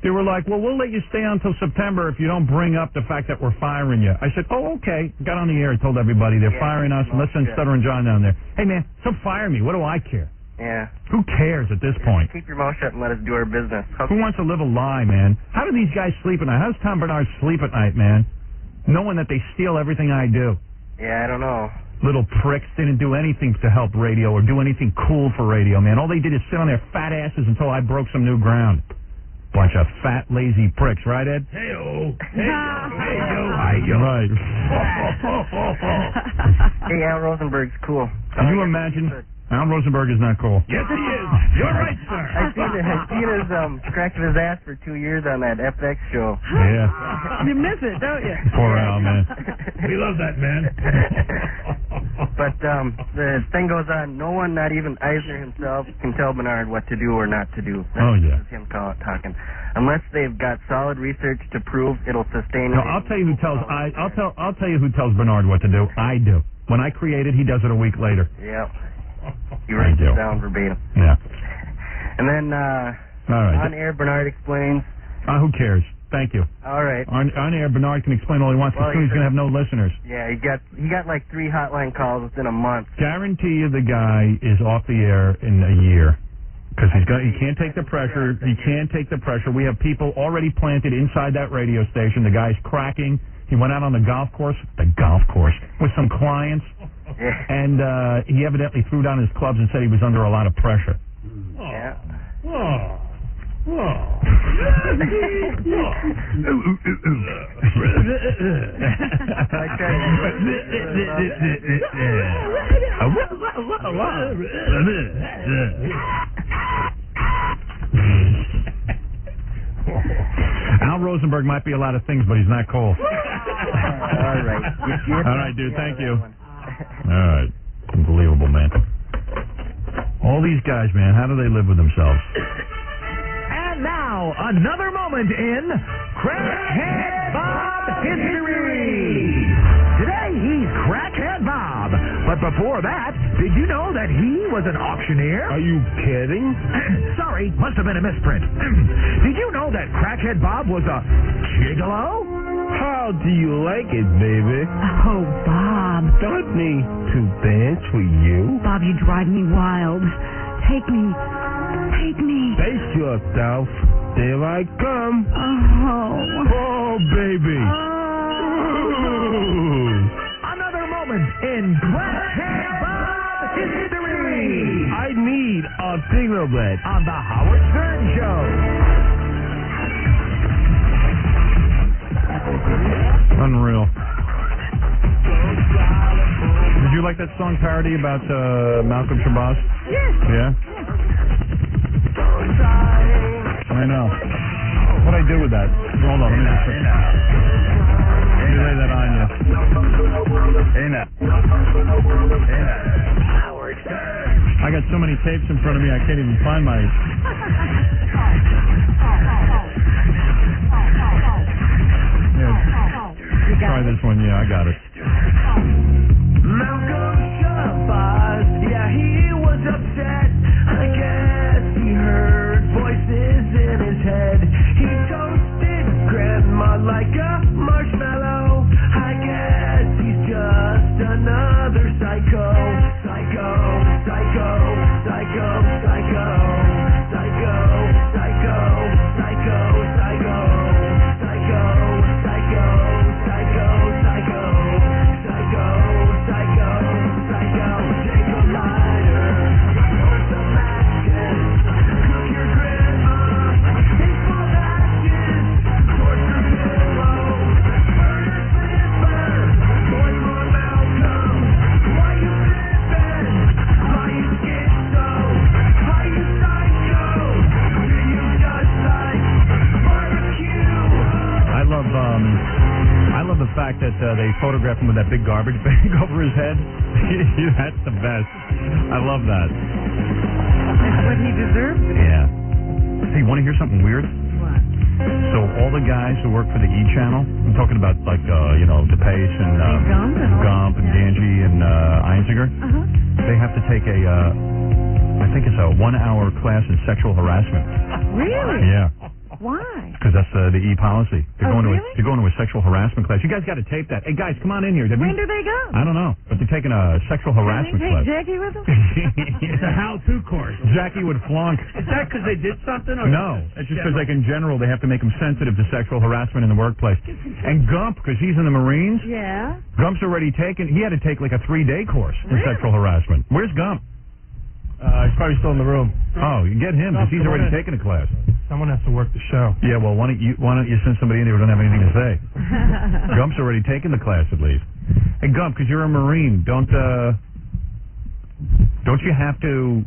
S9: They were like, well, we'll let you stay on until September if you don't bring up the fact that we're firing you. I said, oh, okay. Got on the air and told everybody they're firing us, and let's send Stuttering John down there. Hey, man, so fire me. What do I care?
S20: Yeah.
S9: Who cares at this point?
S20: Keep your mouth shut and let us do our business.
S9: Who wants to live a lie, man? How do these guys sleep at night? How does Tom Bernard sleep at night, man? Knowing that they steal everything I do.
S20: Yeah, I don't know.
S9: Little pricks didn't do anything to help radio or do anything cool for radio, man. All they did is sit on their fat asses until I broke some new ground. Bunch of fat, lazy pricks, right, Ed?
S12: Hey-o. Hey-o.
S9: Right.
S20: Hey, Al Rosenberg's cool.
S9: Can you imagine? Al Rosenberg is not cool.
S12: Yes, he is. You're right, sir.
S20: I've seen his cracking his ass for 2 years on that FX show.
S9: Yeah.
S6: You miss it, don't you?
S9: Poor Al, man.
S12: We love that man.
S20: But the thing goes on. No one, not even Eisner himself, can tell Bernard what to do or not to do.
S9: Oh, yeah.
S20: That's him talking. Unless they've got solid research to prove it'll sustain.
S9: No, I'll tell you who tells I'll tell you who tells Bernard what to do. I do. When I create it, he does it a week later.
S20: Yep. You write it down verbatim.
S9: Yeah.
S20: And then
S9: all right.
S20: On air, Bernard explains.
S9: Who cares? Thank you.
S20: All right.
S9: On air, Bernard can explain all he wants. Well, he's going to have no listeners.
S20: Yeah, he got like 3 hotline calls within a month.
S9: Guarantee you, the guy is off the air in a year because he can't take the pressure. He can't take the pressure. We have people already planted inside that radio station. The guy's cracking. He went out on the golf course with some clients.
S20: Yeah.
S9: And he evidently threw down his clubs and said he was under a lot of pressure.
S20: Yeah.
S9: Al Rosenberg might be a lot of things, but he's not cool.
S20: All right.
S9: All right, dude. Thank you. All right. Unbelievable, man. All these guys, man, how do they live with themselves?
S18: And now,
S15: now, another moment in Crackhead Bob History. Today, he's Crackhead Bob. But before that, did you know that he was an auctioneer?
S12: Are you kidding?
S15: Sorry, must have been a misprint. Did you know that Crackhead Bob was a gigolo?
S12: How do you like it, baby?
S6: Oh, Bob.
S12: Want me to dance with you?
S6: Bob, you drive me wild. Take me. Take me.
S12: Face yourself. Here I come. Oh, baby.
S15: Another moment in Crackhead Bob History.
S12: I need a cigarette.
S15: On the Howard Stern Show.
S9: Unreal. Did you like that song parody about Malcolm Shabazz?
S6: Yes.
S9: Yeah? I know. What'd I do with that? Hold on, let me just... Let me lay that on you. I got so many tapes in front of me, I can't even find my... Yeah. Try this one. Yeah, I got it.
S18: Malcolm Shabazz, yeah, he was upset. I guess he heard voices in his head. He toasted grandma like a marshmallow. I guess he's just another psycho. Psycho, psycho, psycho, psycho, psycho, psycho, psycho, psycho, psycho, psycho, psycho, psycho, psycho, psycho, psycho. Take a lighter, burn some matches, cook your grandma, take full ashes, torture pillow, burn her slipper, boy for Malcolm. Why you flippin'? Why you schizo? Why you psycho? Do you just like barbecue?
S9: I love the fact that they photographed him with that big garbage bag over his head. That's the best. I love that.
S6: That's what he deserves.
S9: Yeah. Hey, want to hear something weird?
S6: What?
S9: So all the guys who work for the E Channel, I'm talking about like DePace and Gump and Ganji and Einziger. They have to take I think it's a 1-hour class in sexual harassment.
S6: Really?
S9: Yeah.
S6: Why?
S9: Because that's the E policy. They're going
S6: really?
S9: they're going to a sexual harassment class. You guys got to tape that. Hey guys, come on in here.
S6: When do they go?
S9: I don't know, but they're taking a sexual harassment
S6: Take
S9: class.
S6: Jackie with them?
S2: It's a how-to course.
S9: Jackie would flunk.
S2: Is that because they did something? Or
S9: No, it's just because like in general they have to make them sensitive to sexual harassment in the workplace. And Gump, because he's in the Marines,
S6: Yeah.
S9: Gump's already taken. He had to take like a 3-day course in sexual harassment. Where's Gump?
S4: He's probably still in the room.
S9: Oh, you get him because he's
S4: Come on
S9: already
S4: in.
S9: taken a class.
S4: Someone has to work the show.
S9: Yeah, well, why don't you send somebody in there who don't have anything to say? Gump's already taken the class at least. Hey, Gump, because you're a Marine, don't you have to?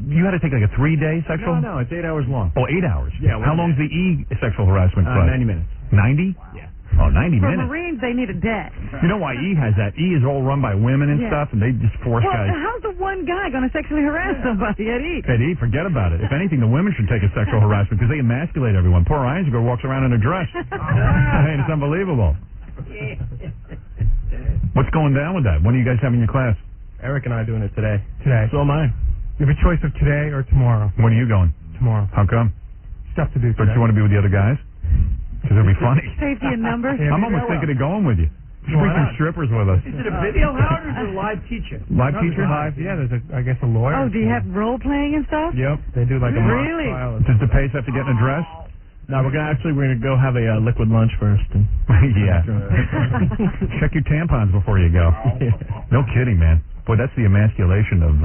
S9: You had to take like a 3-day sexual?
S4: No, it's 8 hours long.
S9: Oh, 8 hours.
S4: Yeah.
S9: How long's the E sexual harassment class?
S4: 90 minutes.
S9: 90?
S4: Yeah.
S9: Oh, 90
S6: For
S9: minutes.
S6: Marines, they need a day.
S9: You know why E has that? E is all run by women and
S6: Yeah.
S9: stuff, and they just force
S6: Well,
S9: guys.
S6: how's the one guy going to sexually harass somebody at E?
S9: At E, forget about it. If anything, the women should take a sexual harassment because they emasculate everyone. Poor Einziger walks around in a dress. I mean, it's unbelievable. What's going down with that? When are you guys having your class?
S4: Eric and I are doing it today.
S12: Today.
S4: So am I.
S12: You have a choice of today or tomorrow.
S9: When are you going?
S12: Tomorrow.
S9: How come?
S12: Stuff to do
S9: Don't
S12: today.
S9: you want to be with the other guys? Because it'll be funny.
S6: Safety in numbers.
S9: I'm almost thinking of going with you. Just bring some strippers with us.
S2: Is it a video, Howard, or is it a live teacher?
S9: Live teacher?
S12: Live, yeah, there's I guess a lawyer.
S6: Oh, do you have role playing and stuff?
S12: Yep, they do like a mock
S6: Really?
S12: trial.
S9: Does DePace have to get in a dress?
S4: No, we're gonna go have a liquid lunch first. And
S9: Yeah. Check your tampons before you go. No kidding, man. Boy, that's the emasculation of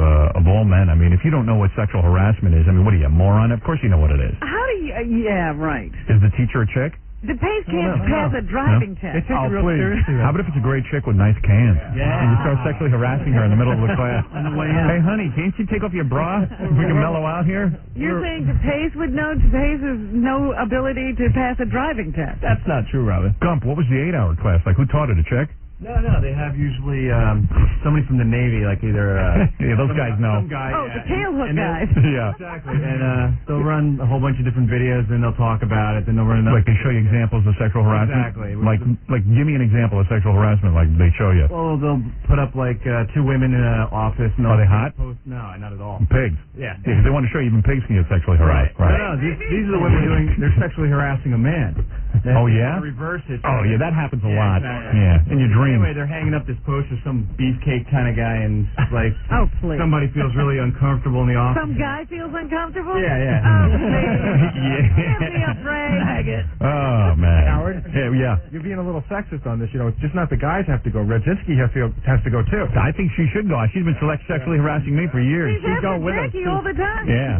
S9: all men. I mean, if you don't know what sexual harassment is, I mean, what are you, a moron? Of course you know what it is.
S6: How do you? Yeah, right.
S9: Is the teacher a chick?
S6: DePace can't pass a driving test.
S12: They take it real seriously.
S9: How about if it's a great chick with nice cans?
S12: Yeah.
S9: And you start sexually harassing her in the middle of the class.
S2: On the way in.
S9: Hey, honey, can't you take off your bra? We can mellow out here.
S6: You're saying DePace would know? DePace has no ability to pass a driving test.
S4: That's not true, Robin.
S9: Gump, what was the 8-hour class? Like, who taught it, a chick?
S4: No, they have usually somebody from the Navy, like either...
S9: Yeah, those guys know.
S4: Some guy,
S6: Oh, the tail hook
S4: and
S6: guys.
S9: Yeah.
S4: Exactly. And they'll run a whole bunch of different videos, then they'll talk about it, then they'll run another...
S9: Like they show you examples of sexual harassment?
S4: Exactly.
S9: Like give me an example of sexual harassment like they show you.
S4: Well, they'll put up like two women in an office. And
S9: Are they hot?
S4: No, not at all.
S9: Pigs.
S4: Yeah.
S9: Yeah, 'cause they want to show you even pigs can get sexually harassed. Right.
S4: No, these are the women they're sexually harassing a man.
S9: Oh, yeah?
S4: Reverse it.
S9: Oh, yeah, that happens a lot.
S4: Exactly.
S9: Yeah, in your dreams.
S4: Anyway, they're hanging up this poster, some beefcake kind of guy, and like
S6: Oh, please.
S4: somebody feels really uncomfortable in the office.
S6: Some guy feels uncomfortable?
S4: Yeah.
S6: Oh, please.
S9: Yeah.
S6: Give me a break.
S9: Oh, man.
S4: Howard?
S9: Yeah.
S4: You're being a little sexist on this. You know, it's just not the guys have to go. Radzinski has to go too.
S9: I think she should go. She's been sexually harassing me for years.
S6: She's after Jackie all the time.
S9: Yeah.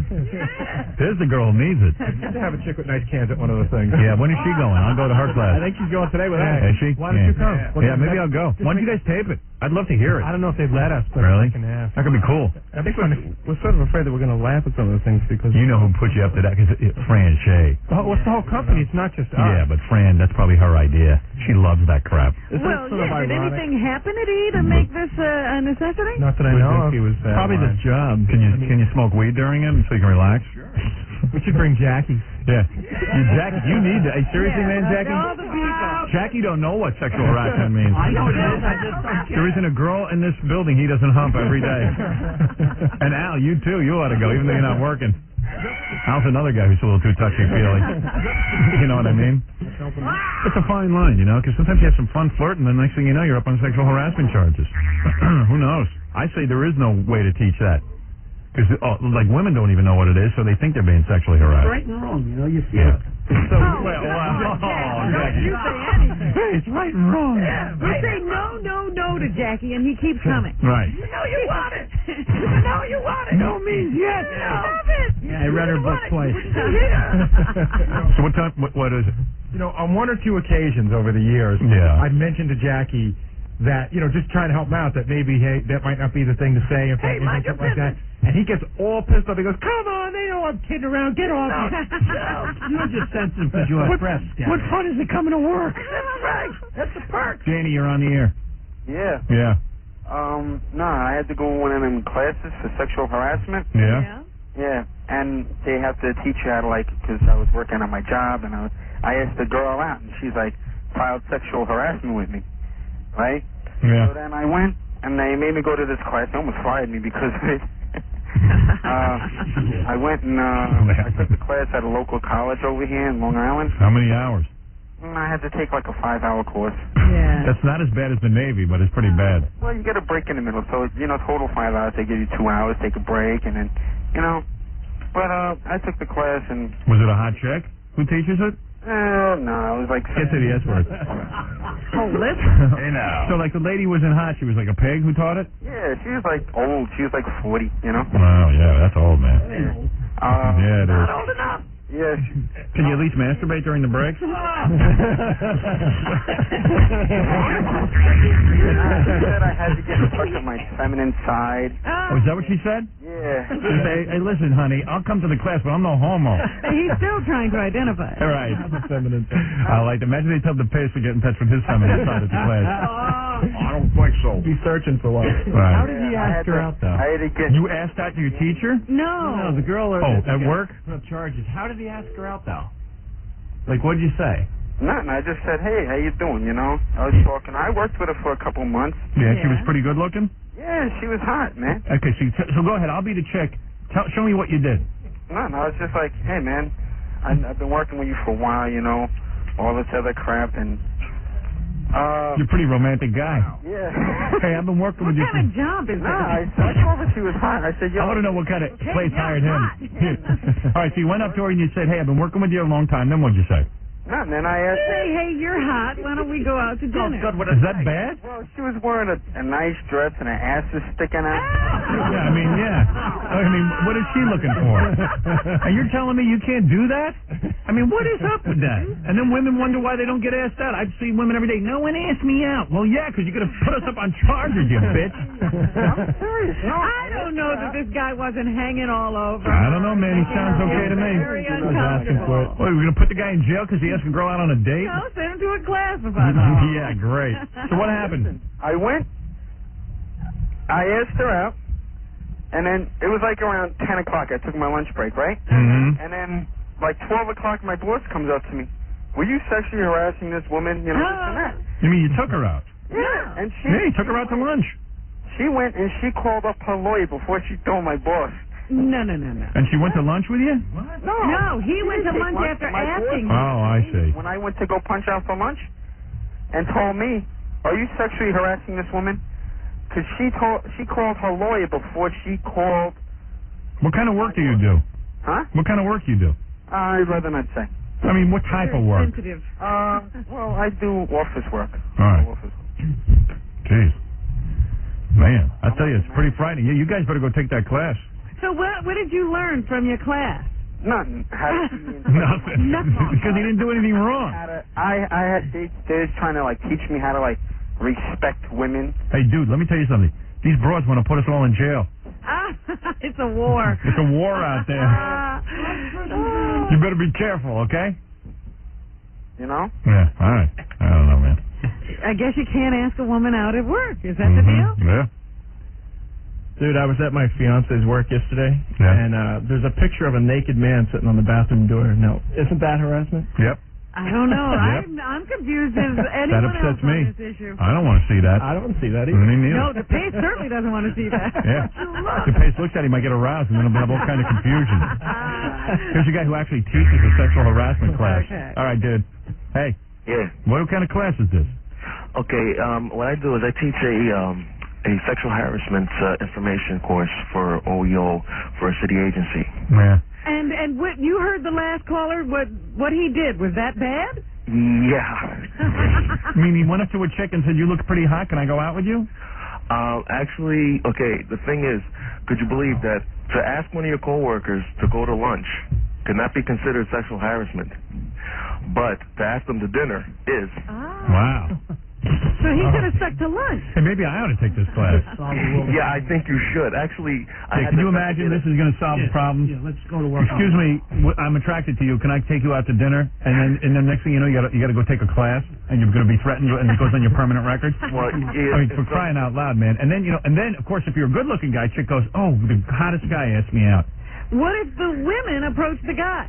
S9: There's the girl who needs it.
S4: It's good to have a chick with nice cans at one of those things.
S9: Yeah, when is she going? I'll go to her class.
S4: I think she's going today with us.
S9: Is she?
S4: Why don't you come?
S9: Yeah, maybe I'll go. Why don't you guys tape it? I'd love to hear it.
S4: I don't know if they'd let us, but
S9: Really?
S4: we can ask.
S9: That could be cool.
S4: I think we're sort of afraid that we're going to laugh at some of those things because...
S9: You know who put you up to that? Because Fran Shea.
S4: What's the whole company? It's not just us.
S9: Yeah, but Fran, that's probably her idea. She loves that crap.
S6: Well, yeah, did anything happen at E to make this a necessity?
S4: Not that I know of. Probably the job.
S9: Can you smoke weed during it so you can relax? Sure.
S4: We should bring Jackie.
S9: Yeah. Jackie, you need to. Hey, seriously, man, Jackie?
S6: All the people.
S9: Jackie don't know what sexual harassment means.
S2: I know it is. I just don't get
S9: There isn't a girl in this building he doesn't hump every day. And Al, you too. You ought to go, even though you're not working. Al's another guy who's a little too touchy-feely. You know what I mean? It's a fine line, you know, because sometimes you have some fun flirting, and the next thing you know, you're up on sexual harassment charges. Who knows? I say there is no way to teach that. Because, like, women don't even know what it is, so they think they're being sexually harassed.
S2: right and wrong, you know, you feel it.
S9: So,
S6: You say anything.
S9: it's right and wrong.
S6: You say no to Jackie, and he keeps coming.
S9: Right.
S6: You know you want it. You know you want it.
S9: No means yes.
S6: Love it.
S4: Yeah, I read her book twice.
S9: So what time? What is it?
S4: You know, on one or two occasions over the years,
S9: Yeah.
S4: I've mentioned to Jackie that, you know, just trying to help him out, that maybe, hey, that might not be the thing to say, if
S6: Hey, mind your
S4: something like that. And he gets all pissed off. He goes, come on, they know I'm kidding around. Get off me.
S2: You're just sensitive because you have press.
S4: What fun is it coming to work?
S6: That's right. That's the perk.
S9: Danny, you're on the air.
S19: Yeah.
S9: Yeah.
S19: I had to go in one of them classes for sexual harassment.
S9: Yeah.
S19: Yeah, and they have to teach you how to, like, because I was working on my job, and I asked the girl out, and she's like, filed sexual harassment with me, right?
S9: Yeah.
S19: So then I went, and they made me go to this class. They almost fired me because of it. I went and I took the class at a local college over here in Long Island.
S9: How many hours?
S19: I had to take like a 5-hour course.
S6: Yeah.
S9: That's not as bad as the Navy, but it's pretty bad.
S19: Well, you get a break in the middle, so total 5 hours. They give you 2 hours, take a break, and then, But I took the class and.
S9: Was it a hot chick? Who teaches it?
S19: No, it was like.
S9: Get to the S word.
S6: Oh, listen.
S9: Hey now. So like the lady wasn't hot. She was like a pig who taught it.
S19: Yeah, she was like old. She was like 40.
S9: Wow, yeah, that's old, man. Yeah, it is.
S6: Not old enough.
S19: Yeah.
S9: Can you at least masturbate during the breaks?
S19: She said I had to get in touch with my feminine side.
S9: Oh, is that what she said?
S19: Yeah.
S9: Hey, listen, honey, I'll come to the class, but I'm no homo.
S6: He's still trying to identify.
S9: All right. I like to imagine they tell the pace to get in touch with his feminine side at the class.
S4: I don't think so. Be searching for one.
S9: Right.
S4: How did he ask her out, though?
S19: I had to get.
S9: You asked that to your teacher?
S6: No.
S4: No, the girl.
S9: At work?
S4: Charges. How did he ask her out, though? Like, what did you say?
S19: Nothing. I just said, hey, how you doing? I was talking. I worked with her for a couple months.
S9: Yeah, she was pretty good looking?
S19: Yeah, she was hot, man.
S9: Okay, so go ahead. I'll be the chick. Show me what you did.
S19: Nothing. I was just like, hey, man, I've been working with you for a while, all this other crap, and...
S9: You're a pretty romantic guy.
S19: Yeah.
S9: Hey, I've been working with you.
S6: What kind of job is that?
S19: I told her she was hot. I said,
S9: I want to know what kind of place hired him. All right, so you went up to her and you said, hey, I've been working with you a long time. Then what'd you say?
S19: Nothing. Then I asked her.
S6: Hey, you're hot. Why don't we go out to dinner?
S9: God, is that bad?
S19: Well, she was wearing a nice dress and her ass was sticking out.
S9: Yeah, I mean, what is she looking for? And you're telling me you can't do that? I mean, what is up with that? And then women wonder why they don't get asked out. I see women every day. No one asked me out. Well, yeah, because you're going to put us up on charges, you bitch.
S16: I'm serious. No, I don't know that this guy wasn't hanging all over.
S9: I don't know, man. He sounds okay to me.
S16: Very uncomfortable.
S9: What, are we going to put the guy in jail because he asked a girl out on a date?
S16: No, send him to a class about it.
S9: Yeah, great. So what happened?
S21: I went, I asked her out, and then it was like around 10 o'clock. I took my lunch break, right?
S9: Mm-hmm.
S21: And then, like 12 o'clock, my boss comes up to me. Were you sexually harassing this woman? You know, this and that.
S9: You mean you took her out?
S21: Yeah. And
S9: Yeah, you took her out to lunch.
S21: She went and she called up her lawyer before she told my boss.
S16: No.
S9: And she went to lunch with you?
S16: No, he went to lunch after asking me.
S9: Oh, I see.
S21: When I went to go punch out for lunch, and told me, "Are you sexually harassing this woman?" Because she called her lawyer before she called.
S9: What kind of work do you do?
S21: Huh?
S9: What kind of work you do?
S21: I'd rather not say.
S9: I mean, what type of work?
S16: Sensitive.
S21: Well, I do office work.
S9: All right. Jeez. Man, I tell you, it's pretty frightening. Yeah, you guys better go take that class.
S6: So what did you learn from your class?
S21: Nothing.
S9: Nothing. Because he didn't do anything wrong.
S21: I had they was trying to like teach me how to like respect women.
S9: Hey, dude, let me tell you something. These broads want to put us all in jail.
S6: It's a war.
S9: It's a war out there. You better be careful, okay?
S21: You know?
S9: Yeah, all right. I don't know, man.
S6: I guess you can't ask a woman out at work. Is that the deal?
S9: Yeah.
S12: Dude, I was at my fiance's work yesterday,
S9: Yeah.
S12: and there's a picture of a naked man sitting on the bathroom door. Now, isn't that harassment?
S9: Yep.
S6: I don't know.
S9: Yep.
S6: I'm confused as
S9: That
S6: anyone else
S9: upsets
S6: on
S9: me.
S6: this issue.
S9: I don't want to see that.
S12: I don't see that either.
S9: Me neither.
S6: No, DePace certainly doesn't want to see that.
S9: Yeah. If Pace looks at him, he might get aroused, and then he'll have all kind of confusion. Here's a guy who actually teaches a sexual harassment class.
S22: Okay.
S9: All right, dude. Hey.
S22: Yeah.
S9: What kind of class is this?
S22: Okay, what I do is I teach a sexual harassment information course for OEO for a city agency.
S9: Yeah.
S6: And what you heard the last caller? What he did was that bad?
S22: Yeah.
S9: I mean, he went up to a chick and said, "You look pretty hot. Can I go out with you?"
S22: Actually, okay, the thing is, could you believe that to ask one of your coworkers to go to lunch could not be considered sexual harassment, but to ask them to dinner is.
S9: Wow.
S6: So he could have stuck to lunch.
S9: Hey, maybe I ought to take this class.
S22: Yeah, I think you should. Actually,
S9: Hey, can you imagine this is going to solve the problem?
S2: Yeah, let's go to work.
S9: Excuse me, I'm attracted to you. Can I take you out to dinner? And then next thing you know, you got to go take a class, and you're going to be threatened, and it goes on your permanent record.
S22: Well,
S9: I mean, for crying out loud, man. And then of course, if you're a good-looking guy, chick goes, "Oh, the hottest guy asked me out."
S6: What if the women approach the guy?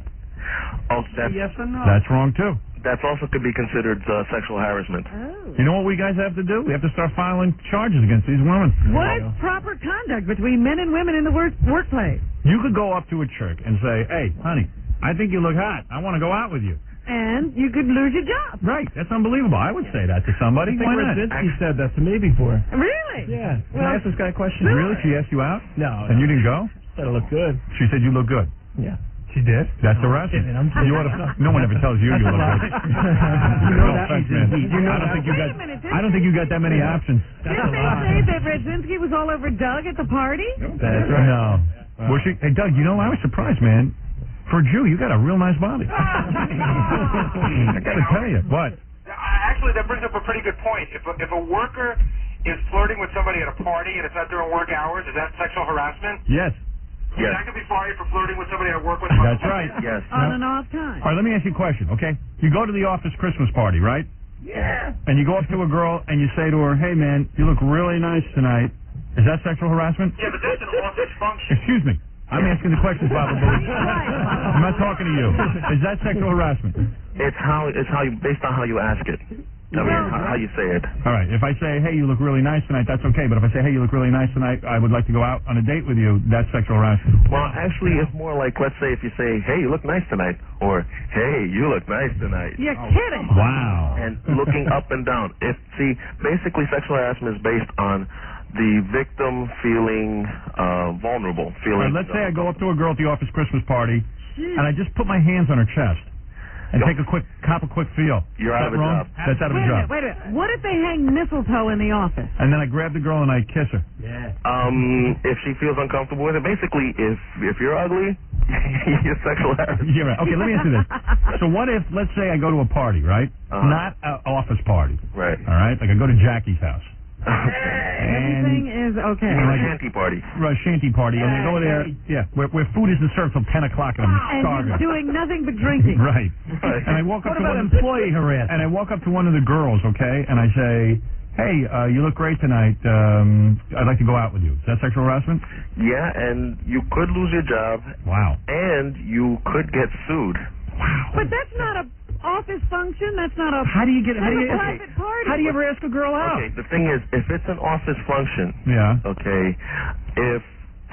S22: Oh, that's,
S2: Yes or no?
S9: That's wrong too.
S22: That's also could be considered sexual harassment.
S9: You know what we guys have to do? We have to start filing charges against these women.
S6: What is proper conduct between men and women in the workplace?
S9: You could go up to a chick and say, "Hey, honey, I think you look hot. I want to go out with you."
S6: And you could lose your job.
S9: Right. That's unbelievable. I would say that to somebody.
S12: I think
S9: Why not?
S12: Brzezinski said that to me before.
S6: Really?
S12: Yeah. Can I ask this guy a question?
S9: Really? She asked you out?
S12: No.
S9: And you didn't go?
S12: Said I look good.
S9: She said you look good.
S12: Yeah.
S9: She did? That's harassment.
S12: I'm kidding.
S9: You ought to, no one ever tells you you look good.
S12: You know
S9: No
S12: that
S9: offense,
S12: means
S9: man.
S12: heat. You know
S9: I don't
S12: that.
S9: think you
S6: Wait
S9: got.
S6: a minute,
S9: I don't think you got that many options.
S6: Didn't they say that Brzezinski was all over Doug at the party?
S9: That's right. No. Was she? Hey, Doug, you know, I was surprised, man. For a Jew, you got a real nice body. I got to tell you. What?
S23: Actually, that brings up a pretty good point. If a worker is flirting with somebody at a party and it's not during work hours, is that sexual harassment?
S9: Yes.
S23: Yes. I could be fired for flirting with somebody I work with.
S9: That's right.
S22: Yes.
S6: On and off time.
S9: All right, let me ask you a question, okay? You go to the office Christmas party, right?
S23: Yeah.
S9: And you go up to a girl and you say to her, "Hey, man, you look really nice tonight." Is that sexual harassment?
S23: Yeah, but that's an office function.
S9: Excuse me. I'm asking the questions, Baba Booey. I'm not talking to you. Is that sexual harassment?
S22: It's how you based on how you ask it. I mean, how you say it.
S9: All right. If I say, "Hey, you look really nice tonight," that's okay. But if I say, "Hey, you look really nice tonight, I would like to go out on a date with you," that's sexual harassment.
S22: Well, actually, it's more like, let's say if you say, "Hey, you look nice tonight," or "Hey, you look nice tonight."
S6: You're kidding.
S9: Wow.
S22: And looking up and down. Basically, sexual harassment is based on the victim feeling vulnerable,
S9: All
S22: feeling.
S9: right, let's say I go up to a girl at the office Christmas party, and I just put my hands on her chest. and take a quick feel.
S22: You're out of a
S9: wrong?
S22: job.
S9: That's out of
S6: Wait
S9: a job.
S6: a minute. What if they hang mistletoe in the office?
S9: And then I grab the girl and I kiss her.
S2: Yeah.
S22: If she feels uncomfortable with it, basically, if you're ugly, you're sexual harassment.
S9: Yeah, right. Okay, let me answer this. So what if, let's say I go to a party, right? Not an office party.
S22: Right.
S9: All right? Like I go to Jackie's house.
S6: Everything is okay.
S22: Like a shanty party.
S9: Right, shanty party. And I go there, where food isn't served till 10 o'clock and I'm
S6: And
S9: starving.
S6: you're doing nothing but drinking.
S9: Right. And I walk up to one
S2: employee harassment?
S9: And I walk up to one of the girls, okay, and I say, hey, you look great tonight. I'd like to go out with you. Is that sexual harassment?
S22: Yeah, and you could lose your job.
S9: Wow.
S22: And you could get sued.
S6: But that's not a office function. That's not a.
S9: How do you get?
S6: That's a private party.
S9: How do you ever ask a girl out?
S22: Okay, the thing is, if it's an office function, okay, if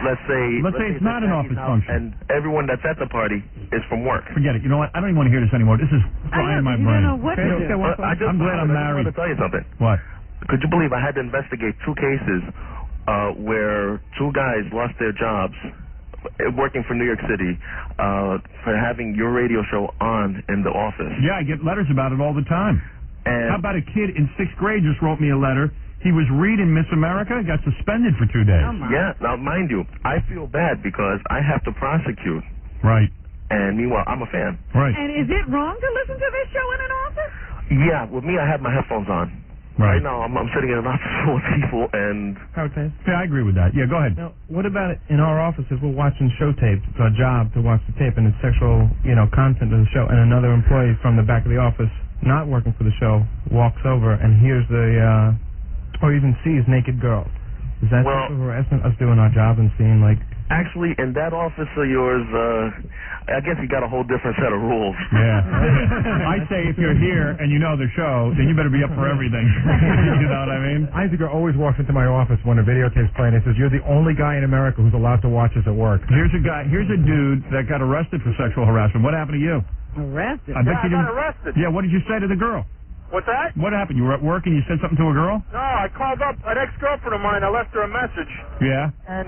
S22: let's say
S9: it's not an office function,
S22: and everyone that's at the party is from work.
S9: Forget it. You know what? I don't even want to hear this anymore. This is frying my brain.
S6: know what to do.
S9: I'm glad I'm married.
S22: I just want to tell you something.
S9: What?
S22: Could you believe I had to investigate 2 cases where 2 guys lost their jobs working for New York City for having your radio show on in the office?
S9: Yeah, I get letters about it all the time.
S22: And
S9: how about a kid in 6th grade just wrote me a letter? He was reading Miss America, got suspended for 2 days.
S22: Yeah, now mind you, I feel bad because I have to prosecute.
S9: Right.
S22: And meanwhile, I'm a fan.
S9: Right.
S6: And is it wrong to listen to this show in an office?
S22: Yeah, with me, I have my headphones on. Right now, I'm sitting in an office full of people, and
S4: Okay.
S9: Yeah, I agree with that. Yeah, go ahead.
S4: Now, what about it in our office if we're watching show tape? It's our job to watch the tape, and it's sexual, content of the show, and another employee from the back of the office, not working for the show, walks over and hears or even sees naked girls. Is that sexual harassment? Us doing our job and seeing
S22: actually, in that office of yours, I guess you got a whole different set of rules.
S9: Yeah. I say if you're here and you know the show, then you better be up for everything. You know what I mean?
S4: Isaac always walks into my office when a videotape's playing and says, "You're the only guy in America who's allowed to watch us at work."
S9: Here's a dude that got arrested for sexual harassment. What happened to you?
S6: Arrested?
S9: I bet you
S23: got
S9: didn't.
S23: arrested.
S9: Yeah, what did you say to the girl?
S23: What's that?
S9: What happened? You were at work and you said something to a girl?
S23: No, I called up an ex-girlfriend of mine. I left her a message.
S9: Yeah.
S23: And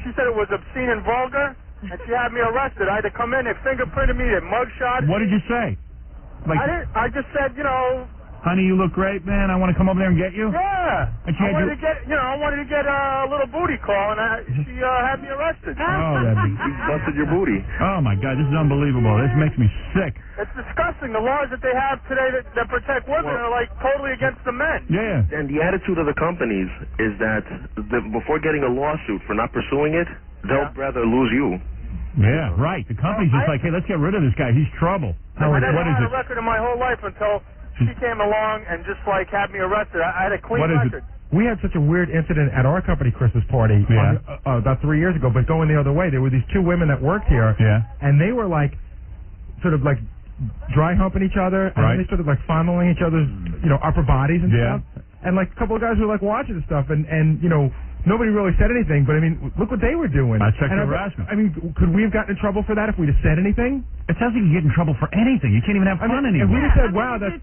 S23: she said it was obscene and vulgar, and she had me arrested. I had to come in, they fingerprinted me, they mugshot.
S9: What did you say?
S23: I just said,
S9: honey, you look great, man. I want to come over there and get you.
S23: Yeah.
S9: And she
S23: I wanted to get a little booty call, and she had me arrested.
S9: Oh,
S22: you busted your booty.
S9: Oh my God, this is unbelievable. This makes me sick.
S23: It's disgusting. The laws that they have today that protect women are totally against the men.
S9: Yeah.
S22: And the attitude of the companies is that before getting a lawsuit for not pursuing it, they'll rather lose you.
S9: Yeah, right. The company's just like, hey, let's get rid of this guy. He's trouble.
S23: I never
S9: what is
S23: had
S9: it?
S23: a record in my whole life until she came along and just had me arrested. I had a clean record.
S4: We had such a weird incident at our company Christmas party about 3 years ago, but going the other way, there were these 2 women that worked here, and they were sort of dry humping each other, and they sort of fondling each other's, upper bodies and stuff. And a couple of guys were watching this stuff, and nobody really said anything, but I mean, look what they were doing.
S9: That's sexual harassment.
S4: I mean, could we have gotten in trouble for that if we'd have said anything?
S9: It sounds like you get in trouble for anything. You can't even have fun anymore.
S4: If we'd have said, wow, that's...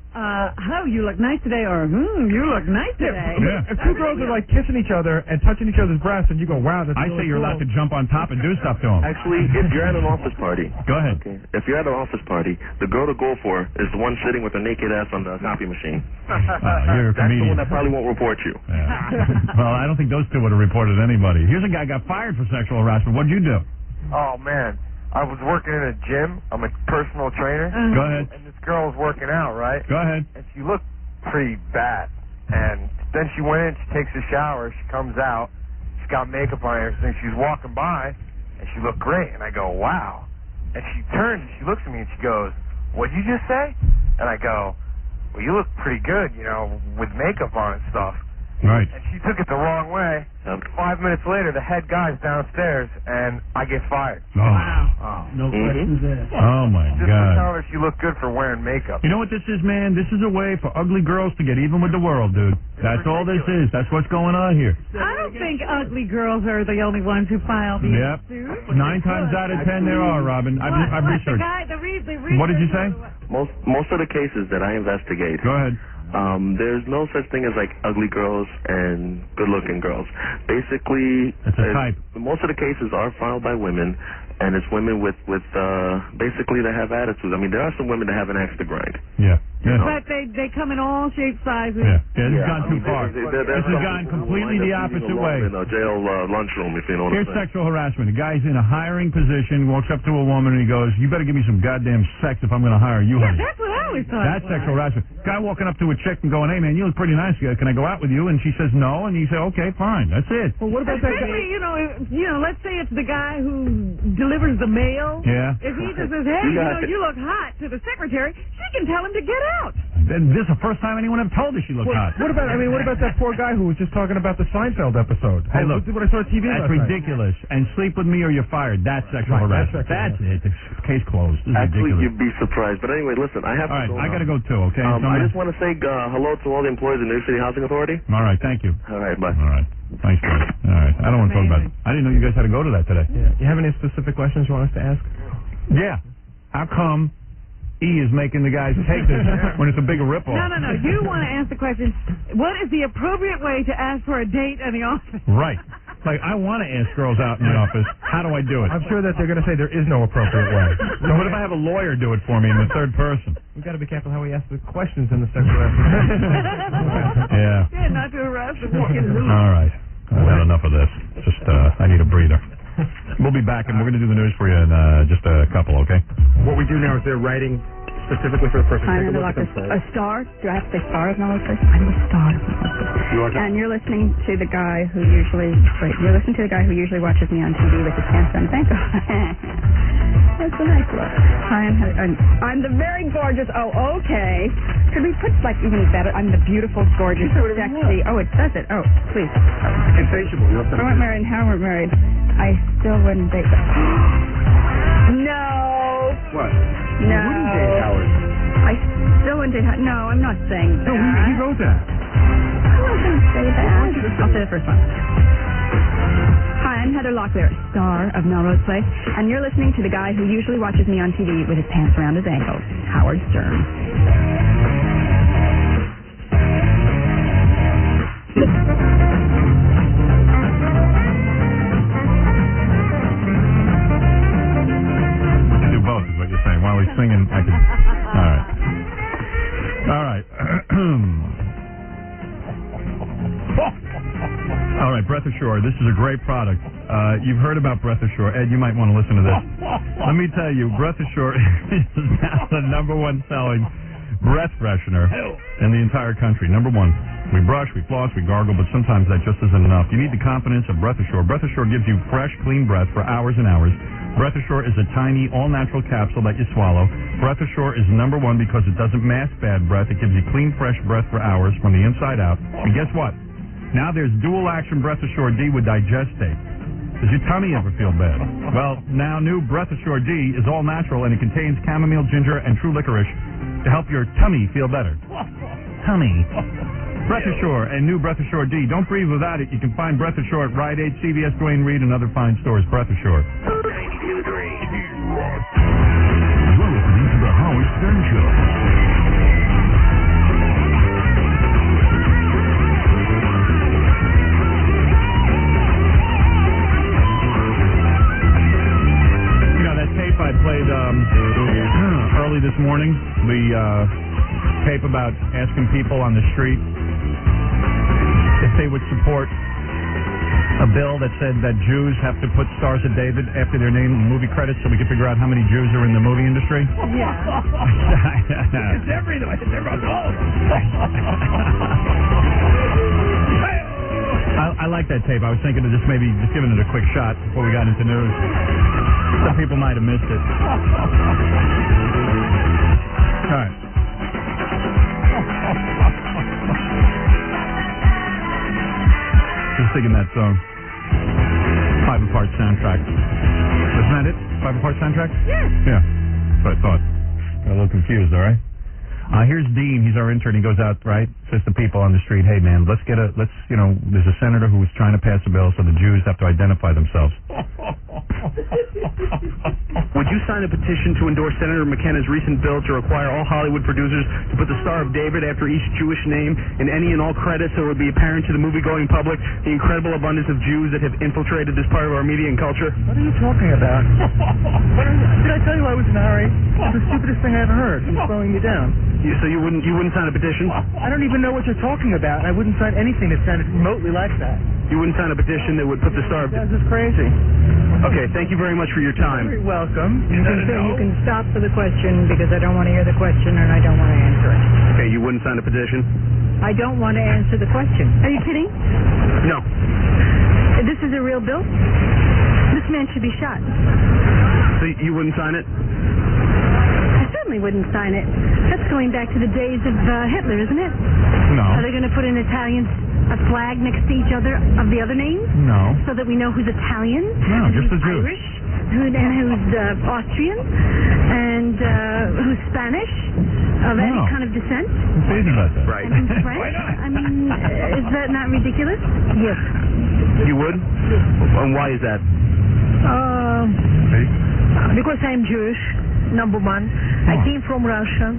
S6: hello, you look nice today, or, you look nice today.
S4: If 2 girls are kissing each other and touching each other's breasts, and you go, wow, that's
S9: I
S4: really
S9: say you're
S4: cool.
S9: allowed to jump on top and do stuff to them.
S22: Actually, if you're at an office party,
S9: go ahead.
S22: Okay, if you're at an office party, the girl to go for is the one sitting with her naked ass on the copy machine.
S9: You're a
S22: That's the
S9: comedian.
S22: one that probably won't report you.
S9: Well, I don't think those 2 would have reported anybody. Here's a guy got fired for sexual harassment. What'd you do?
S1: Oh, man. I was working in a gym. I'm a personal trainer.
S9: Go ahead.
S1: And this girl was working out, right?
S9: Go ahead.
S1: And she looked pretty bad. And then she went in, she takes a shower, she comes out, she's got makeup on and everything. She's walking by, and she looked great. And I go, wow. And she turns, and she looks at me, and she goes, what'd you just say? And I go, well, you look pretty good, with makeup on and stuff.
S9: Right.
S1: And she took it the wrong way. 5 minutes later, the head guy's downstairs, and I get fired.
S9: Oh.
S2: Wow. No questions asked.
S9: Oh, my
S1: Just to
S9: God.
S1: tell her she looked good for wearing makeup.
S9: You know what this is, man? This is a way for ugly girls to get even with the world, dude. That's all this is. That's what's going on here.
S6: I don't think ugly girls are the only ones who file these suits.
S9: 9 times out of 10 there are, Robin. I've researched. What did you say?
S22: Most of the cases that I investigate.
S9: Go ahead.
S22: There's no such thing as ugly girls and good-looking girls. Basically,
S9: it's a type.
S22: Most of the cases are filed by women, and it's women with basically they have attitudes. I mean, there are some women that have an axe to grind.
S9: Yeah.
S6: But they come in all shapes, sizes.
S9: Yeah, this has gone too
S22: I mean,
S9: far. This has gone completely the opposite way.
S22: In a jail lunchroom, if you know what I'm
S9: Here's
S22: saying.
S9: sexual harassment. A guy's in a hiring position, walks up to a woman, and he goes, "You better give me some goddamn sex if I'm going to hire you, honey."
S6: That's what I always thought.
S9: That's sexual harassment. Guy walking up to a chick and going, "Hey, man, you look pretty nice. Can I go out with you?" And she says no, and you say, "Okay, fine. That's it."
S4: Well, what about that guy?
S6: Especially, let's say it's the guy who delivers the mail.
S9: Yeah.
S6: If he just says, "Hey, you look hot," to the secretary, she can tell him to get out.
S9: Then this is the first time anyone ever told her she looked hot.
S4: What about that poor guy who was just talking about the Seinfeld episode?
S9: Hey, look,
S4: this is what I saw on TV
S9: that's
S4: last night.
S9: ridiculous. And sleep with me or you're fired. That's sexual harassment. That's it. The case closed. This is
S22: Actually,
S9: ridiculous.
S22: you'd be surprised. But anyway, listen, I have
S9: All right,
S22: to go
S9: I
S22: now.
S9: got to go too, okay?
S22: I just want to say hello to all the employees of the New York City Housing Authority.
S9: All right, thank you.
S22: All right, bye.
S9: All right. Thanks, guys. All right. I don't want to talk about it. I didn't know you guys had to go to that today.
S4: Yeah. You have any specific questions you want us to ask?
S9: Yeah. How come E is making the guys take this when it's a bigger ripoff?
S6: No. You want to ask the question, what is the appropriate way to ask for a date in the office?
S9: Right. Like, I want to ask girls out in the office, how do I do it?
S4: I'm sure that they're going to say there is no appropriate way.
S9: So what if I have a lawyer do it for me in the third person?
S4: We've got to be careful how we ask the questions in the sexual harassment.
S9: Yeah.
S6: Yeah, not to harass the walking loose.
S9: All right. I've had enough of this. Just, I need a breather. We'll be back, and we're going to do the news for you in just a couple, okay?
S4: What we do now is they're writing specifically for the person.
S3: I'm
S4: Take a
S3: like
S4: look at them.
S3: a star. Do I have to say star of Melrose Place? I'm the star of Melrose Place. And you're listening to the guy who usually watches me on TV with his pants down his ankle. That's a nice look. Hi, I'm the very gorgeous. Oh, okay. Could we put even better? I'm the beautiful, gorgeous, sexy. Oh, it says it. Oh, please.
S4: Insatiable.
S3: I weren't married. How we're married? I still wouldn't date. No.
S4: What?
S3: No.
S4: You wouldn't date Howard.
S3: I still wouldn't date Howard. No, I'm not saying that.
S4: No, he wrote that.
S3: I'm not going to say that. I'll say the first one. Hi, I'm Heather Locklear, star of Melrose Place, and you're listening to the guy who usually watches me on TV with his pants around his ankles, Howard Stern.
S9: Both is what you're saying. While he's singing, I can. All right. All right, Breath Assure. This is a great product. You've heard about Breath Assure. Ed, you might want to listen to this. Let me tell you, Breath Assure is now the #1 selling breath freshener in the entire country. #1. We brush, we floss, we gargle, but sometimes that just isn't enough. You need the confidence of Breath Assure. Breath Assure gives you fresh, clean breath for hours and hours. Breath Assure is a tiny, all-natural capsule that you swallow. Breath Assure is #1 because it doesn't mask bad breath. It gives you clean, fresh breath for hours from the inside out. And guess what? Now there's dual-action Breath Assure D with digestate. Does your tummy ever feel bad? Well, now new Breath Assure D is all-natural, and it contains chamomile, ginger, and true licorice to help your tummy feel better. Tummy. Breath Assure and new Breath Assure D. Don't breathe without it. You can find Breath Assure at Rite Aid, CVS, Duane Reade, and other fine stores. Breath Assure.
S15: 92.3. You're listening to the Howard Stern Show.
S9: You know, that tape I played early this morning, the tape about asking people on the street if they would support a bill that said that Jews have to put Stars of David after their name in movie credits so we can figure out how many Jews are in the movie industry.
S12: Yeah. It's everywhere. It's everywhere.
S9: I like that tape. I was thinking of just giving it a quick shot before we got into news. Some people might have missed it. All right. Just singing that song. 5-part soundtrack. Isn't that it? 5-part soundtrack?
S6: Yes.
S9: Yeah. That's what I thought. Got a little confused, all right? Here's Dean. He's our intern. He goes out, right? Says to people on the street, hey, man, there's a senator who was trying to pass a bill so the Jews have to identify themselves.
S5: would you sign a petition to endorse Senator McKenna's recent bill to require all Hollywood producers to put the Star of David after each Jewish name in any and all credits so it would be apparent to the movie-going public the incredible abundance of Jews that have infiltrated this part of our media and culture?
S4: What are you talking about? Did I tell you I was in a hurry? It's the stupidest thing I ever heard. You're slowing me down.
S5: So you wouldn't sign a petition?
S4: I don't even know what you're talking about, and I wouldn't sign anything that sounded remotely like that.
S5: You wouldn't sign a petition that would put the Star of
S4: This is crazy.
S5: Okay, thank you very much for your time.
S4: You're very welcome.
S3: You can stop for the question because I don't want to hear the question and I don't want to answer it.
S5: Okay, you wouldn't sign a petition?
S3: I don't want to answer the question. Are you kidding?
S5: No.
S3: This is a real bill? This man should be shot.
S5: So you wouldn't sign it?
S3: I certainly wouldn't sign it. That's going back to the days of Hitler, isn't it?
S9: No.
S3: Are they going to put an Italian flag next to each other of the other names?
S9: No.
S3: So that we know who's Italian?
S9: No,
S3: and
S9: just
S3: who's
S9: the Jews.
S3: Irish? And who's Austrian? And who's Spanish? Of any kind of descent?
S9: Who's easy about that?
S5: Right.
S3: And who's French? I mean, is that not ridiculous? Yes.
S5: You would? And why is that?
S8: Because I'm Jewish, number one. I came from Russia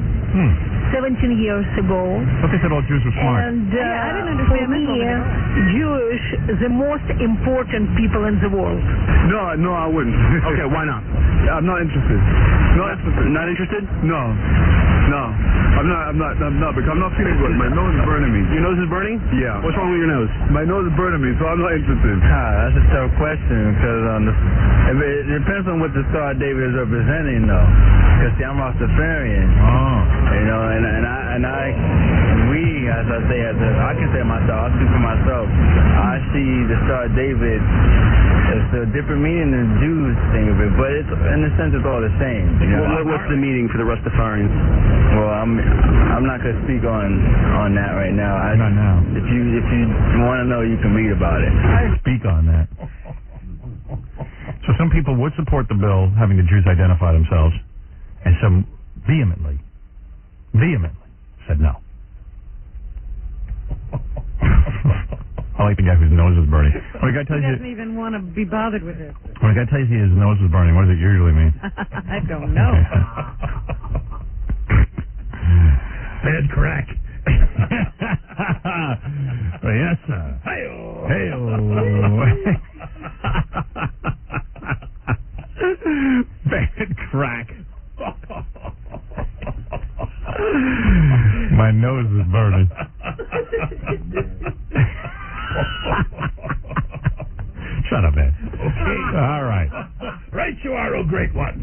S8: 17 years ago.
S9: But they said all Jews were smart.
S8: And
S6: I didn't
S8: for
S6: understand
S8: me,
S6: this
S8: Jewish, the most important people in the world.
S5: No, I wouldn't. Okay, why not? I'm not interested. Not interested?
S13: No. I'm not because I'm not feeling good. My nose is burning me.
S5: Your nose is burning?
S13: Yeah.
S5: What's wrong with your nose?
S13: My nose is burning me, so I'm not interested.
S24: That's a tough question because it depends on what the Star of David is representing, though. Because see, I'm Rastafarian. As I say, I consider myself, I speak for myself. I see the Star of David as a different meaning than the Jews think of it, but it's in a sense it's all the same.
S5: What's the meaning for the Rastafarians?
S24: Well, I'm not going to speak on that right now.
S9: Not now.
S24: If you want to know, you can read about it.
S9: I speak on that. So some people would support the bill having the Jews identify themselves, and some vehemently said no. I like the guy whose nose is burning. When a guy tells
S6: He
S9: you,
S6: doesn't even want to be bothered with this.
S9: when a guy tells you his nose is burning, what does it usually mean?
S6: I don't know.
S12: Bad crack.
S9: Well, yes, sir. Hey-o. Bad crack. My nose is burning. Shut up, Ed.
S12: Okay.
S9: All right.
S12: Right you are, oh great one.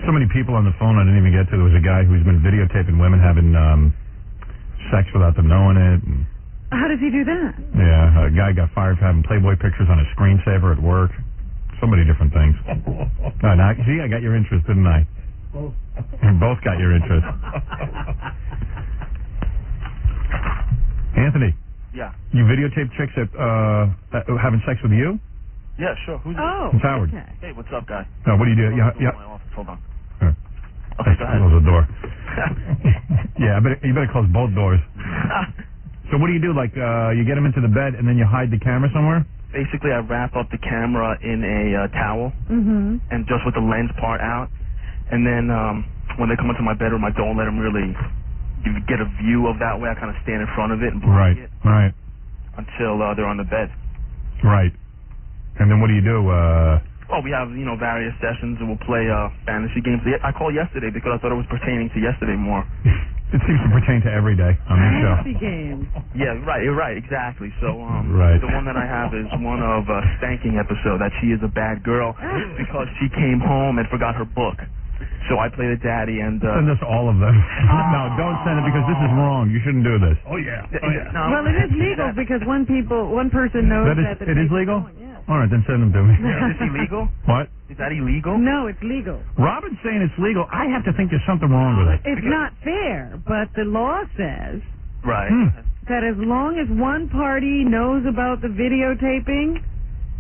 S9: So many people on the phone I didn't even get to. There was a guy who's been videotaping women having sex without them knowing it. And,
S6: How does he do that?
S9: yeah, a guy got fired for having Playboy pictures on a screensaver at work. So many different things. Now, see, I got your interest, didn't I? We both got your interest. Anthony.
S22: Yeah.
S9: You videotape chicks that having sex with you?
S22: Yeah, sure. Who's
S9: It's Howard.
S22: Okay. Hey, what's up, guy?
S9: No, what do you do?
S22: My office. Hold on.
S9: Here.
S22: Okay, go ahead.
S9: Close the door. Yeah, you better close both doors. So what do you do? Like, you get them into the bed and then you hide the camera somewhere?
S22: Basically, I wrap up the camera in a towel and just with the lens part out. And then when they come into my bedroom, I don't let them really get a view of that way. I kind of stand in front of it and block it
S9: Right.
S22: until they're on the bed.
S9: Right. And then what do you do?
S22: Well, we have, various sessions and we'll play fantasy games. I called yesterday because I thought it was pertaining to yesterday more.
S9: It seems to pertain to every day on this show.
S6: Fantasy games.
S22: Yeah, right, exactly. So,
S9: Right.
S22: the one that I have is one of a spanking episode that she is a bad girl because she came home and forgot her book. So I play the daddy and...
S9: Send us all of them. No, don't send it because this is wrong. You shouldn't do this.
S12: Oh, yeah.
S22: No,
S6: Well, it is legal because one person knows that the
S9: it is
S6: tape
S9: legal?
S6: going, yeah.
S9: All right, then send them to me.
S22: Is this illegal?
S9: What?
S22: Is that illegal?
S6: No, it's legal.
S9: Robin's saying it's legal. I have to think there's something wrong with it.
S6: It's not fair, but the law says
S22: Right.
S6: that as long as one party knows about the videotaping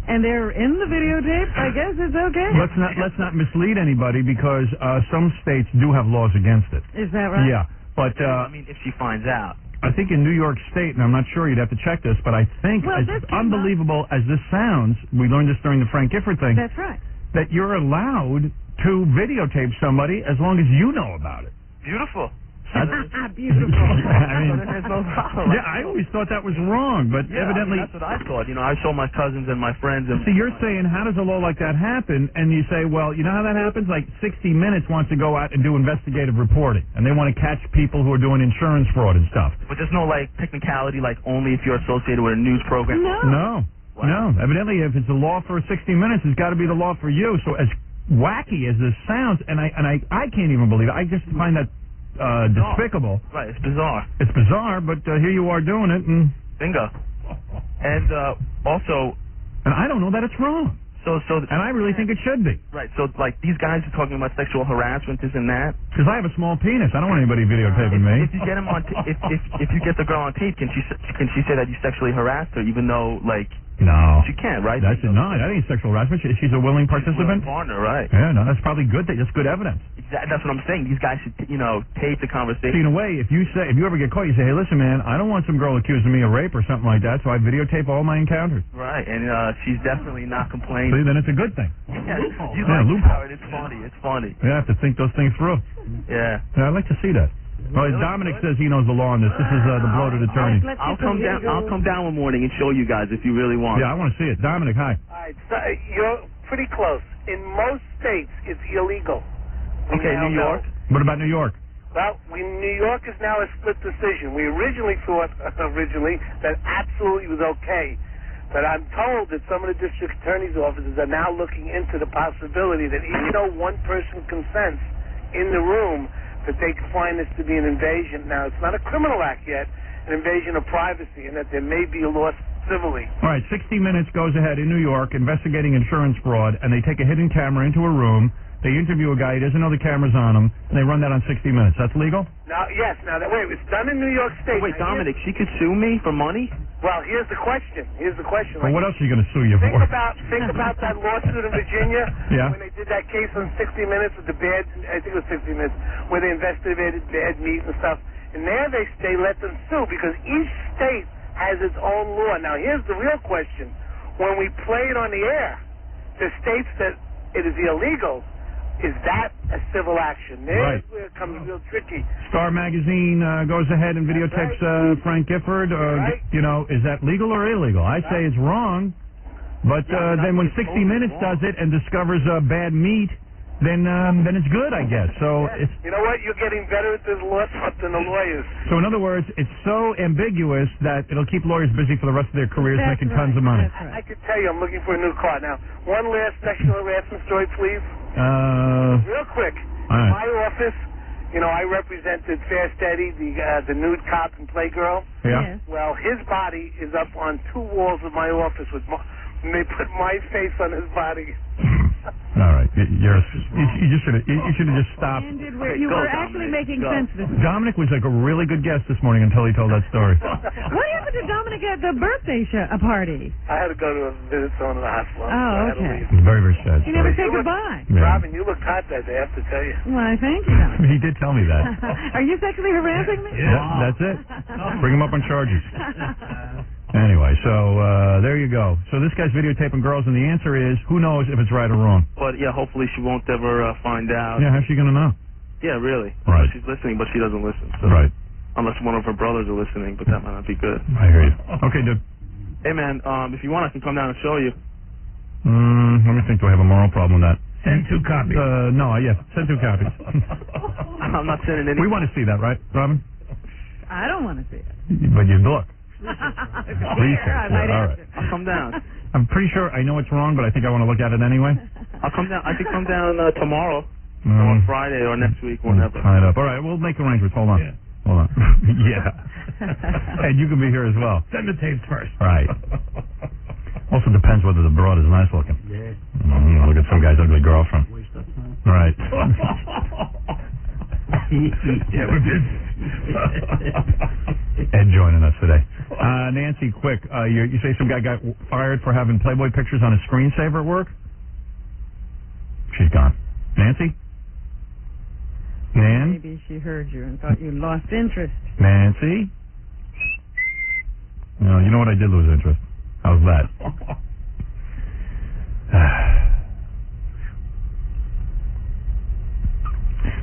S6: and they're in the videotape, I guess it's okay.
S9: Let's not mislead anybody because some states do have laws against it.
S6: Is that right?
S9: Yeah, but
S22: if she finds out.
S9: I think in New York State, and I'm not sure, you'd have to check this, but I think
S6: Well,
S9: as
S6: this came
S9: unbelievable as this sounds, we learned this during the Frank Gifford thing.
S6: That's right.
S9: that you're allowed to videotape somebody as long as you know about it.
S21: Beautiful.
S6: Beautiful.
S9: I mean,
S21: There's no problem.
S9: yeah, I always thought that was wrong, but
S21: Yeah,
S9: evidently.
S21: that's what I thought. You know, I show my cousins and my friends. And
S9: See, you're saying, how does a law like that happen? And you say, well, you know how that happens? Like 60 Minutes wants to go out and do investigative reporting, and they want to catch people who are doing insurance fraud and stuff.
S21: But there's no, like, technicality, like, only if you're associated with a news program?
S9: No. No. Evidently, if it's a law for 60 Minutes, it's got to be the law for you. So as wacky as this sounds, and I can't even believe it. I just find that despicable.
S21: Right, it's bizarre.
S9: It's bizarre, but here you are doing it, and
S21: Bingo. And also...
S9: And I don't know that it's wrong. And I really think it should be.
S21: Right, so, like, these guys are talking about sexual harassment, this and that.
S9: Because I have a small penis. I don't want anybody videotaping me.
S21: If you get him on, if you get the girl on tape, can she say that you sexually harassed her, even though, like...
S9: No.
S21: She can't, right?
S9: That's no, that ain't sexual harassment. She's a willing participant.
S21: Partner, right?
S9: Yeah, no, that's probably good. That's good evidence.
S21: That's what I'm saying. These guys should, tape the conversation.
S9: See, in a way, if you ever get caught, you say, hey, listen, man, I don't want some girl accusing me of rape or something like that, so I videotape all my encounters.
S21: Right, and she's definitely not complaining.
S9: See, then it's a good thing.
S21: Yeah, you
S9: Yeah,
S21: like
S9: loophole.
S21: Howard. It's funny. It's funny.
S9: You have to think those things through.
S21: Yeah.
S9: Yeah, I'd like to see that. Well, Dominic says he knows the law on this. This is the bloated attorney.
S21: I'll come down one morning and show you guys if you really want.
S9: Yeah, I want to see it. Dominic, hi.
S7: All right, so you're pretty close. In most states, it's illegal.
S21: Okay, New York.
S9: What about New York?
S7: Well, New York is now a split decision. We originally thought that absolutely was okay. But I'm told that some of the district attorney's offices are now looking into the possibility that even though one person consents in the room, that they can find this to be an invasion. Now, it's not a criminal act yet, an invasion of privacy, and that there may be a loss civilly.
S9: All right, 60 Minutes goes ahead in New York investigating insurance fraud, and they take a hidden camera into a room. They interview a guy, he doesn't know the camera's on him, and they run that on 60 Minutes. That's legal?
S7: Now, yes. Now, wait, it's done in New York State.
S21: Wait, Dominic, she could sue me for money?
S7: Well, here's the question.
S9: Well, what else are you going to sue you
S7: Think
S9: for?
S7: about that lawsuit in Virginia
S9: Yeah.
S7: when they did that case on 60 Minutes with the bad, I think it was 60 Minutes, where they investigated bad meat and stuff. And there they let them sue because each state has its own law. Now, here's the real question. When we play it on the air, the states that it is illegal, is that a civil action? There's where it comes real tricky.
S9: Star Magazine goes ahead and videotapes Frank Gifford. Is that legal or illegal? I say it's wrong. But then when 60 Minutes does it and discovers bad meat, then it's good, I guess. So it's.
S7: You know what? You're getting better at this law stuff than the lawyers.
S9: So in other words, it's so ambiguous that it'll keep lawyers busy for the rest of their careers making tons of money.
S7: I could tell you I'm looking for a new car. Now, one last sexual harassment story, please. Real quick.
S9: All right.
S7: In my office, I represented Fast Eddie, the nude cop and playgirl.
S9: Yeah.
S7: Well, his body is up on two walls of my office and they put my face on his body.
S9: All right, you just should have just stopped.
S6: You were actually making sense this morning.
S9: Dominic was like a really good guest this morning until he told that story.
S6: What happened to Dominic at the birthday party?
S7: I had to go to visit someone in the hospital.
S6: Oh, okay.
S9: Very, very sad.
S6: You never say goodbye.
S9: Yeah.
S7: Robin, you looked hot that day, I have to tell you.
S6: Why, thank you, Dominic.
S9: He did tell me that.
S6: Are you sexually harassing me?
S9: Yeah, that's it. Bring him up on charges. Anyway, so there you go. So this guy's videotaping girls, and the answer is, who knows if it's right or wrong?
S21: But, yeah, hopefully she won't ever find out.
S9: Yeah, how's she going to know?
S21: Yeah, really.
S9: Right.
S21: She's listening, but she doesn't listen. So.
S9: Right.
S21: Unless one of her brothers are listening, but that might not be good.
S9: I hear you. Okay, dude.
S21: Hey, man, if you want, I can come down and show you.
S9: Let me think. Do I have a moral problem with that?
S12: Send 2 copies.
S9: No, yes. Send 2 copies.
S21: I'm not sending any.
S9: We want to see that, right, Robin?
S6: I don't want to see it.
S9: But you look.
S6: Please, I might
S9: all
S6: answer.
S9: right.
S21: I'll come down.
S9: I'm pretty sure I know it's wrong, but I think I want to look at it anyway.
S21: I'll come down. I could come down tomorrow, or on Friday, or next week, whenever.
S9: Tied up. All right, we'll make arrangements. Hold on.
S12: Yeah.
S9: Hold on. Yeah. And you can be here as well.
S12: Send the tapes first.
S9: Right. Also depends whether the broad is nice looking.
S12: Yeah.
S9: Look at some guy's ugly girlfriend. Right.
S12: Yeah, we're busy.
S9: Ed joining us today. Nancy, quick. You say some guy got fired for having Playboy pictures on his screensaver at work? She's gone. Nancy? Nan?
S6: Maybe she heard you and thought you lost interest.
S9: Nancy? No, you know what? I did lose interest. How's that?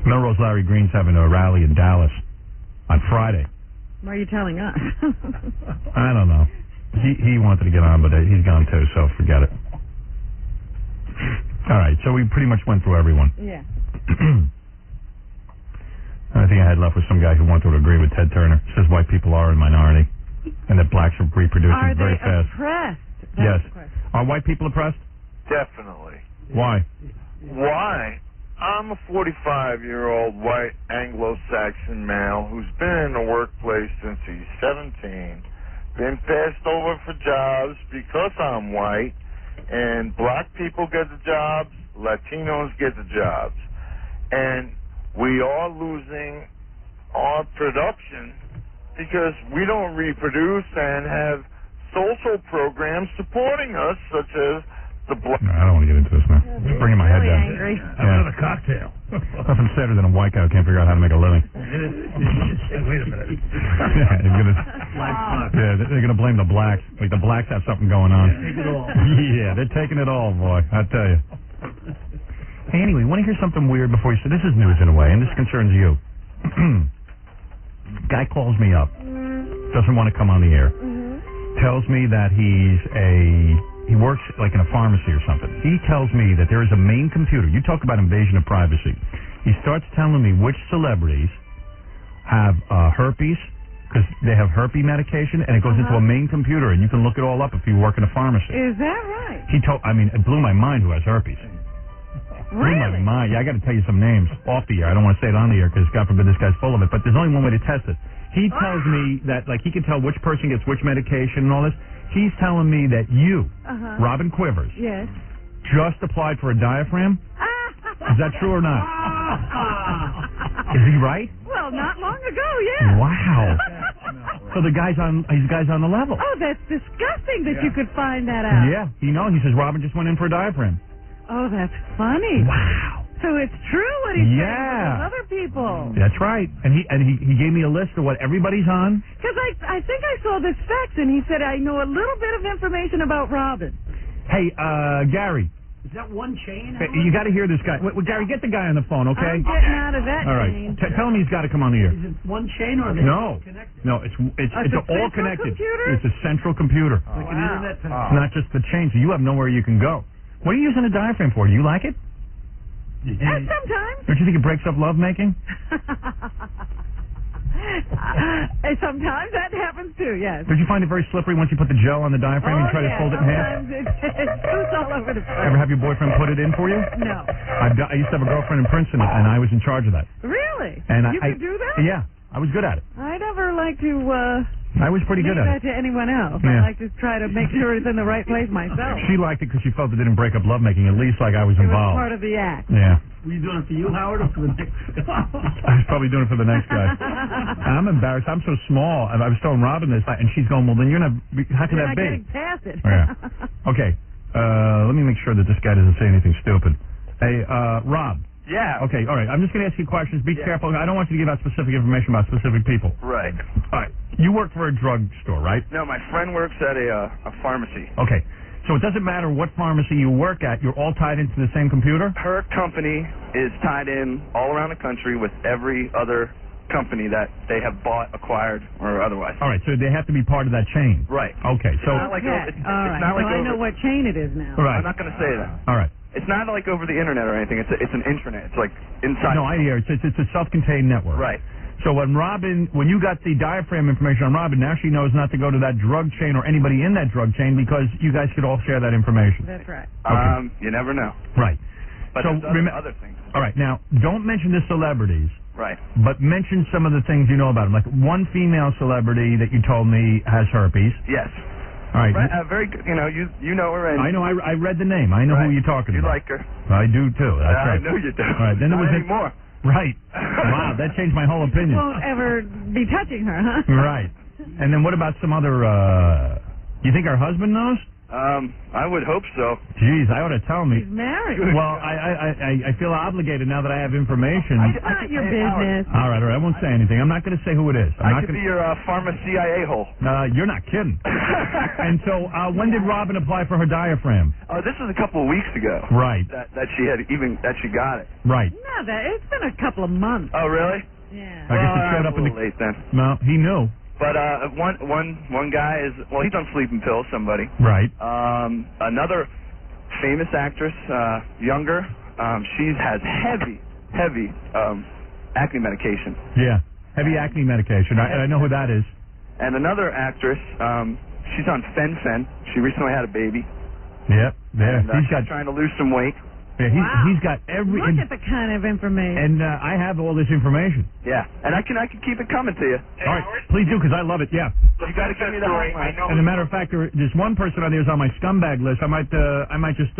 S9: Melrose Larry Green's having a rally in Dallas on Friday.
S6: Why are you telling us?
S9: I don't know. He wanted to get on, but he's gone too, so forget it. All right, so we pretty much went through everyone.
S6: Yeah.
S9: I think I had left with some guy who wanted to agree with Ted Turner. Says white people are a minority and that blacks are reproducing very fast.
S6: Oppressed?
S9: Yes. Are white people oppressed?
S10: Definitely.
S9: Why?
S10: Why? I'm a 45-year-old white Anglo-Saxon male who's been in the workplace since he's 17, been passed over for jobs because I'm white, and black people get the jobs, Latinos get the jobs. And we are losing our production because we don't reproduce and have social programs supporting us, such as the black...
S9: No, I don't want to get into this now. It's bringing my head down.
S12: Angry. Another cocktail.
S9: Nothing sadder than a white guy who can't figure out how to make a living.
S12: Wait a minute.
S9: They're gonna blame the blacks. Like the blacks have something going on.
S12: Take it all.
S9: Yeah, they're taking it all, boy. I tell you. Hey, anyway, want to hear something weird before you say this is news in a way, and this concerns you. Guy calls me up, doesn't want to come on the air, tells me that he works like in a pharmacy or something. He tells me that there is a main computer. You talk about invasion of privacy. He starts telling me which celebrities have herpes, because they have herpes medication, and it goes into a main computer, and you can look it all up if you work in a pharmacy.
S6: Is that right?
S9: It blew my mind who has herpes. Blew my mind. Yeah, I got to tell you some names off the air. I don't want to say it on the air because God forbid this guy's full of it, but there's only one way to test it. He tells me that, like, he can tell which person gets which medication and all this. He's telling me that you, Robin Quivers,
S6: Yes.
S9: just applied for a diaphragm. Is that true or not? Is he right?
S6: Well, not long ago, yeah.
S9: Wow. So he's guys on the level.
S6: Oh, that's disgusting that you could find that out.
S9: Yeah, he says Robin just went in for a diaphragm.
S6: Oh, that's funny.
S9: Wow.
S6: So it's true what he's saying with other people.
S9: That's right. And he gave me a list of what everybody's on.
S6: Because I think I saw this fax, and he said, I know a little bit of information about Robin.
S9: Hey, Gary.
S2: Is that one chain?
S9: Hey, you got to hear this guy. Wait, Gary, get the guy on the phone, okay?
S6: I'm getting out of that
S9: all right.
S6: chain.
S9: Tell him he's got to come on the air.
S2: Is it one chain or are they connected?
S9: No, it's all connected.
S6: Computer?
S9: It's a central computer.
S2: Like an internet
S9: It's not just the chain, so you have nowhere you can go. What are you using a diaphragm for? Do you like it?
S6: Sometimes.
S9: Don't you think it breaks up lovemaking?
S6: Sometimes that happens too, yes.
S9: Did you find it very slippery once you put the gel on the diaphragm and you try to fold it in half?
S6: Sometimes it's loose all over the place.
S9: Ever have your boyfriend put it in for you?
S6: No.
S9: I used to have a girlfriend in Princeton, and I was in charge of that.
S6: Really?
S9: And
S6: you could do that?
S9: Yeah, I was good at it.
S6: I never like to
S9: I was pretty good
S6: leave
S9: at
S6: that to anyone else.
S9: Yeah.
S6: I like to try to make sure it's in the right place myself.
S9: She liked it because she felt it didn't break up lovemaking, at least like I was
S6: It was
S9: involved.
S6: part of the act.
S9: Yeah.
S2: Were you doing it for you, Howard, or for the next
S9: I was probably doing it for the next guy. I'm embarrassed. I'm so small. And I was telling Robin this, and she's going, well, then you're not, how can
S6: You're
S9: that
S6: not
S9: be?
S6: getting past it.
S9: Yeah. Okay. Let me make sure that this guy doesn't say anything stupid. Hey, Rob.
S21: Yeah.
S9: Okay, all right. I'm just going to ask you questions. Be careful. I don't want you to give out specific information about specific people.
S21: Right.
S9: All right. You work for a drug store, right?
S21: No, my friend works at a pharmacy.
S9: Okay. So it doesn't matter what pharmacy you work at. You're all tied into the same computer?
S21: Her company is tied in all around the country with every other company that they have bought, acquired, or otherwise.
S9: All right. So they have to be part of that chain.
S21: Right.
S9: Okay. So
S21: It's not like
S6: Okay.
S21: it's
S6: All right.
S21: not like
S6: I know what chain it is now.
S9: Right.
S21: I'm not going to say that.
S9: All right.
S21: It's not like over the internet or anything. It's an intranet. It's like inside.
S9: No, I hear. It's a self-contained network.
S21: Right.
S9: So when you got the diaphragm information on Robin, now she knows not to go to that drug chain or anybody in that drug chain because you guys could all share that information.
S6: That's right.
S9: Okay.
S21: You never know.
S9: Right.
S21: But
S9: So
S21: there's other things.
S9: All right. Now, don't mention the celebrities.
S21: Right.
S9: But mention some of the things you know about them. Like one female celebrity that you told me has herpes.
S21: Yes.
S9: All right.
S21: Very good. You know her. And
S9: I know. I read the name. I know who you're talking
S21: you
S9: about.
S21: like her.
S9: I do too. That's right.
S21: I know you do.
S9: All right. Then
S21: Not
S9: there was
S21: anymore.
S9: Right. Wow. That changed my whole opinion.
S6: Won't ever be touching her, huh?
S9: Right. And then what about some other? You think her husband knows?
S22: I would hope so.
S9: Jeez, I ought to tell me.
S6: He's married.
S9: Well, I feel obligated now that I have information.
S6: It's not your business.
S9: All right, I won't say anything. I'm not going to say who it is.
S22: I could be your pharma CIA hole.
S9: You're not kidding. And so, when did Robin apply for her diaphragm?
S22: This was a couple of weeks ago.
S9: Right.
S22: That she got it.
S9: Right.
S6: No, it's been a couple of months.
S22: Oh, really?
S6: Yeah.
S9: I guess it showed up
S22: a little late then.
S9: No, he knew.
S22: But one guy is he's on sleeping pills. Somebody.
S9: Right.
S22: Another famous actress, younger. She has heavy acne medication.
S9: Yeah, heavy acne medication. I know who that is.
S22: And another actress, she's on Fen-Phen. She recently had a baby.
S9: Yep. There.
S22: And, she's trying to lose some weight.
S9: Yeah, he's got every.
S6: Look at the kind of information.
S9: And I have all this information.
S22: Yeah, and I can keep it coming to you.
S9: All right, please do, because I love it. Yeah.
S22: You got to give me the hotline.
S9: As a matter of fact, there's one person on there who's on my scumbag list. I might just.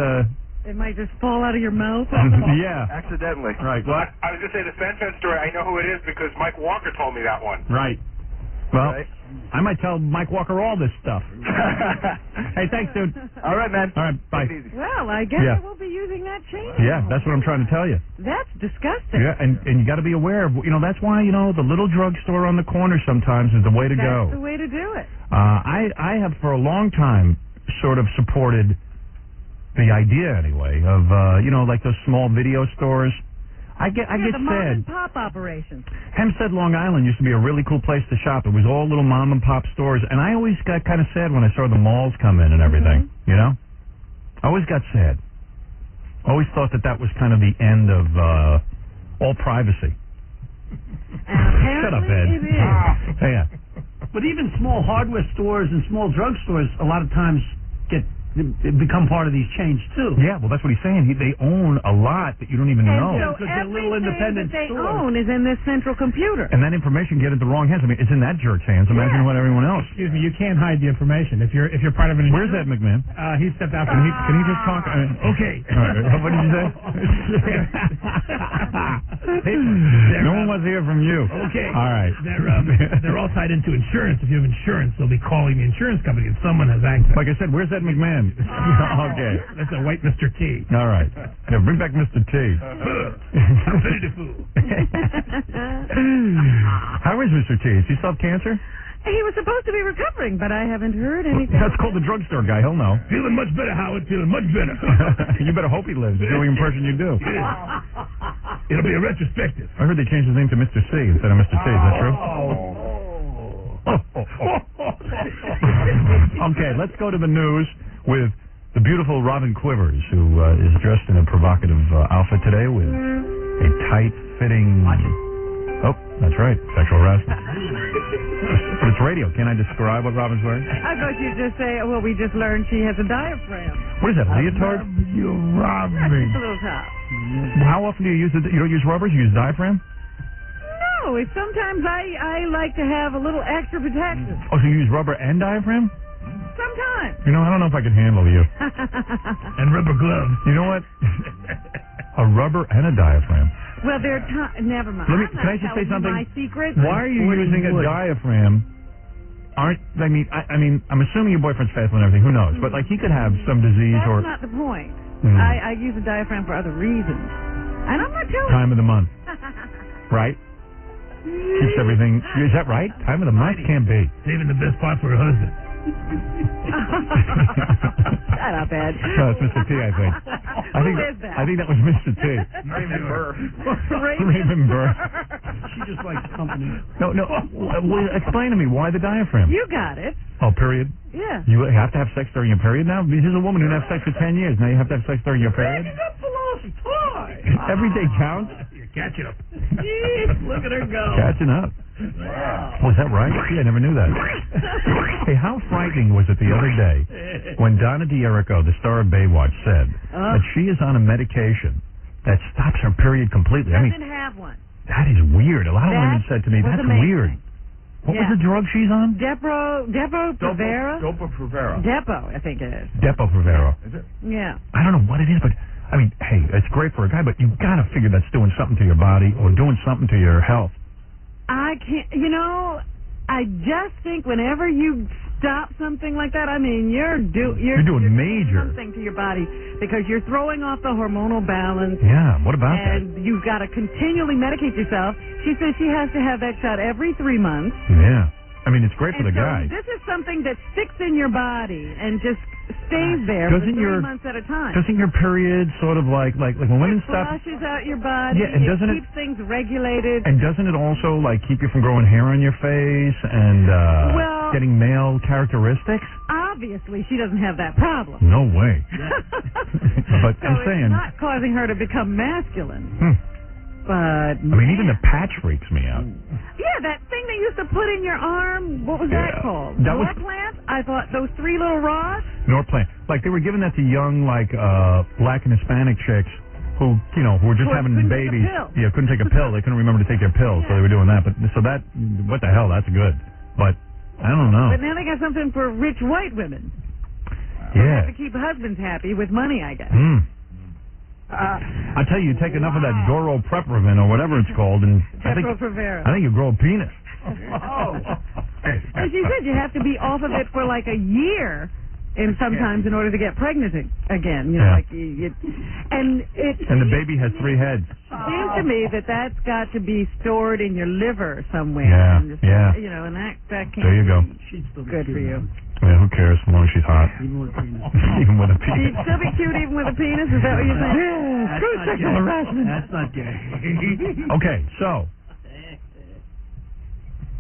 S6: It might just fall out of your mouth.
S9: Yeah.
S22: Accidentally.
S9: Right. Well,
S23: I was going to say the Fen-Phen story. I know who it is because Mike Walker told me that one.
S9: Right. Well, I might tell Mike Walker all this stuff. Hey, thanks, dude.
S22: All right, man.
S9: All right, bye.
S6: Well, I guess I will be using that chain.
S9: Yeah, that's what I'm trying to tell you.
S6: That's disgusting.
S9: Yeah, and you got to be aware of, that's why, the little drugstore on the corner sometimes is the way to go.
S6: That's the way to do it.
S9: I have for a long time sort of supported the idea, anyway, of, like those small video stores. I get
S6: the mom
S9: sad.
S6: and pop operation.
S9: Hempstead, Long Island used to be a really cool place to shop. It was all little mom and pop stores, and I always got kind of sad when I saw the malls come in and everything. I always got sad. Always thought that was kind of the end of all privacy. Shut up, Ed.
S6: It is.
S9: Yeah.
S2: But even small hardware stores and small drugstores a lot of times become part of these chains too.
S9: Yeah, well, that's what he's saying. They own a lot that you don't even know.
S6: So
S2: because they're little independent
S6: that they
S2: stores.
S6: own is in this central computer.
S9: And that information get into the wrong hands. I mean, it's in that jerk's hands. Imagine what everyone else.
S4: Excuse me, you can't hide the information if you're part of an.
S9: Where's Ed McMahon?
S4: He stepped out.
S9: Can he just talk?
S4: Okay.
S9: All right. What did you say? No one wants to hear from you.
S12: Okay.
S9: All right.
S12: They're all tied into insurance. If you have insurance, they'll be calling the insurance company if someone has access.
S9: Like I said, where's Ed McMahon? Okay.
S12: That's a white Mr. T.
S9: All right. Yeah, bring back Mr. T. How is Mr. T? Does he still have cancer?
S6: He was supposed to be recovering, but I haven't heard anything.
S9: That's called the drugstore guy. He'll know.
S12: Feeling much better, Howard. Feeling much better.
S9: You better hope he lives. The only impression you do.
S12: It'll be a retrospective.
S9: I heard they changed his name to Mr. C instead of Mr. T. Is that true? Okay, let's go to the news with the beautiful Robin Quivers, who is dressed in a provocative outfit today with a tight-fitting... Oh, that's right, sexual harassment. But it's radio. Can't I describe what Robin's wearing?
S6: I thought you'd just say, well, we just learned she has a diaphragm.
S9: What is that, leotard?
S12: You robbed
S6: That's
S12: me.
S6: just a little top.
S9: How often do you use it? You don't use rubbers? You use diaphragm?
S6: No, sometimes I like to have a little extra protection.
S9: Oh, so you use rubber and diaphragm?
S6: Sometimes.
S9: I don't know if I can handle you.
S12: And rubber gloves.
S9: You know what? A rubber and a diaphragm.
S6: Well, they're never mind.
S9: Can I just say something?
S6: My secret.
S9: Why are you using a diaphragm? I'm assuming your boyfriend's faithful and everything. Who knows? But he could have some disease
S6: That's
S9: or.
S6: not the point.
S9: Mm.
S6: I use a diaphragm for other reasons, and I'm not telling.
S9: Time of the month, right? Keeps everything. Is that right? Time of the month can't be.
S12: Saving the best part for her husband.
S6: Shut up, Ed.
S9: No, it's Mr. T, I think.
S6: Who is that?
S9: I think that was Mr. T.
S22: Raymond Burr.
S9: Raymond Burr.
S2: She just likes company.
S9: No. Explain to me, why the diaphragm?
S6: You got it.
S9: Oh, period?
S6: Yeah.
S9: You have to have sex during your period now? This is a woman who didn't have sex for 10 years. Now you have to have sex during your period? Every day counts?
S12: You're catching up.
S2: Look at her go.
S9: Catching up. Was that right? Gee, I never knew that. Hey, how frightening was it the other day when Donna D'Errico, the star of Baywatch, said that she is on a medication that stops her period completely?
S6: Doesn't have one.
S9: That is weird. A lot of women said to me, that's weird. What was the drug she's on?
S6: Depo-Provera?
S22: Depo-Provera.
S6: Depo, I think it is.
S9: Depo-Provera.
S22: Is it?
S6: Yeah.
S9: I don't know what it is, but hey, it's great for a guy, but you've got to figure that's doing something to your body or doing something to your health.
S6: I can't, I just think whenever you stop something like that, I mean, you're doing
S9: major
S6: something to your body because you're throwing off the hormonal balance.
S9: Yeah, what about that?
S6: And you've got to continually medicate yourself. She says she has to have that shot every 3 months.
S9: Yeah. I mean, it's great for the guy.
S6: This is something that sticks in your body and just stays there for 3 months at a time.
S9: Doesn't your period sort of like when women stop?
S6: Flushes out your body.
S9: Yeah, and doesn't
S6: keeps things regulated.
S9: And doesn't it also like keep you from growing hair on your face and getting male characteristics?
S6: Obviously, she doesn't have that problem.
S9: No way. But
S6: so
S9: I'm saying,
S6: it's not causing her to become masculine. But
S9: I mean, even the patch freaks me out.
S6: Yeah, that thing they used to put in your arm. What was that called?
S9: That was
S6: Norplant? I thought those 3 little rods.
S9: Norplant. Like they were giving that to young black and Hispanic chicks who were just having babies. Yeah, couldn't take a pill. They couldn't remember to take their pills, so they were doing that. But so that, what the hell? That's good. But I don't know.
S6: But now they got something for rich white women.
S9: Yeah.
S6: They have to keep husbands happy with money, I guess.
S9: I tell you, take enough of that Doropreprovin or whatever it's called, and I think you grow a penis.
S6: And she said you have to be off of it for like a year, and sometimes in order to get pregnant again. You know, like and
S9: the baby has 3 heads.
S6: Seems to me that's got to be stored in your liver somewhere.
S9: Yeah.
S6: You know, and that can't.
S9: There you go.
S6: Good for you.
S9: Yeah, who cares? As long as she's hot. Even with a penis.
S6: She'd still be cute even with a penis? Is that what you're saying?
S2: Yeah,
S6: screw sexual harassment.
S2: That's not gay.
S9: Okay, so.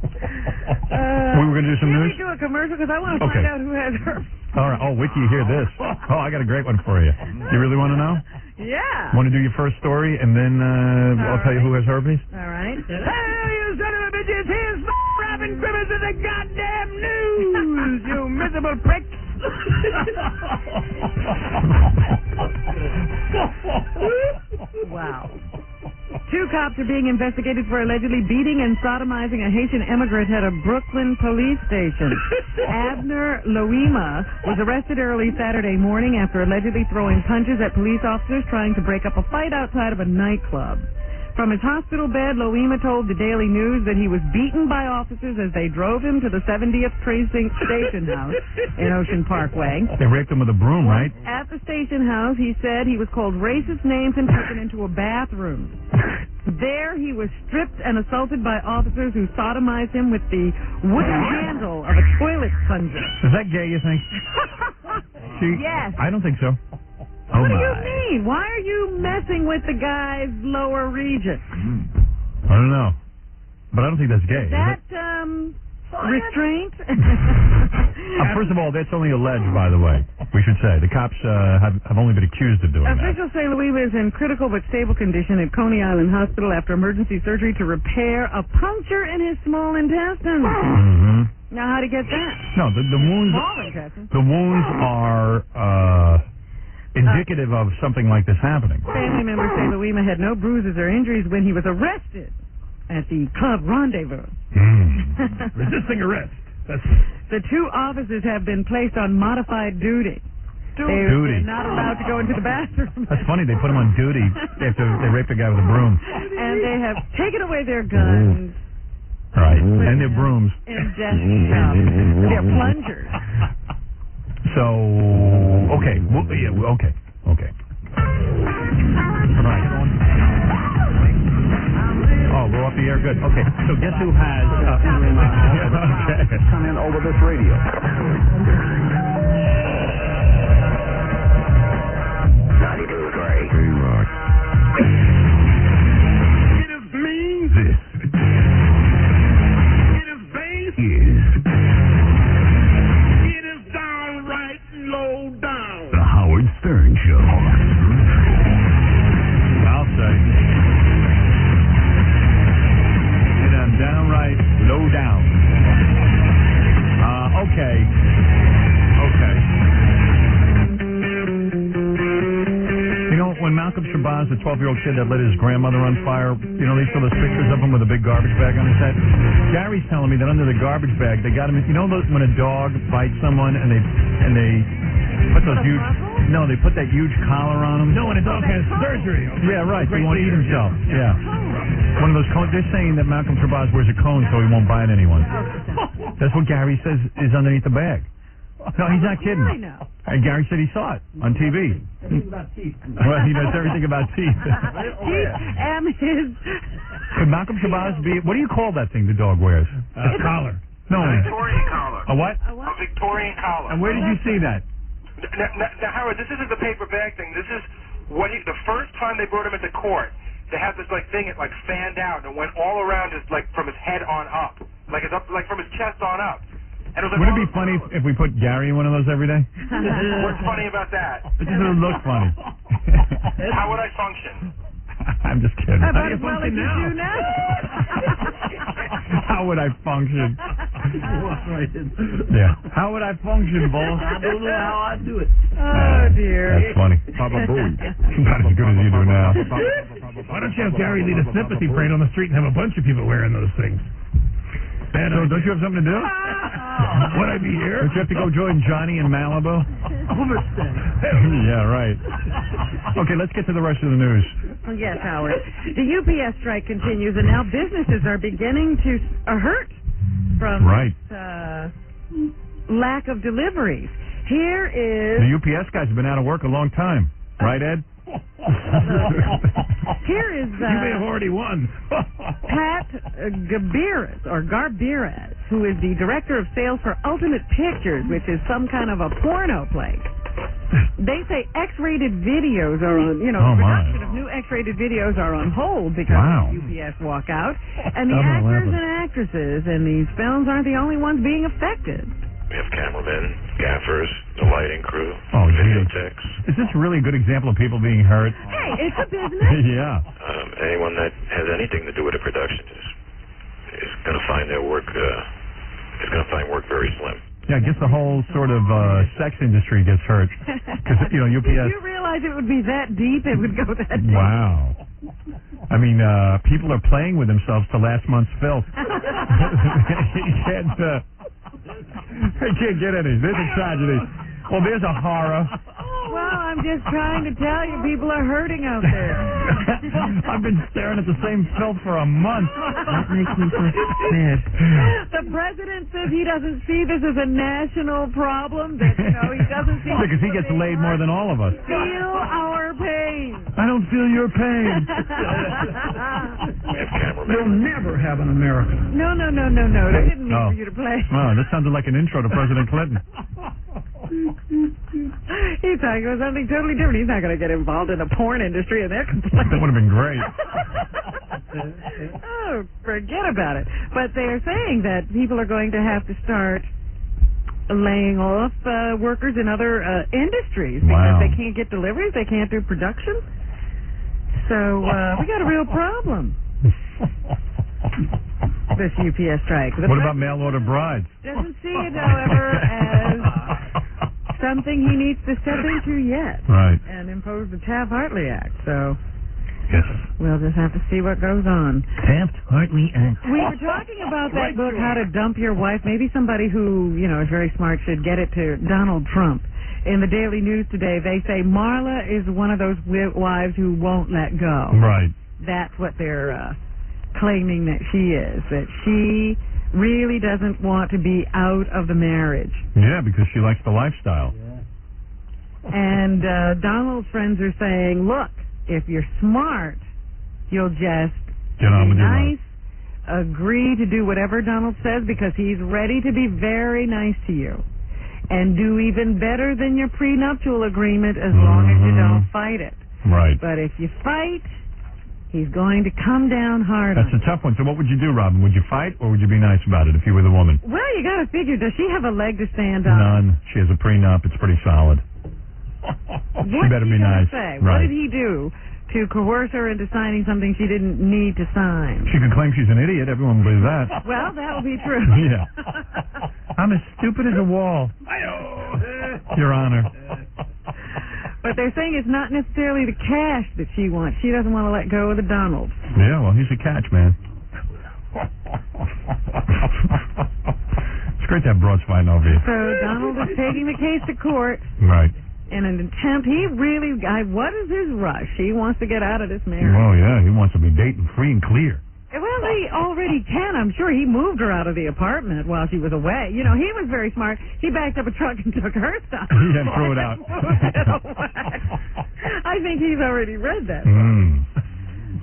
S9: We were going to do some news?
S6: Can we do a commercial? Because I want to find out who has herpes.
S9: All right. Oh, wait till you hear this. Oh, I got a great one for you. You really want to know?
S6: Yeah.
S9: Want to do your first story, and then I'll tell you who has herpes?
S6: All right.
S12: Hey, you son of a bitches, here's Robin Crimmins of the goddamn news, you miserable pricks.
S6: Wow. 2 cops are being investigated for allegedly beating and sodomizing a Haitian immigrant at a Brooklyn police station. Abner Loima was arrested early Saturday morning after allegedly throwing punches at police officers trying to break up a fight outside of a nightclub. From his hospital bed, Loima told the Daily News that he was beaten by officers as they drove him to the 70th Precinct Station House in Ocean Parkway.
S9: They raped him with a broom, right?
S6: At the station house, he said he was called racist names and taken into a bathroom. There, he was stripped and assaulted by officers who sodomized him with the wooden handle of a toilet plunger.
S9: Is that gay, you think?
S6: Yes.
S9: I don't think so.
S6: What do you mean? Why are you messing with the guy's lower region?
S9: I don't know. But I don't think that's gay.
S6: Is that, restraint?
S9: First of all, that's only alleged, by the way. We should say. The cops have only been accused of doing that.
S6: Officials say Loima is in critical but stable condition at Coney Island Hospital after emergency surgery to repair a puncture in his small intestine. Now, how'd he get that?
S9: No, the wounds...
S6: Small intestine.
S9: The wounds are... indicative of something like this happening.
S6: Family members say Loima had no bruises or injuries when he was arrested at the Club Rendezvous.
S12: Resisting arrest.
S6: The 2 officers have been placed on modified duty. They're not allowed to go into the bathroom.
S9: That's funny. They put him on duty after they raped a guy with a broom.
S6: And they have taken away their guns.
S9: Right. And their brooms.
S6: And their plungers.
S9: So, okay. Okay. Right. Oh, we're off the air. Good. Okay. So guess who has...
S15: Come in over this radio. 92 Gray. Rock.
S12: It is mean.
S15: This
S12: It is base.
S15: is
S12: It is downright low down.
S15: the Howard Stern Show.
S9: I'll say. And I'm downright low down. Okay. You know, when Malcolm Shabazz, the 12-year-old kid that lit his grandmother on fire, you know, they show those pictures of him with a big garbage bag on his head? Gary's telling me that under the garbage bag, they got him, you know when a dog bites someone and they put those huge... No, they put that huge collar on him.
S12: No, when a dog has surgery.
S9: Yeah, right. He won't eat himself. Yeah. One of those cones. They're saying that Malcolm Shabazz wears a cone so he won't bite anyone. That's what Gary says is underneath the bag. No, he's not kidding.
S6: I know.
S9: And Gary said he saw it on TV.
S2: Everything about teeth.
S9: Well, he knows everything about teeth.
S6: Teeth and his...
S9: Could Malcolm Shabazz be... What do you call that thing the dog wears?
S12: Collar.
S9: No.
S23: A Victorian collar.
S9: A what?
S23: A Victorian collar.
S9: And where did you see that?
S23: Now, Howard, this isn't the paper bag thing. This is what the first time they brought him into court, they had this thing it fanned out and went all around his from his head on up, from his chest on up. And it was
S9: Would it be funny if we put Gary in one of those every day?
S23: What's funny about that?
S9: It doesn't look funny.
S23: How would I function?
S9: I'm just kidding.
S6: About as well as you do now.
S9: How would I function? Yeah. How would I function, Bull?
S2: I don't know how I'd do it.
S6: Oh, dear.
S9: That's funny. Baba Booey. Not as good as you do now.
S12: Why don't you have Gary lead a sympathy parade on the street and have a bunch of people wearing those things?
S9: So don't you have something to do?
S12: Would I be here?
S9: Don't you have to go join Johnny in Malibu?
S2: Overstay.
S9: Yeah, right. Okay, let's get to the rest of the news.
S6: Yes, Howard. The UPS strike continues, and now businesses are beginning to hurt from lack of deliveries. Here is...
S9: The UPS guys have been out of work a long time. Right, Ed?
S6: Here is...
S12: you may have already won.
S6: Pat Garbiras, who is the director of sales for Ultimate Pictures, which is some kind of a porno place. They say X-rated videos are on, production of new X-rated videos are on hold because of the UPS walkout. And the actors and actresses in these films aren't the only ones being affected.
S11: We have cameramen, gaffers, the lighting crew, video techs.
S9: Is this really a good example of people being hurt?
S6: Hey, it's a business.
S9: Yeah.
S11: Anyone that has anything to do with a production is going to find their work. Is going to find work very slim.
S9: Yeah, I guess the whole sort of sex industry gets hurt because UPS.
S6: Did you realize it would be that deep? It would go that deep.
S9: Wow. I mean, people are playing with themselves to last month's filth. I can't get any. There's a tragedy. Well, there's a horror.
S6: Well, I'm just trying to tell you, people are hurting out there.
S9: I've been staring at the same filth for a month.
S6: That makes me so mad. The president says he doesn't see this as a national problem. That he doesn't see.
S9: Because he gets laid more than all of us.
S6: Feel our pain.
S9: I don't feel your pain.
S2: You'll never have an America.
S6: No. That didn't mean for you to play.
S9: Wow, that sounded like an intro to President Clinton.
S6: He's talking about something totally different. He's not going to get involved in the porn industry and their complaints.
S9: That would have been great.
S6: Oh, forget about it. But they are saying that people are going to have to start laying off workers in other industries because they can't get deliveries, they can't do production. So we got a real problem. This UPS strike.
S9: What about mail order brides?
S6: Doesn't see it, however, as something he needs to step into yet.
S9: Right.
S6: And impose the Taft-Hartley Act. So
S9: yes,
S6: we'll just have to see what goes on.
S2: Taft-Hartley Act.
S6: We were talking about that book, How to Dump Your Wife. Maybe somebody who, is very smart should get it to Donald Trump. In the Daily News today, they say Marla is one of those wives who won't let go.
S9: Right.
S6: That's what they're claiming that she is, that she really doesn't want to be out of the marriage.
S9: Yeah, because she likes the lifestyle.
S6: And Donald's friends are saying, look, if you're smart, you'll just
S9: get on with your
S6: life. Agree to do whatever Donald says because he's ready to be very nice to you and do even better than your prenuptial agreement as long as you don't fight it.
S9: Right.
S6: But if you fight, he's going to come down hard
S9: That's
S6: on
S9: a tough one. So what would you do, Robin? Would you fight or would you be nice about it if you were the woman?
S6: Well, you got to figure, does she have a leg to stand on?
S9: None. She has a prenup. It's pretty solid. She better be nice.
S6: Say?
S9: Right.
S6: What did he do to coerce her into signing something she didn't need to sign?
S9: She can claim she's an idiot. Everyone believes that.
S6: Well, that'll be true.
S9: Yeah. I'm as stupid as a wall. Your Honor.
S6: But they're saying it's not necessarily the cash that she wants. She doesn't want to let go of the Donald.
S9: Yeah, well, he's a catch, man. It's great to have broads fighting over you.
S6: So Donald is taking the case to court.
S9: Right.
S6: In an attempt, what is his rush? He wants to get out of this marriage.
S9: Well, yeah, he wants to be dating free and clear.
S6: Well, he already can. I'm sure he moved her out of the apartment while she was away. You know, he was very smart. He backed up a truck and took her stuff.
S9: And threw it out.
S6: I think he's already read that.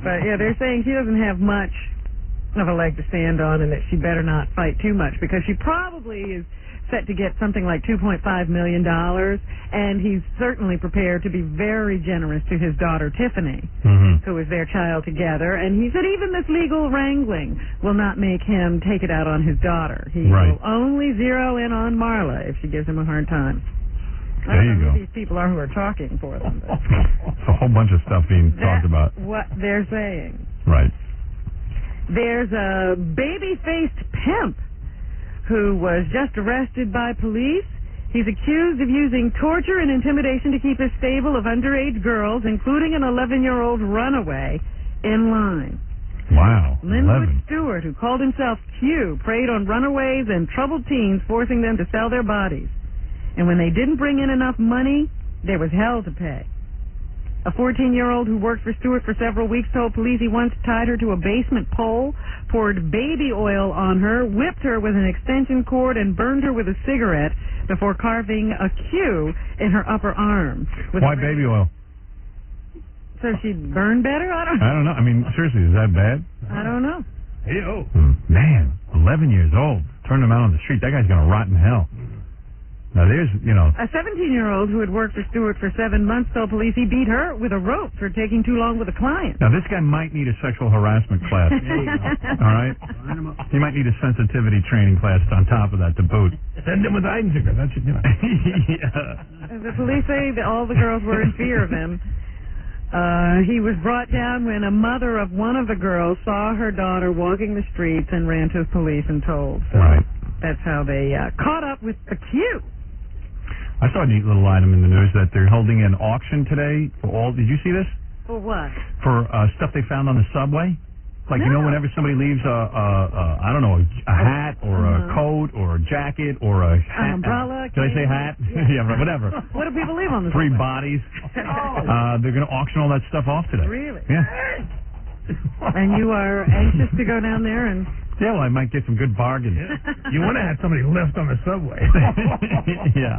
S6: But, yeah, they're saying she doesn't have much of a leg to stand on and that she better not fight too much because she probably is set to get something like $2.5 million, and he's certainly prepared to be very generous to his daughter, Tiffany, who is their child together. And he said even this legal wrangling will not make him take it out on his daughter. He will only zero in on Marla if she gives him a hard time.
S9: There you go.
S6: Who these people are who are talking for them.
S9: It's a whole bunch of stuff being talked about.
S6: What they're saying.
S9: Right.
S6: There's a baby-faced pimp who was just arrested by police. He's accused of using torture and intimidation to keep his stable of underage girls, including an 11-year-old runaway, in line.
S9: Wow.
S6: Linwood Stewart, who called himself Q, preyed on runaways and troubled teens, forcing them to sell their bodies. And when they didn't bring in enough money, there was hell to pay. A 14-year-old who worked for Stewart for several weeks told police he once tied her to a basement pole, poured baby oil on her, whipped her with an extension cord, and burned her with a cigarette before carving a Q in her upper arm.
S9: Why baby oil?
S6: So she'd burn better? I
S9: don't know. I mean, seriously, is that bad?
S6: I don't know.
S9: Hey-oh. Man, 11 years old. Turn him out on the street. That guy's going to rot in hell. Now, there's,
S6: A 17-year-old who had worked for Stewart for 7 months told police he beat her with a rope for taking too long with a client.
S9: Now, this guy might need a sexual harassment class. All right? He might need a sensitivity training class on top of that to boot.
S12: Send him with Einziger. That's
S6: The police say that all the girls were in fear of him. He was brought down when a mother of one of the girls saw her daughter walking the streets and ran to the police and told. So that's how they caught up with the Q.
S9: I saw a neat little item in the news that they're holding an auction today for all. Did you see this?
S6: For what?
S9: For stuff they found on the subway. Like, whenever somebody leaves I don't know, a hat or a coat or a jacket or a hat.
S6: Umbrella.
S9: Did I say hat? Yeah, whatever.
S6: What do people leave on the
S9: 3
S6: subway?
S9: bodies. They're going to auction all that stuff off today.
S6: Really?
S9: Yeah.
S6: And you are anxious to go down there and...
S9: Yeah, well, I might get some good bargains.
S12: You want to have somebody left on the subway.
S9: Yeah.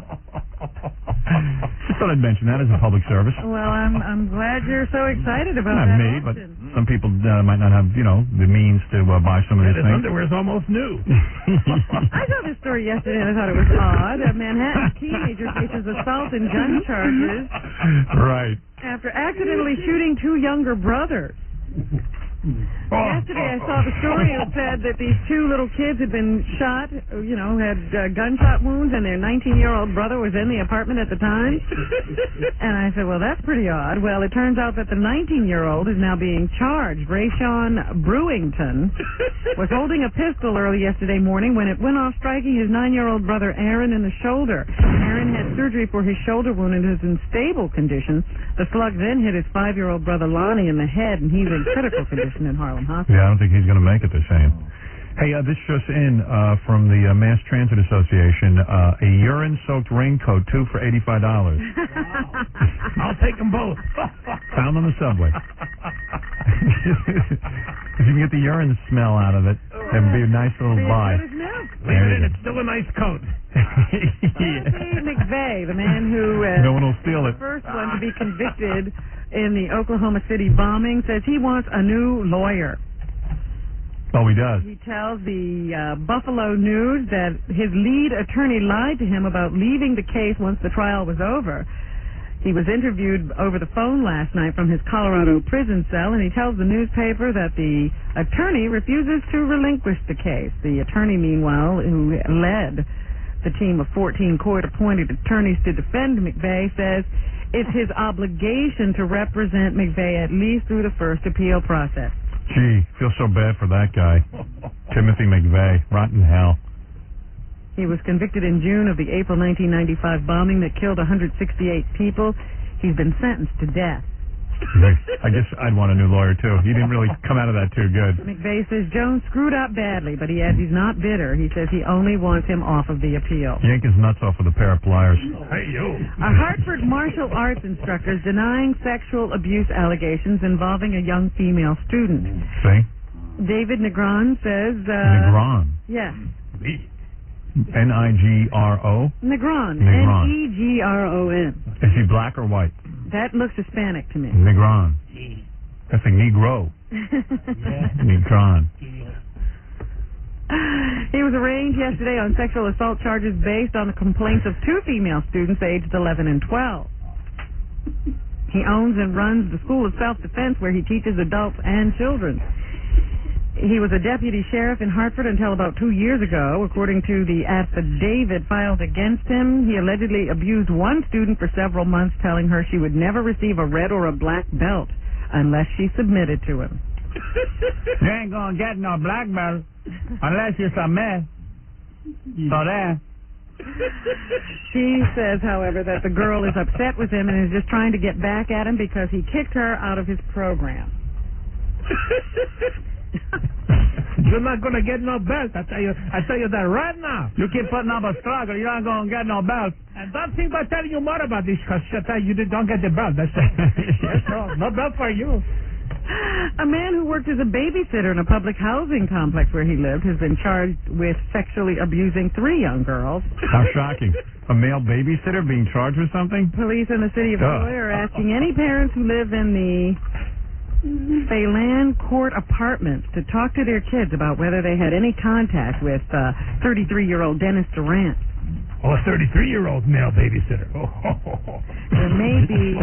S9: Just thought I'd mention that as a public service.
S6: Well, I'm glad you're so excited about
S9: Not
S6: that.
S9: me, but some people might not have, the means to buy some of these
S12: His
S9: things.
S12: underwear's almost new.
S6: I saw this story yesterday and I thought it was odd. A Manhattan teenager faces assault and gun charges.
S9: Right.
S6: After accidentally shooting 2 younger brothers. Yesterday I saw the story that said that these 2 little kids had been shot, had gunshot wounds, and their 19-year-old brother was in the apartment at the time. And I said, well, that's pretty odd. Well, it turns out that the 19-year-old is now being charged. Rayshawn Brewington was holding a pistol early yesterday morning when it went off, striking his 9-year-old brother Aaron in the shoulder. Aaron had surgery for his shoulder wound and is in stable condition. The slug then hit his 5-year-old brother Lonnie in the head, and he's in critical condition in Harlem Hospital.
S9: Yeah, I don't think he's going to make it, they're saying. Hey, this just in from the Mass Transit Association, a urine-soaked raincoat, 2 for $85.
S12: I'll take them both.
S9: Found on the subway. If you can get the urine smell out of it, that would be a nice little buy.
S12: Leave it in, it's still a nice coat.
S6: Timothy McVeigh, the man who
S9: no one will steal it.
S6: The first one to be convicted in the Oklahoma City bombing, says he wants a new lawyer.
S9: Oh, he does.
S6: He tells the Buffalo News that his lead attorney lied to him about leaving the case once the trial was over. He was interviewed over the phone last night from his Colorado prison cell, and he tells the newspaper that the attorney refuses to relinquish the case. The attorney, meanwhile, who led the team of 14 court-appointed attorneys to defend McVeigh, says it's his obligation to represent McVeigh at least through the first appeal process.
S9: Gee, feel so bad for that guy. Timothy McVeigh, rotten hell.
S6: He was convicted in June of the April 1995 bombing that killed 168 people. He's been sentenced to death.
S9: I guess I'd want a new lawyer, too. He didn't really come out of that too good.
S6: McVeigh says Jones screwed up badly, but he adds he's not bitter. He says he only wants him off of the appeal.
S9: Yank his nuts off with a pair of pliers.
S12: Hey, you.
S6: A Hartford martial arts instructor is denying sexual abuse allegations involving a young female student.
S9: See?
S6: David Negron says...
S9: Negron.
S6: Yes.
S9: N-I-G-R-O?
S6: Negron.
S9: Negron.
S6: Negron.
S9: Is he black or white?
S6: That looks Hispanic to me.
S9: Negron. That's a Negro. Negron.
S6: He was arraigned yesterday on sexual assault charges based on the complaints of two female students aged 11 and 12. He owns and runs the School of Self-Defense where he teaches adults and children. He was a deputy sheriff in Hartford until about 2 years ago. According to the affidavit filed against him, he allegedly abused one student for several months, telling her she would never receive a red or a black belt unless she submitted to him.
S2: You ain't gonna get no black belt unless you submit. So there.
S6: She says, however, that the girl is upset with him and is just trying to get back at him because he kicked her out of his program.
S12: You're not gonna get no belt. I tell you that right now.
S2: You keep putting up a struggle, you're not gonna get no belt.
S12: And don't think about telling you more about this because you don't get the belt. That's it. Yes, no belt for you.
S6: A man who worked as a babysitter in a public housing complex where he lived has been charged with sexually abusing 3 young girls.
S9: How shocking. A male babysitter being charged with something?
S6: Police in the city of Troy are asking any parents who live in the Phelan Court apartments to talk to their kids about whether they had any contact with 33-year-old Dennis Durant.
S12: Oh, a 33-year-old male babysitter.
S6: There may be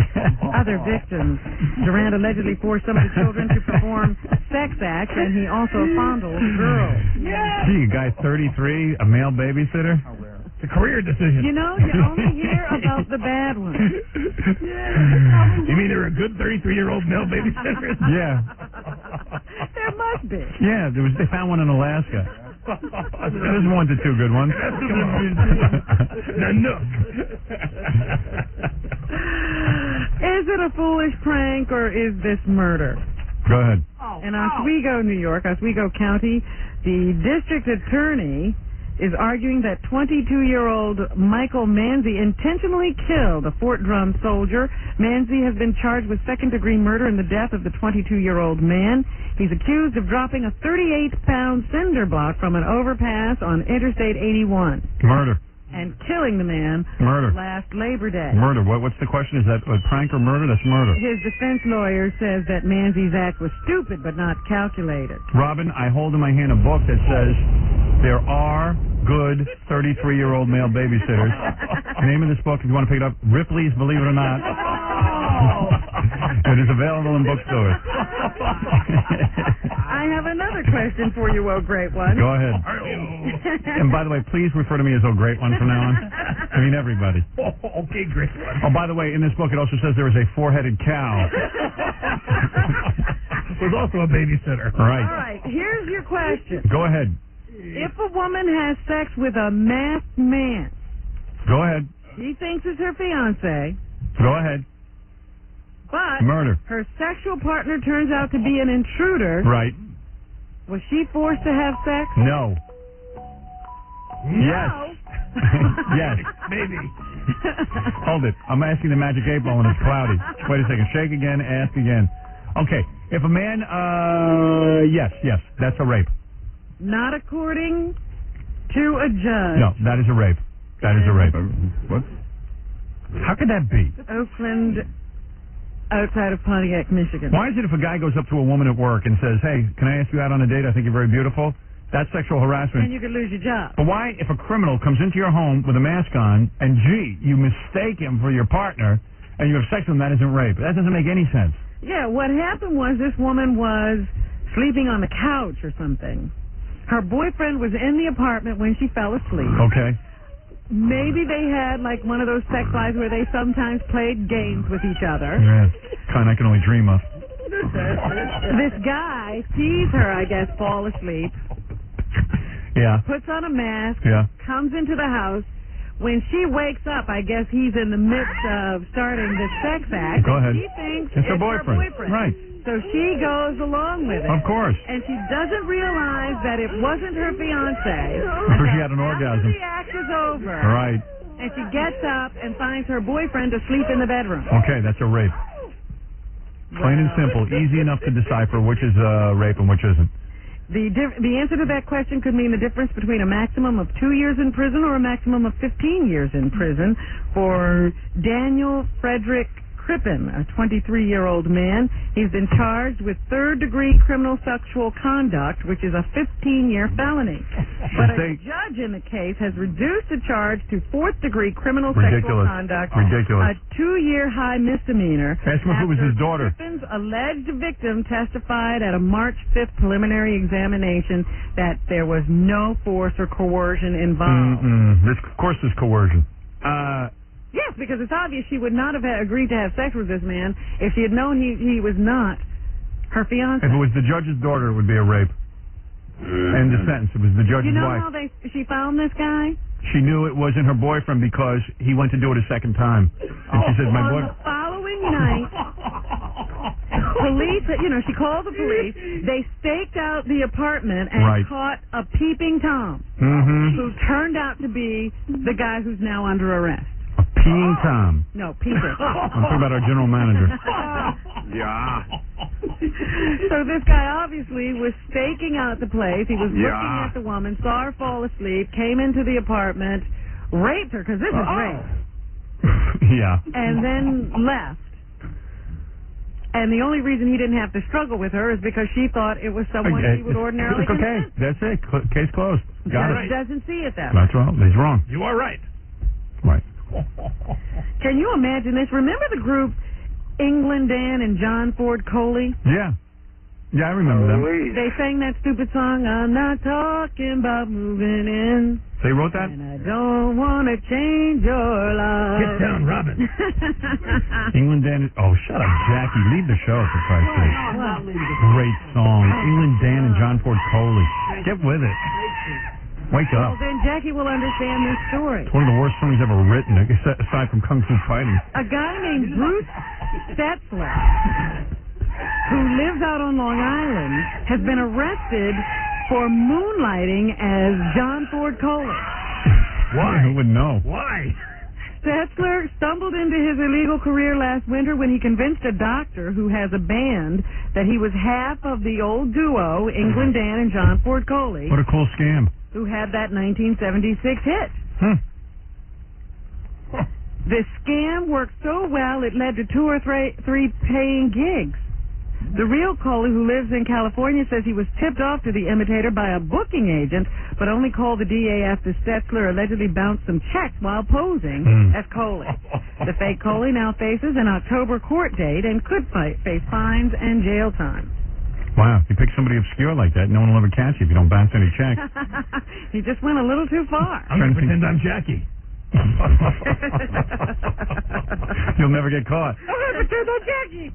S6: other victims. Durant allegedly forced some of the children to perform sex acts, and he also fondled girls.
S9: Yeah. Gee, a guy 33, a male babysitter?
S12: It's a career decision.
S6: You know, you only hear about the bad ones.
S12: You mean there are good 33-year-old male babysitters?
S9: Yeah.
S6: There must be.
S9: Yeah, they found one in Alaska. There's 1 to 2 good ones.
S6: Is it a foolish prank or is this murder?
S9: Go ahead.
S6: In Oswego, New York, Oswego County, the district attorney is arguing that 22-year-old Michael Manzi intentionally killed a Fort Drum soldier. Manzi has been charged with second-degree murder in the death of the 22-year-old man. He's accused of dropping a 38-pound cinder block from an overpass on Interstate 81.
S9: Murder.
S6: And killing the man last Labor Day.
S9: Murder. What's the question? Is that a prank or murder? That's murder.
S6: His defense lawyer says that Manzi's act was stupid but not calculated.
S9: Robin, I hold in my hand a book that says there are good 33-year-old male babysitters. Name of this book, if you want to pick it up, Ripley's Believe It or Not. It is available in bookstores.
S6: I have another question for you, oh great one.
S9: Go ahead. And by the way, please refer to me as oh great one from now on. I mean everybody.
S12: Okay, great one.
S9: Oh, by the way, in this book it also says there is a 4-headed cow.
S12: Was also a babysitter.
S9: Right.
S6: All right, here's your question.
S9: Go ahead.
S6: If a woman has sex with a masked man,
S9: go ahead.
S6: She thinks it's her fiance.
S9: Go ahead.
S6: But
S9: murder.
S6: Her sexual partner turns out to be an intruder.
S9: Right.
S6: Was she forced to have sex?
S9: No. Yes. Yes.
S12: Maybe.
S9: Hold it. I'm asking the magic 8-ball and it's cloudy. Wait a second. Shake again. Ask again. Okay. If a man, yes, that's a rape.
S6: Not according to a judge.
S9: No, that is a rape. That is a rape. What? How could that be?
S6: Oakland, outside of Pontiac, Michigan.
S9: Why is it if a guy goes up to a woman at work and says, hey, can I ask you out on a date? I think you're very beautiful. That's sexual harassment.
S6: And you could lose your job.
S9: But why, if a criminal comes into your home with a mask on and, gee, you mistake him for your partner and you have sex with him, that isn't rape? That doesn't make any sense.
S6: Yeah, what happened was this woman was sleeping on the couch or something. Her boyfriend was in the apartment when she fell asleep.
S9: Okay.
S6: Maybe they had like one of those sex lives where they sometimes played games with each other.
S9: Yeah, kind I can only dream of.
S6: This guy sees her, I guess, fall asleep.
S9: Yeah.
S6: Puts on a mask.
S9: Yeah.
S6: Comes into the house. When she wakes up, I guess he's in the midst of starting the sex act.
S9: Go ahead.
S6: She thinks
S9: it's her
S6: boyfriend.
S9: Right.
S6: So she goes along with it.
S9: Of course.
S6: And she doesn't realize that it wasn't her fiancé.
S9: So she had an orgasm.
S6: After the act is over.
S9: Right.
S6: And she gets up and finds her boyfriend asleep in the bedroom.
S9: Okay, that's a rape. Plain and simple. Easy enough to decipher which is rape and which isn't.
S6: The answer to that question could mean the difference between a maximum of 2 years in prison or a maximum of 15 years in prison for Daniel Frederick Crippen, a 23-year-old man. He's been charged with third-degree criminal sexual conduct, which is a 15-year felony. But a judge in the case has reduced the charge to fourth-degree criminal sexual conduct, a 2-year high misdemeanor.
S9: Ask him if it was his daughter.
S6: Crippen's alleged victim testified at a March 5th preliminary examination that there was no force or coercion involved.
S9: This, of course, is coercion.
S6: Yes, because it's obvious she would not have agreed to have sex with this man if she had known he was not her fiancé.
S9: If it was the judge's daughter, it would be a rape. End of sentence. It was the judge's
S6: You know
S9: wife.
S6: how she found this guy?
S9: She knew it wasn't her boyfriend because he went to do it a second time. And she says, my boy...
S6: On the following night, police, she called the police. They staked out the apartment and caught a peeping Tom, who turned out to be the guy who's now under arrest.
S9: Peeing Tom.
S6: No, peeping.
S9: I'm talking about our general manager.
S6: Yeah. So this guy obviously was staking out the place. He was looking at the woman, saw her fall asleep, came into the apartment, raped her, because this is rape.
S9: Yeah.
S6: And then left. And the only reason he didn't have to struggle with her is because she thought it was someone he would ordinarily
S9: okay. That's it. Case closed. Got it.
S6: Doesn't see it that way.
S9: That's wrong. He's wrong.
S12: You are right.
S9: Right.
S6: Can you imagine this? Remember the group England Dan and John Ford Coley?
S9: Yeah. Yeah, I remember them.
S6: They sang that stupid song, I'm not talking about moving in.
S9: They wrote that?
S6: And I don't want to change your life.
S12: Get down, Robin.
S9: England Dan... Oh, shut up, Jackie. Leave the show, for Christ's sake. Great song. England Dan and John Ford Coley. Get with it. Wake up.
S6: Well, then Jackie will understand this story.
S9: It's one of the worst songs ever written, aside from Kung Fu Fighting.
S6: A guy named Bruce Setzler, who lives out on Long Island, has been arrested for moonlighting as John Ford Coley.
S9: Why? Who would know?
S12: Why?
S6: Setzler stumbled into his illegal career last winter when he convinced a doctor who has a band that he was half of the old duo, England Dan and John Ford Coley.
S9: What a cool scam.
S6: Who had that 1976 hit. This scam worked so well it led to 2 or 3 paying gigs. The real Coley, who lives in California, says he was tipped off to the imitator by a booking agent, but only called the DA after Setzler allegedly bounced some checks while posing as Coley. The fake Coley now faces an October court date and could face fines and jail time.
S9: Wow, if you pick somebody obscure like that, no one will ever catch you if you don't bounce any checks.
S6: He just went a little too far.
S12: I'm going to pretend I'm Jackie.
S9: You'll never get caught.
S6: I'm going to pretend I'm Jackie.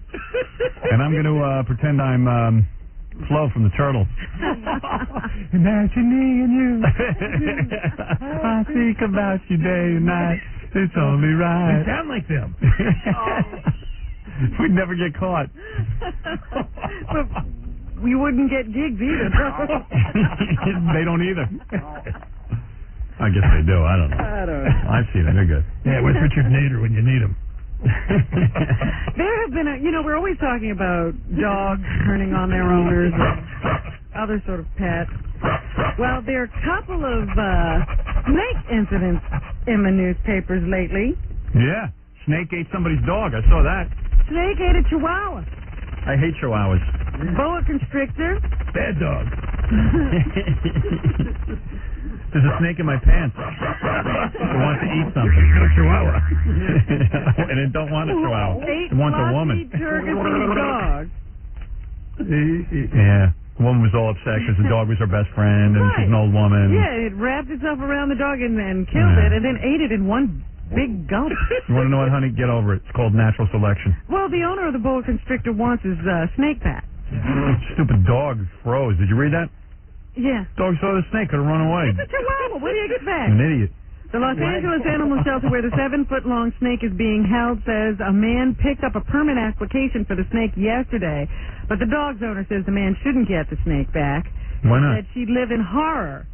S9: And I'm going to pretend I'm Flo from the Turtles. Imagining you. I think about you day and night. It's only right.
S12: You sound like them.
S9: We'd never get caught.
S6: But we wouldn't get gigs either.
S9: They don't either. I guess they do. I don't know. I've seen it. They're good.
S12: Yeah, where's Richard Nader when you need him?
S6: There have been, we're always talking about dogs turning on their owners and other sort of pets. Well, there are a couple of snake incidents in the newspapers lately.
S9: Yeah. Snake ate somebody's dog. I saw that.
S6: Snake ate a chihuahua.
S9: I hate chihuahuas.
S6: Boa constrictor.
S12: Bad dog.
S9: There's a snake in my pants. It wants to eat something.
S12: It's a chihuahua.
S9: And it don't want a chihuahua. It wants a woman.
S6: Dog.
S9: Yeah. The woman was all upset because the dog was her best friend and she's an old woman.
S6: Yeah, it wrapped itself around the dog and killed it and then ate it in one big gulp.
S9: You want to know what, honey? Get over it. It's called natural selection.
S6: Well, the owner of the boa constrictor wants his snake back.
S9: Stupid dog froze. Did you read that?
S6: Yeah.
S9: Dog saw the snake, could have run away.
S6: It's a chihuahua. What do you expect?
S9: An idiot.
S6: The Los Angeles Animal Shelter where the 7-foot-long snake is being held says a man picked up a permit application for the snake yesterday, but the dog's owner says the man shouldn't get the snake back.
S9: Why not?
S6: Said she'd live in horror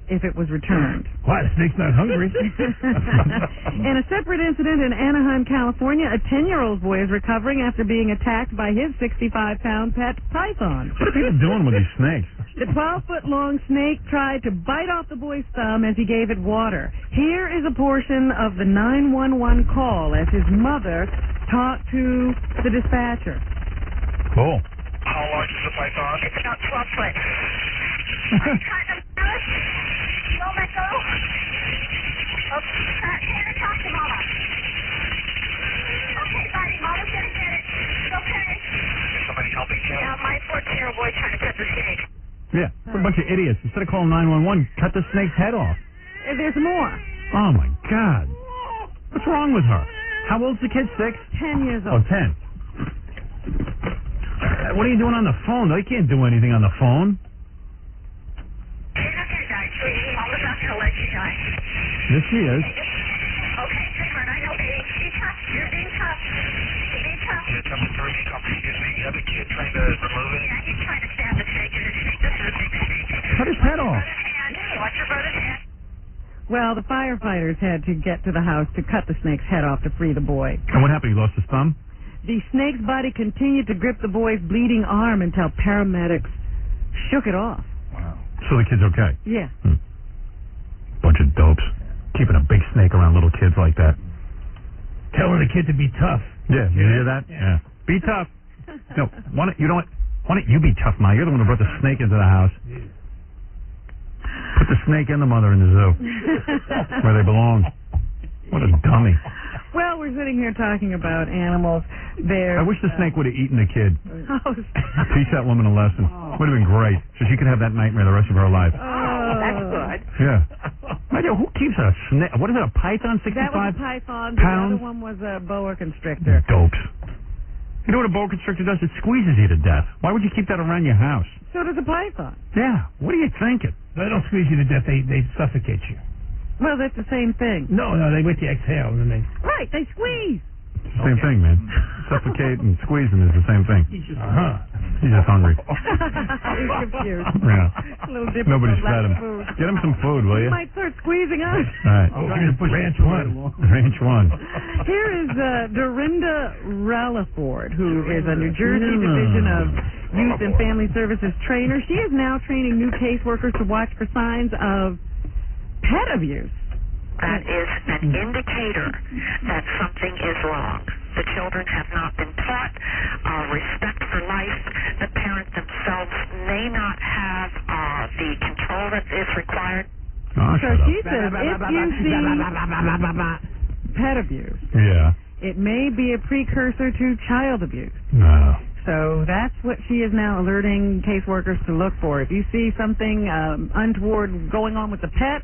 S6: if it was returned.
S12: Why? The snake's not hungry.
S6: In a separate incident in Anaheim, California, a 10-year-old boy is recovering after being attacked by his 65-pound pet python.
S9: What are people doing with these snakes?
S6: The 12-foot-long snake tried to bite off the boy's thumb as he gave it water. Here is a portion of the 911 call as his mother talked to the dispatcher.
S9: Cool.
S23: How large is the python?
S8: It's about 12 foot. I'm trying to push. Don't let go. Oh, Santa, talk to Mama. Okay, buddy, Mama's gonna get it. It's okay.
S23: Is somebody helping you?
S8: Now, my 14-year-old boy trying to cut the snake.
S9: Yeah, what a bunch of idiots. Instead of calling 911, cut the snake's head off.
S6: There's more.
S9: Oh, my God. What's wrong with her? How old's the kid? 6?
S6: 10 years
S9: Oh,
S6: old.
S9: 10. What are you doing on the phone? They can't do anything on the phone.
S8: She's not gonna die, sweetie. Mama's not gonna let you die.
S9: Yes, she is.
S8: Okay, Simon, I know, baby. Be tough. You're being tough. You're being tough.
S23: You're coming through. Excuse me. You have a kid trying to remove it?
S8: Yeah, he's trying to stab the snake in the snake. This is a big snake.
S9: Cut his head off.
S8: Watch your brother's hand.
S6: Well, the firefighters had to get to the house to cut the snake's head off to free the boy.
S9: And what happened? He lost his thumb?
S6: The snake's body continued to grip the boy's bleeding arm until paramedics shook it off.
S9: So the kid's okay?
S6: Yeah.
S9: Bunch of dopes. Keeping a big snake around little kids like that.
S12: Telling the kid to be tough.
S9: Yeah, you hear that? Yeah. Be tough. No, why don't you be tough, Ma? You're the one who brought the snake into the house. Put the snake and the mother in the zoo. Where they belong. What a dummy.
S6: Well, we're sitting here talking about animals.
S9: I wish the snake would have eaten the kid.
S6: Oh,
S9: Teach that woman a lesson. Would have been great. So she could have that nightmare the rest of her life.
S8: That's good.
S9: Yeah. Imagine who keeps a snake? What is it, a python? 65
S6: that was a python. The
S9: pounds?
S6: other one was a boa constrictor.
S9: Dopes. You know what a boa constrictor does? It squeezes you to death. Why would you keep that around your house?
S6: So does a python.
S9: Yeah. What are you thinking?
S12: They don't squeeze you to death. They suffocate you.
S6: Well, that's the same thing.
S12: No, they wait till you exhale and then they...
S6: Right, they squeeze.
S9: Same thing, man. Suffocate and squeezing is the same thing. He's just hungry.
S6: He's confused.
S9: Yeah.
S6: A little different
S9: Nobody's
S6: from
S9: fed him.
S6: food.
S9: Get him some food, will you?
S6: He might start squeezing us.
S9: All right.
S12: Oh, you're going to push Ranch 1.
S9: Ranch 1.
S6: Here is Dorinda Ralliford, who is a New Jersey Division of Youth and Family Services trainer. She is now training new caseworkers to watch for signs of pet abuse.
S14: That is an indicator that something is wrong. The children have not been taught respect for life. The parent themselves may not have the control that is required.
S6: So she says if you see pet abuse, it may be a precursor to child abuse.
S9: No.
S6: So that's what she is now alerting caseworkers to look for. If you see something untoward going on with the pet,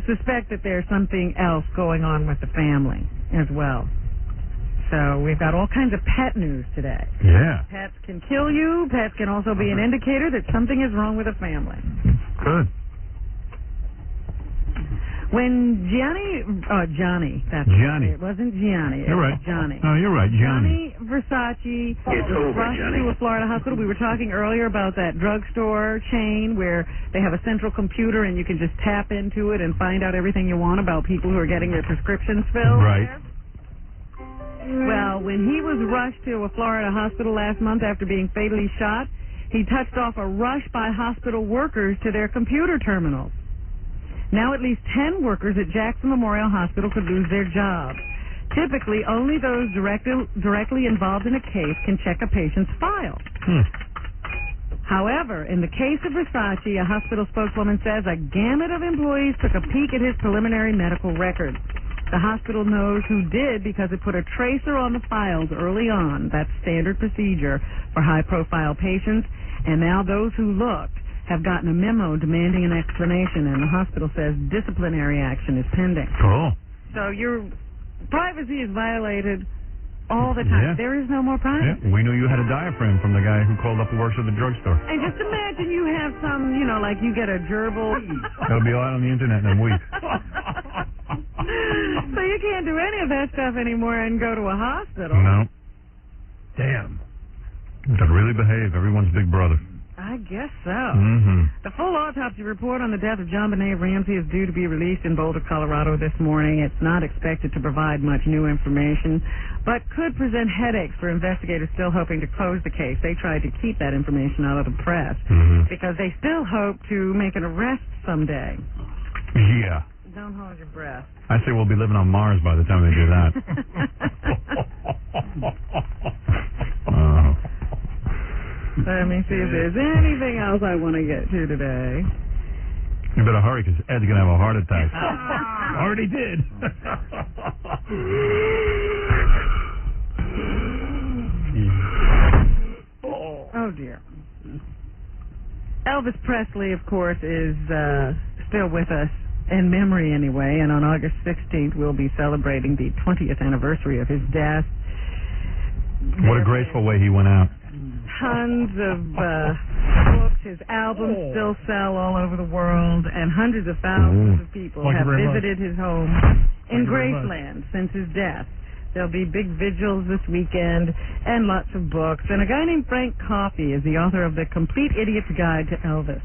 S6: suspect that there's something else going on with the family as well. So we've got all kinds of pet news today.
S9: Yeah.
S6: Pets can kill you. Pets can also be an indicator that something is wrong with a family.
S9: Good.
S6: When Johnny, that's
S9: Johnny.
S6: It wasn't Gianni.
S9: You're right.
S6: Johnny.
S9: No, you're right, Johnny.
S6: Versace
S9: It's
S6: was
S9: over,
S6: rushed
S9: Johnny.
S6: to a Florida hospital. We were talking earlier about that drugstore chain where they have a central computer and you can just tap into it and find out everything you want about people who are getting their prescriptions filled.
S9: Right.
S6: Well, when he was rushed to a Florida hospital last month after being fatally shot, he touched off a rush by hospital workers to their computer terminals. Now at least 10 workers at Jackson Memorial Hospital could lose their jobs. Typically, only those directly involved in a case can check a patient's file. However, in the case of Versace, a hospital spokeswoman says a gamut of employees took a peek at his preliminary medical records. The hospital knows who did because it put a tracer on the files early on. That's standard procedure for high-profile patients. And now those who looked have gotten a memo demanding an explanation, and the hospital says disciplinary action is pending.
S9: Cool.
S6: So your privacy is violated all the time.
S9: Yeah.
S6: There is no more privacy.
S9: Yeah. We knew you had a diaphragm from the guy who called up who works at the drugstore.
S6: And just imagine you have some, like you get a gerbil.
S9: That'll be out on the internet in a week.
S6: So you can't do any of that stuff anymore and go to a hospital.
S9: No.
S12: Damn.
S9: To really behave, everyone's big brother.
S6: I guess so.
S9: Mm-hmm.
S6: The full autopsy report on the death of John Benet Ramsey is due to be released in Boulder, Colorado this morning. It's not expected to provide much new information, but could present headaches for investigators still hoping to close the case. They tried to keep that information out of the press because they still hope to make an arrest someday.
S9: Yeah.
S6: Don't hold your breath.
S9: I say we'll be living on Mars by the time they do that.
S6: Let me see if there's anything else I want to get to today.
S9: You better hurry because Ed's going to have a heart attack.
S12: Already did.
S6: Oh, dear. Elvis Presley, of course, is still with us, in memory anyway, and on August 16th we'll be celebrating the 20th anniversary of his death.
S9: What a graceful way he went out.
S6: Tons of books. His albums still sell all over the world, and hundreds of thousands of people have visited his home in Graceland since his death. There'll be big vigils this weekend and lots of books. And a guy named Frank Coffey is the author of The Complete Idiot's Guide to Elvis.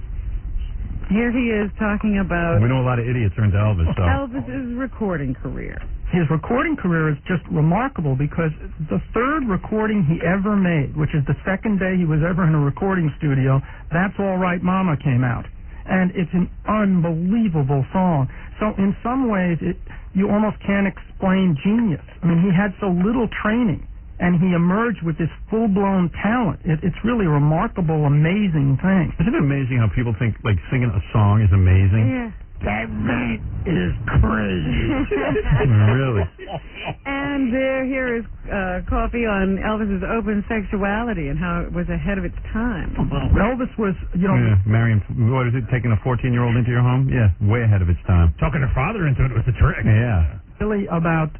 S6: Here he is talking about
S9: We know a lot of idiots are into Elvis, so.
S6: Elvis's recording career.
S17: His recording career is just remarkable because the third recording he ever made, which is the second day he was ever in a recording studio, That's All Right Mama came out. And it's an unbelievable song. So in some ways, you almost can't explain genius. I mean, he had so little training, and he emerged with this full-blown talent. It's really a remarkable, amazing thing.
S9: Isn't it amazing how people think, like, singing a song is amazing?
S6: Yeah.
S17: That man is crazy.
S9: Really?
S6: And here is Coffey on Elvis's open sexuality and how it was ahead of its time.
S17: Elvis was,
S9: marrying, what is it, taking a 14-year-old into your home? Yeah, way ahead of its time.
S12: Talking her father into it was a trick.
S9: Yeah.
S17: Really about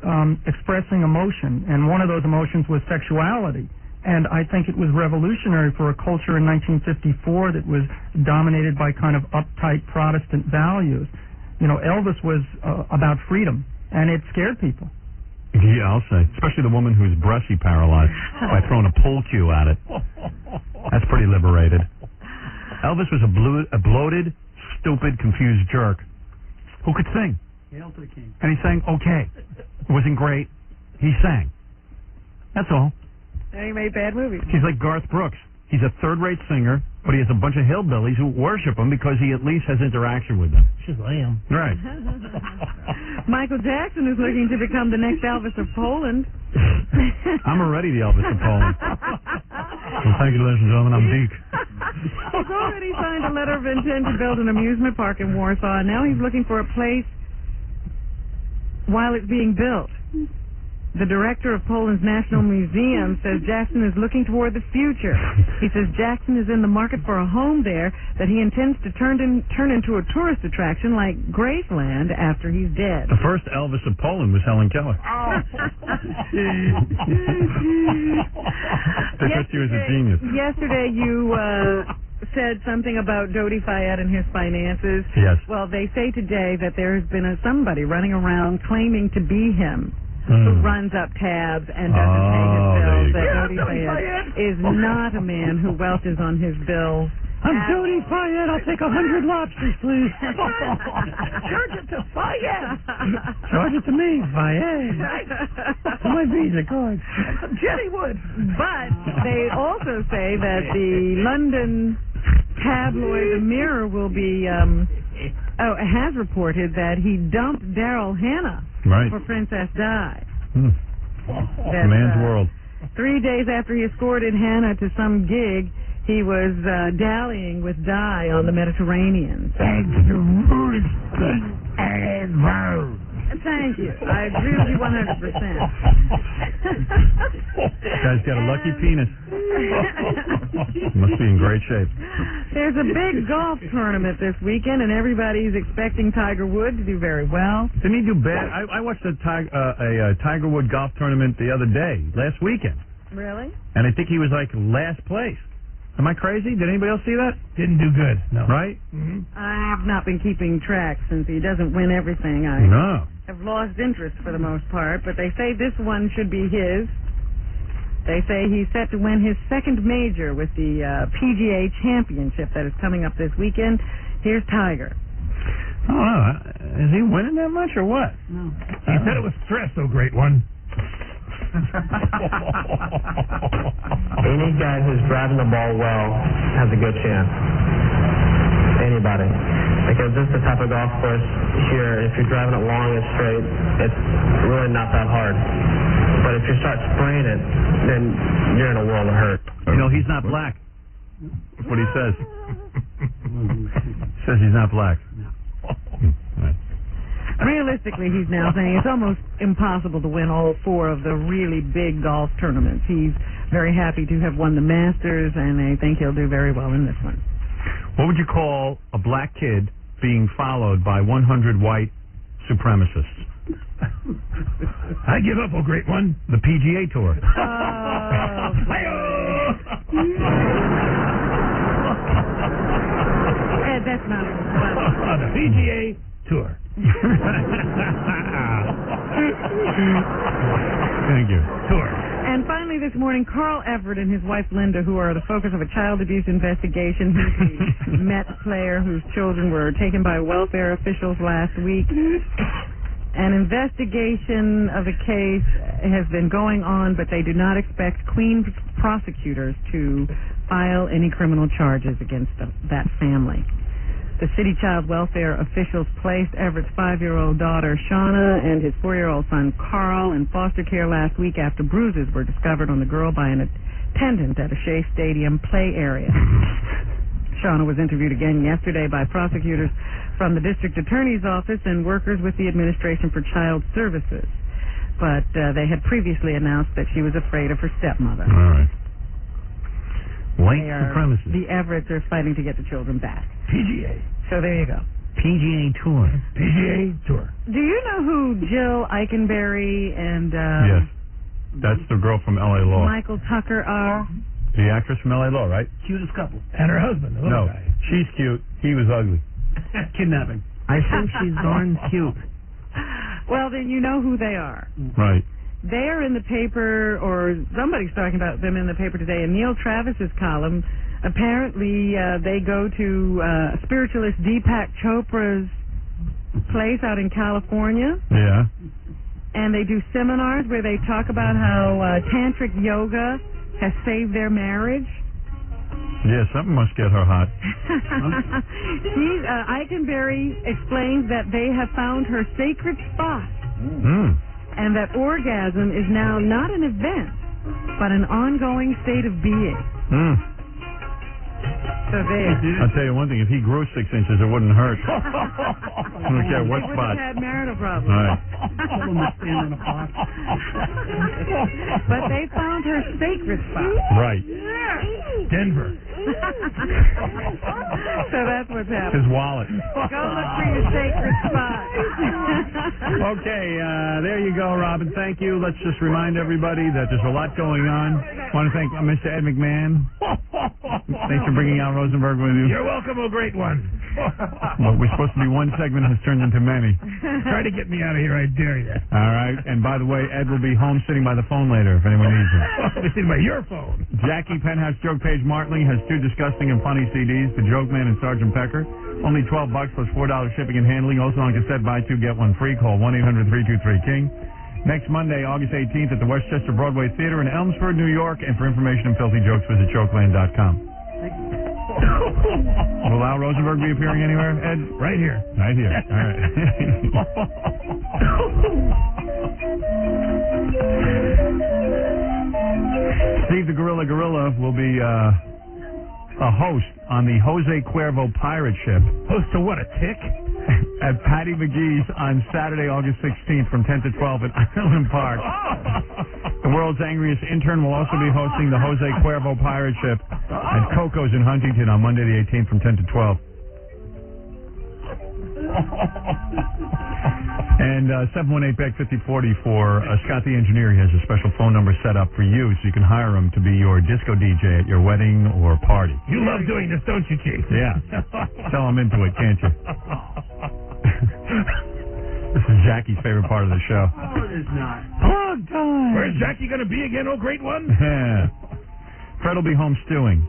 S17: expressing emotion, and one of those emotions was sexuality. And I think it was revolutionary for a culture in 1954 that was dominated by kind of uptight Protestant values. You know, Elvis was about freedom, and it scared people.
S9: Yeah, I'll say. Especially the woman whose breast he paralyzed by throwing a pool cue at it. That's pretty liberated. Elvis was a bloated, stupid, confused jerk who could sing.
S17: Hail to the king.
S9: And he sang okay. It wasn't great. He sang. That's all.
S6: And he made bad movies.
S9: He's like Garth Brooks. He's a third-rate singer, but he has a bunch of hillbillies who worship him because he at least has interaction with them.
S17: Shazam.
S9: Right.
S6: Michael Jackson is looking to become the next Elvis of Poland.
S9: I'm already the Elvis of Poland. Well, thank you, ladies and gentlemen. I'm Deke.
S6: He's already signed a letter of intent to build an amusement park in Warsaw, and now he's looking for a place while it's being built. The director of Poland's National Museum says Jackson is looking toward the future. He says Jackson is in the market for a home there that he intends to turn into a tourist attraction like Graceland after he's dead.
S9: The first Elvis of Poland was Helen Keller. They thought she was a genius.
S6: Yesterday you said something about Dodi Fayed and his finances.
S9: Yes.
S6: Well, they say today that there has been somebody running around claiming to be him. Who runs up tabs and doesn't pay his bills. That Dodi Fayed is not a man who welches on his bills.
S17: I'm Dodi Fayed. I'll take 100 lobsters, please. Charge it to Fayed. Charge it to me, Fayed. My Visa card. Jenny Wood.
S6: But they also say that the London tabloid The Mirror will be has reported that he dumped Daryl Hannah for Princess Di.
S9: That's man's world.
S6: 3 days after he escorted Hannah to some gig, he was dallying with Di on the Mediterranean.
S17: Thank you.
S6: Thank you. I agree with you 100%.
S9: Guy's got a lucky penis. Must be in great shape.
S6: There's a big golf tournament this weekend, and everybody's expecting Tiger Woods to do very well.
S9: Didn't he do bad? I watched a Tiger Woods golf tournament the other day, last weekend.
S6: Really?
S9: And I think he was like last place. Am I crazy? Did anybody else see that?
S12: Didn't do good. No.
S9: Right?
S6: Mm-hmm. I have not been keeping track since he doesn't win everything. I have lost interest for the most part, but they say this one should be his. They say he's set to win his second major with the PGA Championship that is coming up this weekend. Here's Tiger.
S12: Oh, is he winning that much or what?
S6: No.
S12: He said it was stress, oh great one.
S16: Any guy who's driving the ball well has a good chance. Anybody. Because this is the type of golf course here, if you're driving it long and straight, it's really not that hard. But if you start spraying it, then you're in a world of hurt.
S9: You know, he's not black. That's what he says. Says he's not black.
S6: Realistically, he's now saying it's almost impossible to win all four of the really big golf tournaments. He's very happy to have won the Masters, and I think he'll do very well in this one.
S9: What would you call a black kid being followed by 100 white supremacists?
S12: I give up, oh great one.
S9: The PGA Tour.
S6: Ed, that's not
S12: the PGA Tour.
S9: Thank you.
S12: Tour.
S6: And finally this morning, Carl Everett and his wife Linda, who are the focus of a child abuse investigation. He's the Mets player whose children were taken by welfare officials last week. An investigation of the case has been going on, but they do not expect Queens prosecutors to file any criminal charges against that family. The city child welfare officials placed Everett's 5-year-old daughter, Shauna, and his 4-year-old son, Carl, in foster care last week after bruises were discovered on the girl by an attendant at a Shea Stadium play area. Shauna was interviewed again yesterday by prosecutors from the district attorney's office and workers with the Administration for Child Services. But they had previously announced that she was afraid of her stepmother.
S9: All right. White supremacists.
S6: The Everetts are fighting to get the children back.
S12: PGA.
S6: So there you go.
S9: PGA Tour.
S12: PGA Tour.
S6: Do you know who Jill Eikenberry and
S9: Yes. That's the girl from L.A. Law.
S6: Michael Tucker are?
S9: The actress from L.A. Law, right?
S12: Cutest couple. And her husband, the little
S9: No,
S12: guy.
S9: she's cute. He was ugly.
S12: Kidnapping.
S2: I think she's darn cute.
S6: Well, then you know who they are.
S9: Right.
S6: They're in the paper, or somebody's talking about them in the paper today. In Neil Travis's column, apparently they go to spiritualist Deepak Chopra's place out in California.
S9: Yeah.
S6: And they do seminars where they talk about how tantric yoga has saved their marriage.
S9: Yeah, something must get her hot.
S6: Eikenberry explains that they have found her sacred spot. And that orgasm is now not an event, but an ongoing state of being. So there.
S9: I'll tell you one thing, if he grew 6 inches, it wouldn't hurt. I don't care what
S6: They
S9: spot.
S6: wouldn't have had marital problems.
S9: All right.
S6: But they found her sacred spot.
S9: Right.
S12: Denver.
S6: So that's what's happening.
S9: His wallet.
S6: Go look for your sacred spot.
S9: Okay, there you go, Robin. Thank you. Let's just remind everybody that there's a lot going on. Want to thank Mr. Ed McMahon. Thanks for bringing Al Rosenberg with you.
S12: You're welcome, oh great one.
S9: What was supposed to be one segment has turned into many.
S12: Try to get me out of here, I dare you.
S9: All right. And by the way, Ed will be home sitting by the phone later if anyone needs him.
S12: Sitting by your phone.
S9: Jackie Penthouse Joke Page Martling has 2 disgusting and funny CDs, The Joke Man and Sergeant Pecker. Only $12 plus $4 shipping and handling. Also on cassette, buy 2, get 1 free. Call 1-800-323-KING. Next Monday, August 18th at the Westchester Broadway Theater in Elmsford, New York. And for information and filthy jokes, visit jokeland.com. Will Al Rosenberg be appearing anywhere, Ed?
S12: Right here.
S9: Right here. All right. Steve the Gorilla will be a host on the Jose Cuervo pirate ship.
S12: Host to what, a tick?
S9: At Patty McGee's on Saturday, August 16th from 10 to 12 at Island Park. The world's angriest intern will also be hosting the Jose Cuervo pirate ship at Coco's in Huntington on Monday the 18th from 10 to 12. And 718-BEG-5040 for Scott the Engineer. He has a special phone number set up for you so you can hire him to be your disco DJ at your wedding or party.
S12: You love doing this, don't you, Chief?
S9: Yeah. Tell him into it, can't you? This is Jackie's favorite part of the show.
S2: Oh, it is not.
S12: Plug!
S9: long time.
S12: Where's Jackie going to be again, oh great one?
S9: Yeah. Fred will be home stewing.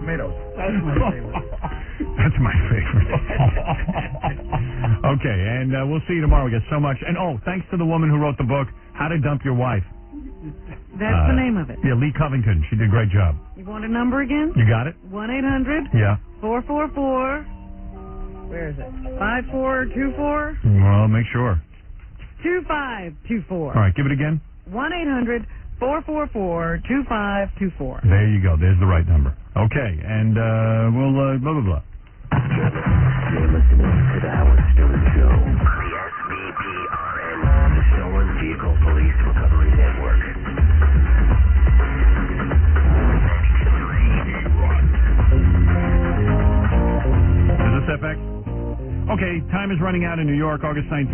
S4: Tomatoes.
S2: That's my favorite.
S9: That's my favorite. Okay, and we'll see you tomorrow. We got so much. And, thanks to the woman who wrote the book, How to Dump Your Wife.
S6: That's the name of it.
S9: Yeah, Lee Covington. She did a great job.
S6: You want a number again?
S9: You got it?
S6: 1-800.
S9: Yeah.
S6: 444. Where is it? 5424.
S9: Well, make sure.
S6: 2524.
S9: All right, give it again.
S6: 1-800-444-2524.
S9: There you go. There's the right number. Okay, and we'll blah, blah, blah.
S1: You're listening to the Howard Stern Show on the SVPRN, the Stolen Vehicle Police Recovery Network.
S9: Is this FX? Okay, time is running out in New York, August 19th.